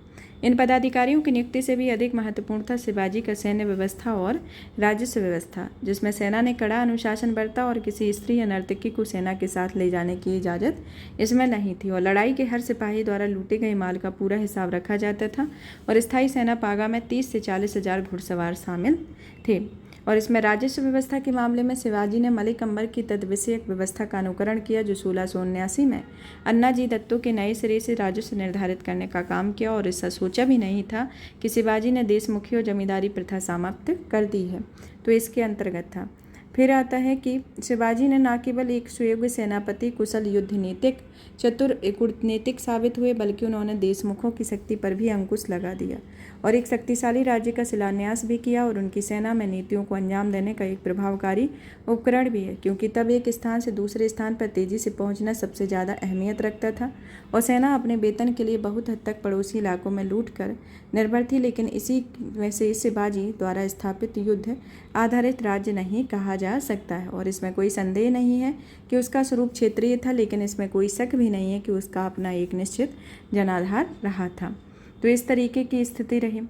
इन पदाधिकारियों की नियुक्ति से भी अधिक महत्वपूर्ण था शिवाजी का सैन्य व्यवस्था और राजस्व व्यवस्था, जिसमें सेना ने कड़ा अनुशासन बरता और किसी स्त्री या नर्तकी को सेना के साथ ले जाने की इजाज़त इसमें नहीं थी और लड़ाई के हर सिपाही द्वारा लूटे गए माल का पूरा हिसाब रखा जाता था और स्थायी सेना पागा में 30 से 40 हज़ार घुड़सवार शामिल थे। और इसमें राजस्व व्यवस्था के मामले में शिवाजी ने मलिक अंबर की तद्विषयक व्यवस्था का अनुकरण किया जो 1679 में अन्ना जी दत्तो के नए सिरे से राजस्व निर्धारित करने का काम किया और ऐसा सोचा भी नहीं था कि शिवाजी ने देशमुखी और जमींदारी प्रथा समाप्त कर दी है। तो इसके अंतर्गत था। फिर आता है कि शिवाजी ने न केवल एक सुयोग्य सेनापति कुशल युद्ध नीतिक चतुर कूटनीतिक साबित हुए बल्कि उन्होंने देशमुखों की शक्ति पर भी अंकुश लगा दिया। और एक शक्तिशाली राज्य का शिलान्यास भी किया। और उनकी सेना में नीतियों को अंजाम देने का एक प्रभावकारी उपकरण भी है, क्योंकि तब एक स्थान से दूसरे स्थान पर तेजी से पहुंचना सबसे ज़्यादा अहमियत रखता था और सेना अपने वेतन के लिए बहुत हद तक पड़ोसी इलाकों में लूट कर निर्भर थी। लेकिन इसे शिवाजी द्वारा स्थापित युद्ध आधारित राज्य नहीं कहा जा सकता है और इसमें कोई संदेह नहीं है कि उसका स्वरूप क्षेत्रीय था, लेकिन इसमें कोई शक भी नहीं है कि उसका अपना एक निश्चित जनाधार रहा था। तो इस तरीके की स्थिति रही।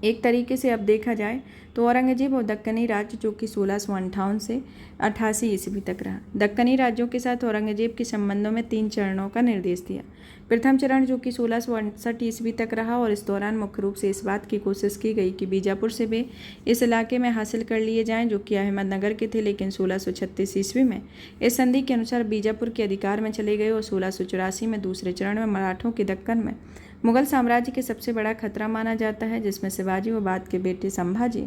एक तरीके से अब देखा जाए तो औरंगजेब और दक्कनी राज्य, जो कि 1658 से 88 ईस्वी तक रहा। दक्कनी राज्यों के साथ औरंगजेब के संबंधों में 3 चरणों का निर्देश दिया। प्रथम चरण जो कि 1668 ईस्वी तक रहा और इस दौरान मुख्य रूप से इस बात की कोशिश की गई कि बीजापुर से वे इस इलाके में हासिल कर लिए जाएं, जो कि अहमदनगर के थे। लेकिन 1636 ईस्वी में इस संधि के अनुसार बीजापुर के अधिकार में चले गए और 1684 में दूसरे चरण में मराठों के दक्कन में मुगल साम्राज्य के सबसे बड़ा खतरा माना जाता है, जिसमें शिवाजी व बाद के बेटे संभाजी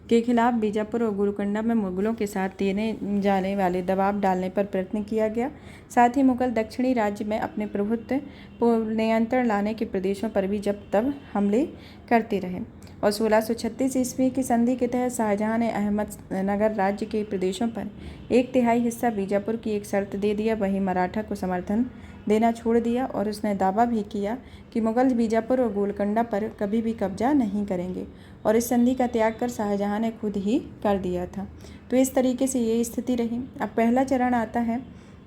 के खिलाफ बीजापुर और गोलकुंडा में मुगलों के साथ देने जाने वाले दबाव डालने पर प्रयत्न किया गया। साथ ही मुगल दक्षिणी राज्य में अपने प्रभुत्व को नियंत्रण लाने के प्रदेशों पर भी जब तब हमले करते रहे। और 1636 ईस्वी की संधि के तहत शाहजहां ने अहमदनगर राज्य के प्रदेशों पर 1/3 हिस्सा बीजापुर की एक शर्त दे दिया। वहीं मराठा को समर्थन देना छोड़ दिया और उसने दावा भी किया कि मुगल बीजापुर और गोलकुंडा पर कभी भी कब्जा नहीं करेंगे और इस संधि का त्याग कर शाहजहां ने खुद ही कर दिया था। तो इस तरीके से ये स्थिति रही। अब पहला चरण आता है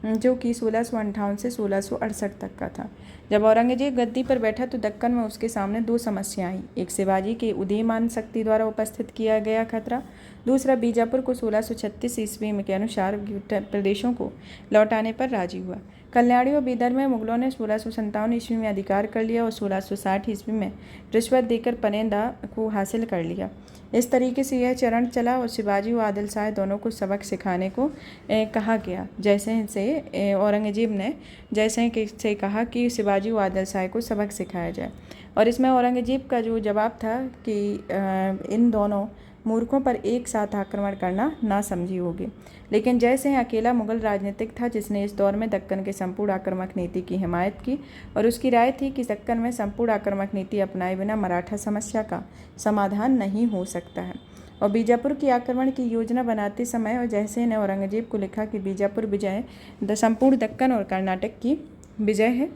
जो कि 1658 से 1668 तक का था। जब औरंगजेब गद्दी पर बैठा तो दक्कन में उसके सामने 2 समस्याएं आई। एक शिवाजी के उदीयमान शक्ति द्वारा उपस्थित किया गया खतरा, दूसरा बीजापुर को 1636 ईस्वी के अनुसार प्रदेशों को लौटाने पर राजी हुआ। कल्याणी और बीदर में मुगलों ने 1657 ईस्वी में अधिकार कर लिया और 1660 ईस्वी में रिश्वत देकर पनेदा को हासिल कर लिया। इस तरीके से यह चरण चला और शिवाजी और आदिल शाह दोनों को सबक सिखाने को कहा गया। जैसे से औरंगजेब ने से कहा कि शिवाजी और आदिल शाह को सबक सिखाया जाए और इसमें औरंगजेब का जो जवाब था कि इन दोनों मूर्खों पर एक साथ आक्रमण करना ना समझी होगी। लेकिन जयसिंह अकेला मुगल राजनीतिक था जिसने इस दौर में दक्कन के संपूर्ण आक्रामक नीति की हिमायत की और उसकी राय थी कि दक्कन में संपूर्ण आक्रामक नीति अपनाए बिना मराठा समस्या का समाधान नहीं हो सकता है। और बीजापुर की आक्रमण की योजना बनाते समय और जयसिंह ने औरंगजेब को लिखा कि बीजापुर विजय संपूर्ण दक्कन और कर्नाटक की विजय है।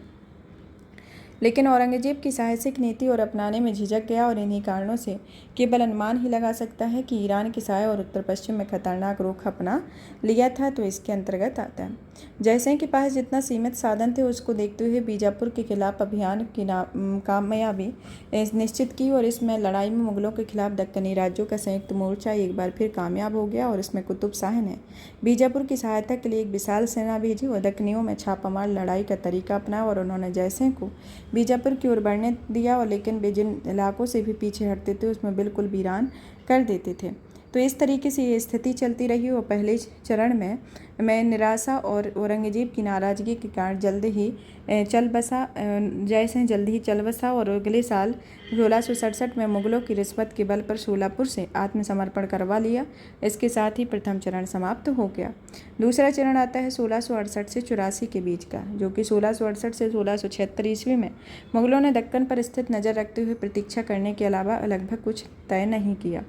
लेकिन औरंगजेब की साहसिक नीति और अपनाने में झिझक गया और इन्हीं कारणों से केवल अनुमान ही लगा सकता है कि ईरान की साय और उत्तर पश्चिम में खतरनाक रुख अपना लिया था। तो इसके अंतर्गत आता है जयसिंह के पास जितना सीमित साधन थे उसको देखते हुए बीजापुर के खिलाफ अभियान की कामयाबी निश्चित की और इसमें लड़ाई में मुगलों के खिलाफ दक्कनी राज्यों का संयुक्त मोर्चा एक बार फिर कामयाब हो गया और इसमें कुतुब शाह ने बीजापुर की सहायता के लिए एक विशाल सेना भेजी और दक्कनियों में छापामार लड़ाई का तरीका अपनाया और उन्होंने जयसिंह को बीजापुर की ओर बढ़ने दिया और लेकिन वे जिन इलाकों से भी पीछे हटते थे उसमें बिल्कुल वीरान कर देते थे। तो इस तरीके से ये स्थिति चलती रही और पहले चरण में निराशा और औरंगजेब की नाराज़गी के कारण जयसिंह जल्द ही चल बसा और अगले साल 1667 में मुगलों की रिश्वत के बल पर सोलापुर से आत्मसमर्पण करवा लिया। इसके साथ ही प्रथम चरण समाप्त हो गया। दूसरा चरण आता है 1668 से 84 के बीच का, जो कि 1668 से 1676 ईस्वी में मुगलों ने दक्कन पर स्थित नज़र रखते हुए प्रतीक्षा करने के अलावा लगभग कुछ तय नहीं किया।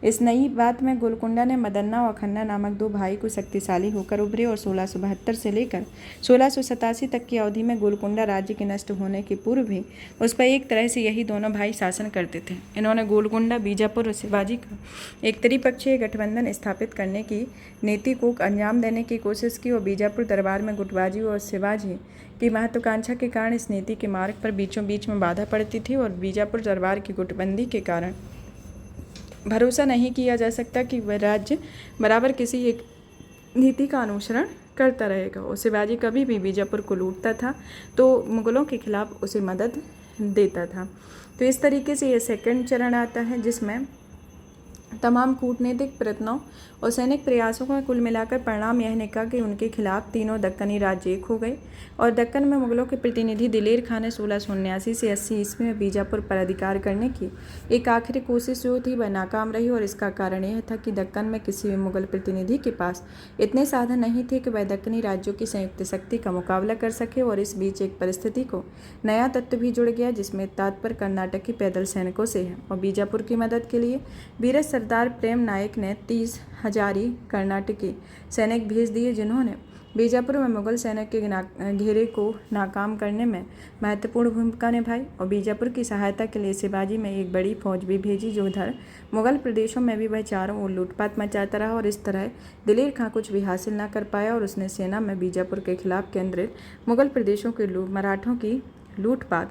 इस नई बात में गोलकुंडा ने मदन्ना और खन्ना नामक 2 भाई को शक्तिशाली होकर उभरे और 1672 से लेकर 1687 तक की अवधि में गोलकुंडा राज्य के नष्ट होने के पूर्व भी उस पर एक तरह से यही दोनों भाई शासन करते थे। इन्होंने गोलकुंडा, बीजापुर और शिवाजी का एक त्रिपक्षीय गठबंधन स्थापित करने की नीति को अंजाम देने की कोशिश की और बीजापुर दरबार में गुटबाजी और शिवाजी की महत्वाकांक्षा के कारण इस नीति के मार्ग पर बीचों बीच में बाधा पड़ती थी और बीजापुर दरबार की गुटबंदी के कारण भरोसा नहीं किया जा सकता कि वह राज्य बराबर किसी एक नीति का अनुसरण करता रहेगा और शिवाजी कभी भी बीजापुर को लूटता था तो मुगलों के खिलाफ उसे मदद देता था। तो इस तरीके से ये सेकंड चरण आता है जिसमें तमाम कूटनीतिक प्रयत्नों और सैनिक प्रयासों का कुल मिलाकर परिणाम यह निकला कि उनके खिलाफ तीनों दक्कनी राज्य एक हो गए और दक्कन में मुगलों के प्रतिनिधि दिलेर खां ने 1679 से 80 ईस्वी में बीजापुर पर अधिकार करने की एक आखिरी कोशिश जो थी वह नाकाम रही। और इसका कारण यह था कि दक्कन में किसी भी मुगल प्रतिनिधि के पास इतने साधन नहीं थे कि वह दक्कनी राज्यों की संयुक्त शक्ति का मुकाबला कर सके। और इस बीच एक परिस्थिति को नया तत्व भी जुड़ गया जिसमें तात्पर्य कर्नाटक की पैदल सैनिकों से है। और बीजापुर की मदद के लिए वीर सरदार प्रेम नायक ने 30 हजारी कर्नाटकी सैनिक भेज दिए जिन्होंने बीजापुर में मुगल सेना के घेरे को नाकाम करने में महत्वपूर्ण भूमिका निभाई। और बीजापुर की सहायता के लिए शिवाजी में एक बड़ी फौज भी भेजी जो उधर मुगल प्रदेशों में भी वह चारों ओर लूटपाट मचाता रहा। और इस तरह दिलेर खां कुछ भी हासिल न कर पाया और उसने सेना में बीजापुर के खिलाफ केंद्रित मुगल प्रदेशों के मराठों की लूटपाट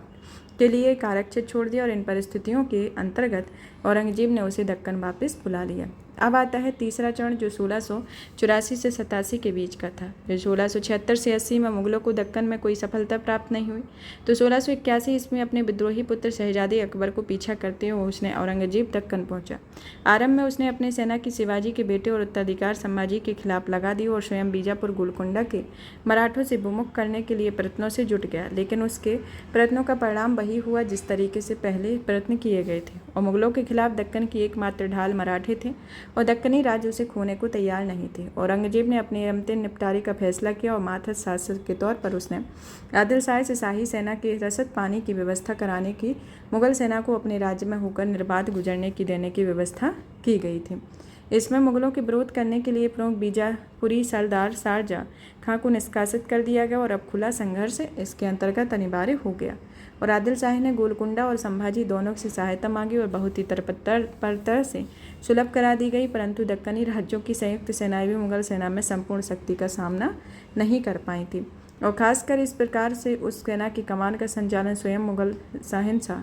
के लिए एक आरक्षित छोड़ दिया। और इन परिस्थितियों के अंतर्गत औरंगजेब ने उसे दक्कन वापस बुला लिया। अब आता है तीसरा चरण जो 1684 से 87 के बीच का था। जो 1676 से 80 में मुगलों को दक्कन में कोई सफलता प्राप्त नहीं हुई तो 1681 ईस्वी में अपने विद्रोही पुत्र शहजादे अकबर को पीछा करते हुए उसने औरंगजेब दक्कन पहुंचा। आरंभ में उसने अपनी सेना की शिवाजी के बेटे और उत्तराधिकार संभाजी के खिलाफ लगा दी और स्वयं बीजापुर गोलकुंडा के मराठों से विमुख करने के लिए प्रयत्नों से जुट गया। लेकिन उसके प्रयत्नों का परिणाम वही हुआ जिस तरीके से पहले प्रयत्न किए गए थे। और मुगलों के खिलाफ दक्कन की एकमात्र ढाल मराठे थे और दक्कनी राज्य उसे खोने को तैयार नहीं थे। औरंगजेब ने अपने अंतिम निपटारे का फैसला किया और मातहत शासक के तौर पर उसने आदिल शाह से शाही सेना के रसद पानी की व्यवस्था कराने की मुगल सेना को अपने राज्य में होकर निर्बाध गुजरने की देने की व्यवस्था की गई थी। इसमें मुगलों के विरोध करने के लिए प्रमुख बीजापुरी सरदार शारजा खां को निष्कासित कर दिया गया और अब खुला संघर्ष इसके अंतर्गत अनिवार्य हो गया। और आदिल शाह ने गोलकुंडा और संभाजी दोनों से सहायता मांगी और बहुत ही तरह से सुलभ करा दी गई। परंतु दक्कनी राज्यों की संयुक्त सेनाएं भी मुगल सेना में संपूर्ण शक्ति का सामना नहीं कर पाई थी। और खासकर इस प्रकार से उस सेना की कमान का संचालन स्वयं मुगल शहंशाह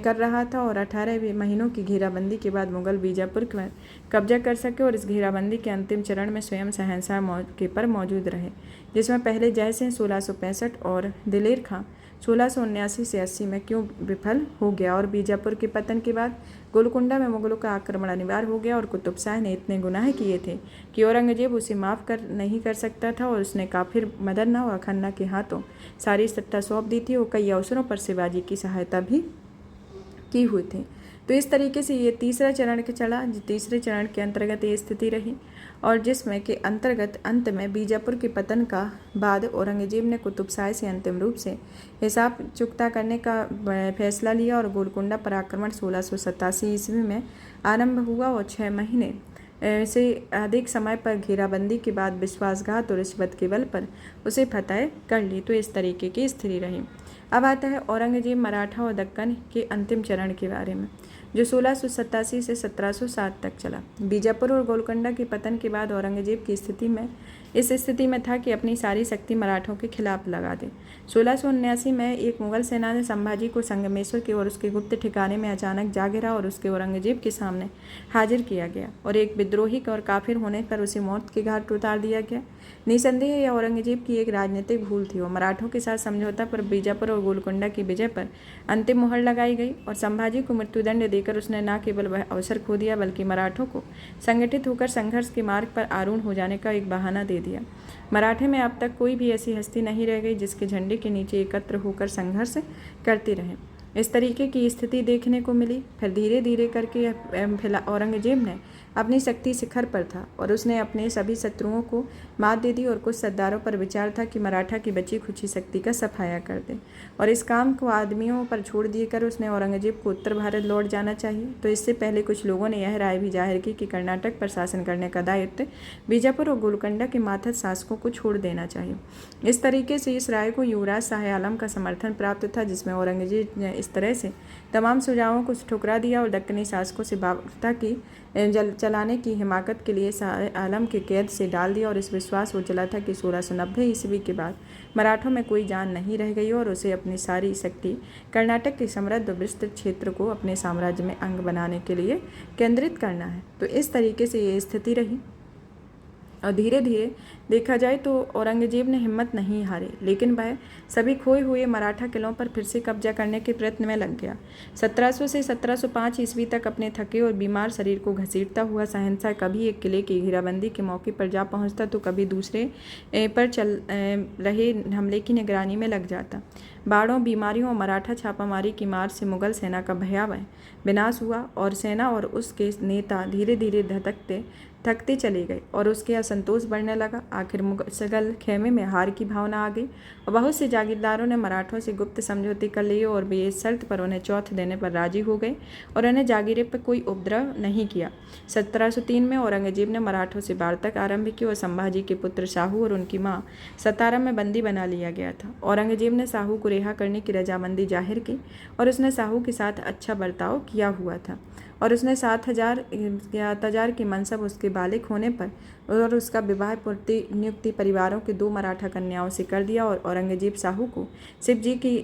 कर रहा था। और 18 महीनों की घेराबंदी के बाद मुगल बीजापुर पर कब्जा कर सके और इस घेराबंदी के अंतिम चरण में स्वयं शहंशाह मौके पर मौजूद रहे जिसमें पहले जय सिंह 1665 और दिलेर खां 1679 से 80 में क्यों विफल हो गया। और बीजापुर के पतन के बाद गोलकुंडा में मुगलों का आक्रमण अनिवार्य हो गया और कुतुब शाह ने इतने गुनाह किए थे कि औरंगजेब उसे माफ़ नहीं कर सकता था और उसने काफिर मदन और खन्ना के हाथों सारी सत्ता सौंप दी थी और कई अवसरों पर शिवाजी की सहायता भी की हुई थी। तो इस तरीके से ये तीसरा चरण के चला। तीसरे चरण के अंतर्गत ये स्थिति रही और जिसमें के अंतर्गत अंत में बीजापुर के पतन का बाद औरंगजेब ने कुतुब शाह से अंतिम रूप से हिसाब चुकता करने का फैसला लिया और गोलकुंडा पर आक्रमण 1687 ईस्वी में आरंभ हुआ और 6 महीने से अधिक समय पर घेराबंदी के बाद विश्वासघात और रिश्वत के बल पर उसे फतह कर ली। तो इस तरीके की स्थिति रही। अब आता है औरंगजेब मराठा और दक्कन के अंतिम चरण के बारे में जो 1687 से 1707 तक चला। बीजापुर और गोलकुंडा के पतन के बाद औरंगजेब की इस स्थिति में था कि अपनी सारी शक्ति मराठों के खिलाफ लगा दे। 1679 में एक मुगल सेना ने संभाजी को संगमेश्वर के और उसके गुप्त ठिकाने में अचानक जा गिरा और उसके औरंगजेब के सामने हाजिर किया गया और एक विद्रोही और काफिर होने पर उसे मौत के घाट उतार दिया गया। निसंदेह यह औरंगजेब की एक राजनीतिक भूल थी और मराठों के साथ समझौता पर बीजापुर और गोलकुंडा की विजय पर अंतिम मुहर लगाई गई और संभाजी को मृत्युदंड देकर उसने न केवल वह अवसर खो दिया बल्कि मराठों को संगठित होकर संघर्ष के मार्ग पर आरूढ़ हो जाने का एक बहाना दे दिया। मराठे में अब तक कोई भी ऐसी हस्ती नहीं रह गई जिसके झंडे के नीचे एकत्र होकर संघर्ष करते रहे। इस तरीके की स्थिति देखने को मिली। फिर धीरे धीरे करके औरंगजेब ने अपनी शक्ति शिखर पर था और उसने अपने सभी शत्रुओं को मात दे दी और कुछ सरदारों पर विचार था कि मराठा की बची खुची शक्ति का सफाया कर दे और इस काम को आदमियों पर छोड़ दिए कर उसने औरंगजेब को उत्तर भारत लौट जाना चाहिए। तो इससे पहले कुछ लोगों ने यह राय भी जाहिर की कि कर्नाटक पर शासन करने का दायित्व बीजापुर और गोलकुंडा के मातहत शासकों को छोड़ देना चाहिए। इस तरीके से इस राय को युवराज शाह आलम का समर्थन प्राप्त था जिसमें औरंगजेब ने इस तरह से तमाम सुझावों को ठुकरा दिया और दक्कनी शासकों से बाबरता की चलाने की हिमाकत के लिए शाह आलम के कैद से डाल दिया और इस विश्वास हो चला था कि 1690 ईस्वी के बाद मराठों में कोई जान नहीं रह गई और उसे अपनी सारी शक्ति कर्नाटक के समृद्ध विस्तृत क्षेत्र को अपने साम्राज्य में अंग बनाने के लिए केंद्रित करना है। तो इस तरीके से ये स्थिति रही और धीरे धीरे देखा जाए तो औरंगजेब ने हिम्मत नहीं हारी, लेकिन वह सभी खोए हुए मराठा किलों पर फिर से कब्जा करने के प्रयत्न में लग गया। 1700 से 1705 ईस्वी तक अपने थके और बीमार शरीर को घसीटता हुआ शहंशाह कभी एक किले की घेराबंदी के मौके पर जा पहुंचता तो कभी दूसरे पर चल रहे हमले की निगरानी में लग जाता। बाढ़ों, बीमारियों और मराठा छापामारी की मार से मुगल सेना का भयावह विनाश हुआ और सेना और उसके नेता धीरे धीरे थकते चले गए और उसके असंतोष बढ़ने लगा। आखिर मुगल खेमे में हार की भावना आ गई और बहुत से जागीरदारों ने मराठों से गुप्त समझौते कर लिए और वे इस शर्त पर उन्हें चौथ देने पर राजी हो गए और उन्हें जागीरें पर कोई उपद्रव नहीं किया। 1703 में औरंगजेब ने मराठों से वार्ता आरंभ की और संभाजी के पुत्र शाहू और उनकी मां सतारा में बंदी बना लिया गया था। औरंगजेब ने शाहू को रिहा करने की रजामंदी जाहिर की और उसने शाहू के साथ अच्छा बर्ताव किया हुआ था और उसने 7,000 की मनसब उसके बालिग होने पर और उसका विवाह नियुक्ति परिवारों के 2 मराठा कन्याओं से कर दिया और औरंगजेब शाहू को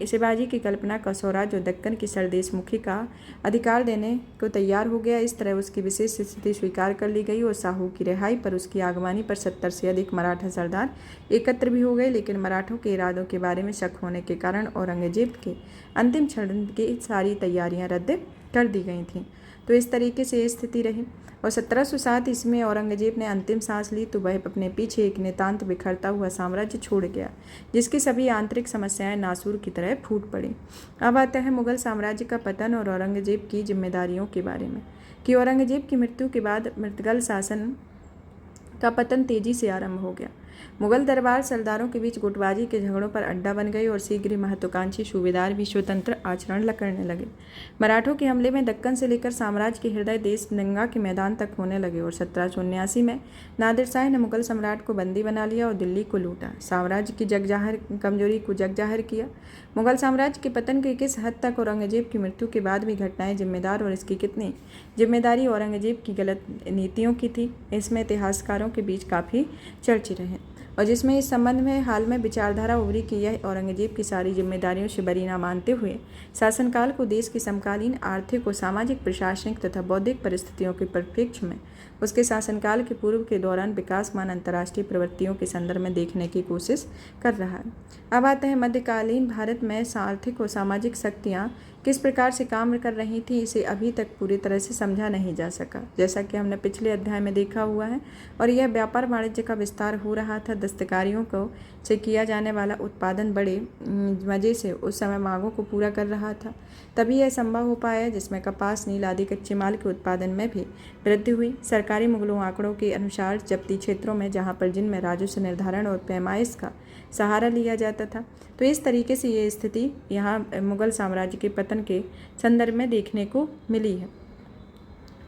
शिवाजी की कल्पना का स्वराज्य और दक्कन की सरदेश मुखी का अधिकार देने को तैयार हो गया। इस तरह उसकी विशेष स्थिति स्वीकार कर ली गई और शाहू की रिहाई पर उसकी आगवानी पर 70 से अधिक मराठा सरदार एकत्र भी हो गए, लेकिन मराठों के इरादों के बारे में शक होने के कारण औरंगजेब के अंतिम क्षण की सारी तैयारियां रद्द कर दी गई थीं। तो इस तरीके से ये स्थिति रही और 1707 ईस्वी में औरंगजेब ने अंतिम सांस ली तो वह अपने पीछे एक नितांत बिखरता हुआ साम्राज्य छोड़ गया, जिसकी सभी आंतरिक समस्याएं नासूर की तरह फूट पड़ी। अब आता है मुगल साम्राज्य का पतन और औरंगजेब की जिम्मेदारियों के बारे में कि औरंगजेब की मृत्यु के बाद मुगल शासन का पतन तेजी से आरंभ हो गया। मुगल दरबार सरदारों के बीच गुटबाजी के झगड़ों पर अड्डा बन गई और शीघ्र ही महत्वाकांक्षी सूबेदार भी स्वतंत्र आचरण करने लगे। मराठों के हमले में दक्कन से लेकर साम्राज्य के हृदय देश गंगा के मैदान तक होने लगे और 1779 में नादिर शाह ने मुगल सम्राट को बंदी बना लिया और दिल्ली को लूटा, साम्राज्य की कमजोरी को जग जाहिर किया। मुगल साम्राज्य के पतन की किस हद तक औरंगजेब की मृत्यु के बाद भी घटनाएं जिम्मेदार और इसकी कितनी जिम्मेदारी औरंगजेब की गलत नीतियों की थी, इसमें इतिहासकारों के बीच काफ़ी चर्चे रहे और जिसमें इस संबंध में हाल में विचारधारा उभरी कि यह औरंगजेब की सारी जिम्मेदारियों से बरी न मानते हुए शासनकाल को देश की समकालीन आर्थिक और सामाजिक, प्रशासनिक तथा बौद्धिक परिस्थितियों के परिप्रेक्ष्य में उसके शासनकाल के पूर्व के दौरान विकासमान अंतर्राष्ट्रीय प्रवृत्तियों के संदर्भ में देखने की कोशिश कर रहा है। अब आते हैं मध्यकालीन भारत में आर्थिक और सामाजिक शक्तियाँ किस प्रकार से काम कर रही थी, इसे अभी तक पूरी तरह से समझा नहीं जा सका, जैसा कि हमने पिछले अध्याय में देखा हुआ है। और यह व्यापार वाणिज्य का विस्तार हो रहा था। दस्तकारियों को से किया जाने वाला उत्पादन बड़े मज़े से उस समय मांगों को पूरा कर रहा था, तभी यह संभव हो पाया, जिसमें कपास, नील आदि कच्चे माल के उत्पादन में भी वृद्धि हुई। सरकारी मुगलों आंकड़ों के अनुसार जब्ती क्षेत्रों में जहाँ पर जिनमें राजस्व निर्धारण और पैमाइश का सहारा लिया जाता था, तो इस तरीके से ये स्थिति यहाँ मुगल साम्राज्य के पतन के संदर्भ में देखने को मिली है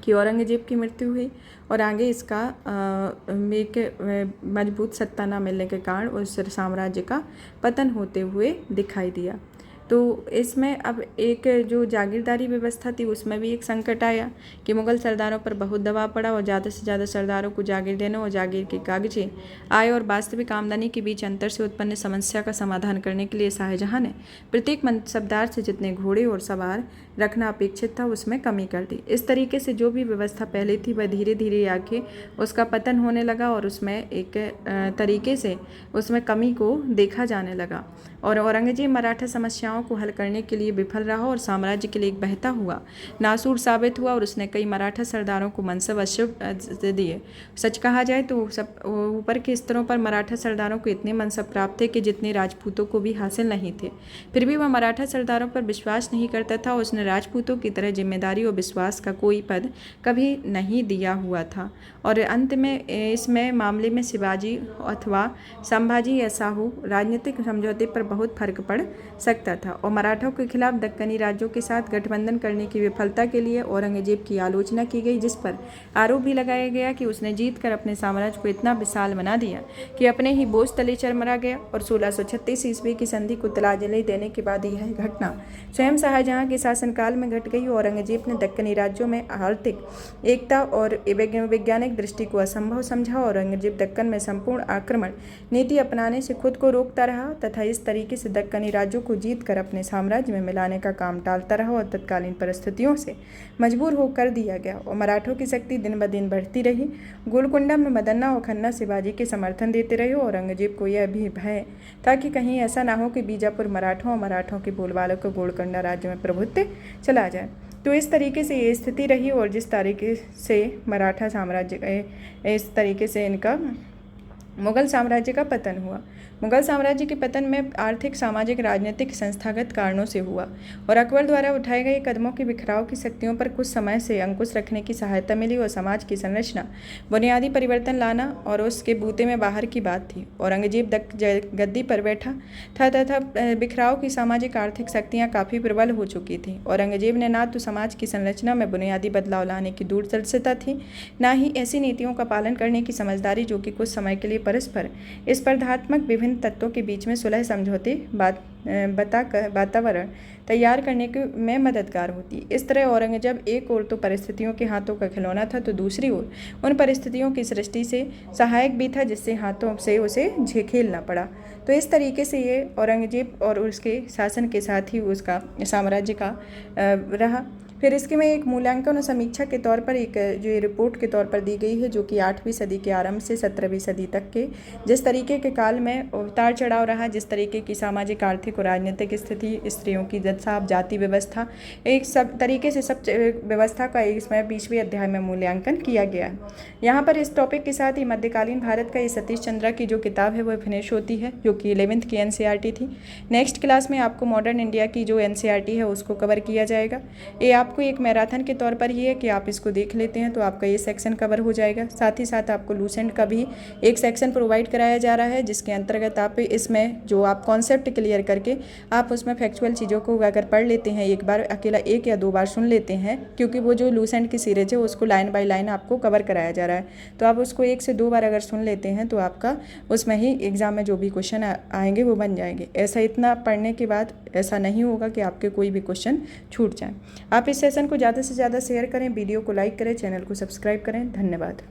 कि औरंगजेब की मृत्यु हुई और आगे इसका एक मजबूत सत्ता न मिलने के कारण उस साम्राज्य का पतन होते हुए दिखाई दिया। तो इसमें अब एक जो जागीरदारी व्यवस्था थी उसमें भी एक संकट आया कि मुगल सरदारों पर बहुत दबाव पड़ा और ज़्यादा से ज़्यादा सरदारों को जागीर देने और जागीर के कागजी आय और वास्तविक आमदनी के बीच अंतर से उत्पन्न समस्या का समाधान करने के लिए शाहजहां ने प्रत्येक मनसबदार से जितने घोड़े और सवार रखना अपेक्षित था उसमें कमी कर दी। इस तरीके से जो भी व्यवस्था पहले थी वह धीरे धीरे आके उसका पतन होने लगा और उसमें एक तरीके से उसमें कमी को देखा जाने लगा और औरंगजेब मराठा समस्याओं को हल करने के लिए विफल रहा और साम्राज्य के लिए एक बहता हुआ नासूर साबित हुआ और उसने कई मराठा सरदारों को मनसब अशुभ दिए। सच कहा जाए तो सब ऊपर के स्तरों पर मराठा सरदारों को इतने मनसब प्राप्त थे कि जितने राजपूतों को भी हासिल नहीं थे। फिर भी वह मराठा सरदारों पर विश्वास नहीं करता था। उसने राजपूतों की तरह जिम्मेदारी और विश्वास का कोई पद कभी नहीं दिया हुआ था और अंत में इसमें मामले में शिवाजी अथवा संभाजी या शाहू राजनीतिक समझौते पर बहुत फर्क पड़ सकता था और मराठों के खिलाफ दक्कनी राज्यों के साथ गठबंधन करने की विफलता के लिए औरंगजेब की आलोचना की गई, जिस पर आरोप भी लगाया गया कि उसने जीत कर अपने साम्राज्य को इतना विशाल बना दिया कि अपने ही बोझ तले चरमरा गया। और 1636 ईस्वी की संधि को तलाजली देने के बाद यह घटना स्वयं शाहजहां के शासनकाल में घट गई। औरंगजेब ने दक्कनी राज्यों में आर्थिक एकता और वैज्ञानिक दृष्टि को असंभव समझा। औरंगजेब दक्कन में संपूर्ण आक्रमण नीति अपनाने से खुद को रोकता रहा तथा इस तरीके से दक्कनी राज्यों को जीत कर कर अपने साम्राज्य में मिलाने का काम टालता रहा और तत्कालीन परिस्थितियों से मजबूर होकर दिया गया और मराठों की शक्ति दिन ब दिन बढ़ती रही। गोलकुंडा में मदन्ना और खन्ना शिवाजी के समर्थन देते रहे और औरंगजेब को यह भी भय था कि कहीं ऐसा ना हो कि बीजापुर मराठों और मराठों के बोलबालों को गोलकुंडा राज्य में प्रभुत्व चला जाए। तो इस तरीके से ये स्थिति रही और जिस तरीके से मराठा साम्राज्य इस तरीके से इनका मुगल साम्राज्य का पतन हुआ। मुगल साम्राज्य के पतन में आर्थिक, सामाजिक, राजनीतिक, संस्थागत कारणों से हुआ और अकबर द्वारा उठाए गए कदमों के बिखराव की शक्तियों पर कुछ समय से अंकुश रखने की सहायता मिली और समाज की संरचना बुनियादी परिवर्तन लाना और उसके बूते में बाहर की बात थी। औरंगजेब गद्दी पर बैठा था तथा बिखराव की सामाजिक आर्थिक शक्तियाँ काफ़ी प्रबल हो चुकी थी। औरंगजेब ने ना तो समाज की संरचना में बुनियादी बदलाव लाने की दूरदर्शिता थी, ना ही ऐसी नीतियों का पालन करने की समझदारी जो कि कुछ समय के लिए परस्पर स्पर्धात्मक विभिन्न तत्वों के बीच में सुलह समझौते वातावरण तैयार करने में मददगार होती। इस तरह औरंगजेब एक ओर तो परिस्थितियों के हाथों का खिलौना था, तो दूसरी ओर उन परिस्थितियों की सृष्टि से सहायक भी था जिससे हाथों से उसे झेलना पड़ा। तो इस तरीके से ये औरंगजेब और उसके शासन के साथ ही उसका साम्राज्य का रहा। फिर इसके में एक मूल्यांकन और समीक्षा के तौर पर एक जो ये रिपोर्ट के तौर पर दी गई है, जो कि 8वीं सदी के आरंभ से 17वीं सदी तक के जिस तरीके के काल में उतार चढ़ाव रहा, जिस तरीके की सामाजिक, आर्थिक और राजनीतिक स्थिति, स्त्रियों की दशा, जाति व्यवस्था, एक सब तरीके से सब व्यवस्था का इसमें 20वें अध्याय में मूल्यांकन किया गया है। यहाँ पर इस टॉपिक के साथ ही मध्यकालीन भारत का ये सतीश चंद्रा की जो किताब है वो फिनिश होती है, जो कि 11th की NCERT थी। नेक्स्ट क्लास में आपको मॉडर्न इंडिया की जो NCERT है उसको कवर किया जाएगा। ये आपको एक मैराथन के तौर पर ही है कि आप इसको देख लेते हैं तो आपका ये सेक्शन कवर हो जाएगा। साथ ही साथ आपको लूसेंट का भी एक सेक्शन प्रोवाइड कराया जा रहा है, जिसके अंतर्गत आप इसमें जो आप कॉन्सेप्ट क्लियर करके आप उसमें फैक्चुअल चीज़ों को अगर पढ़ लेते हैं, एक बार अकेला 1 या 2 बार सुन लेते हैं, क्योंकि वो जो लूसेंट की सीरीज है उसको लाइन बाय लाइन आपको कवर कराया जा रहा है, तो आप उसको 1 से 2 बार अगर सुन लेते हैं तो आपका उसमें ही एग्जाम में जो भी क्वेश्चन आएंगे वो बन जाएंगे। ऐसा इतना पढ़ने के बाद ऐसा नहीं होगा कि आपके कोई भी क्वेश्चन छूट जाए। आप इस सेशन को ज़्यादा से ज़्यादा शेयर करें, वीडियो को लाइक करें, चैनल को सब्सक्राइब करें। धन्यवाद।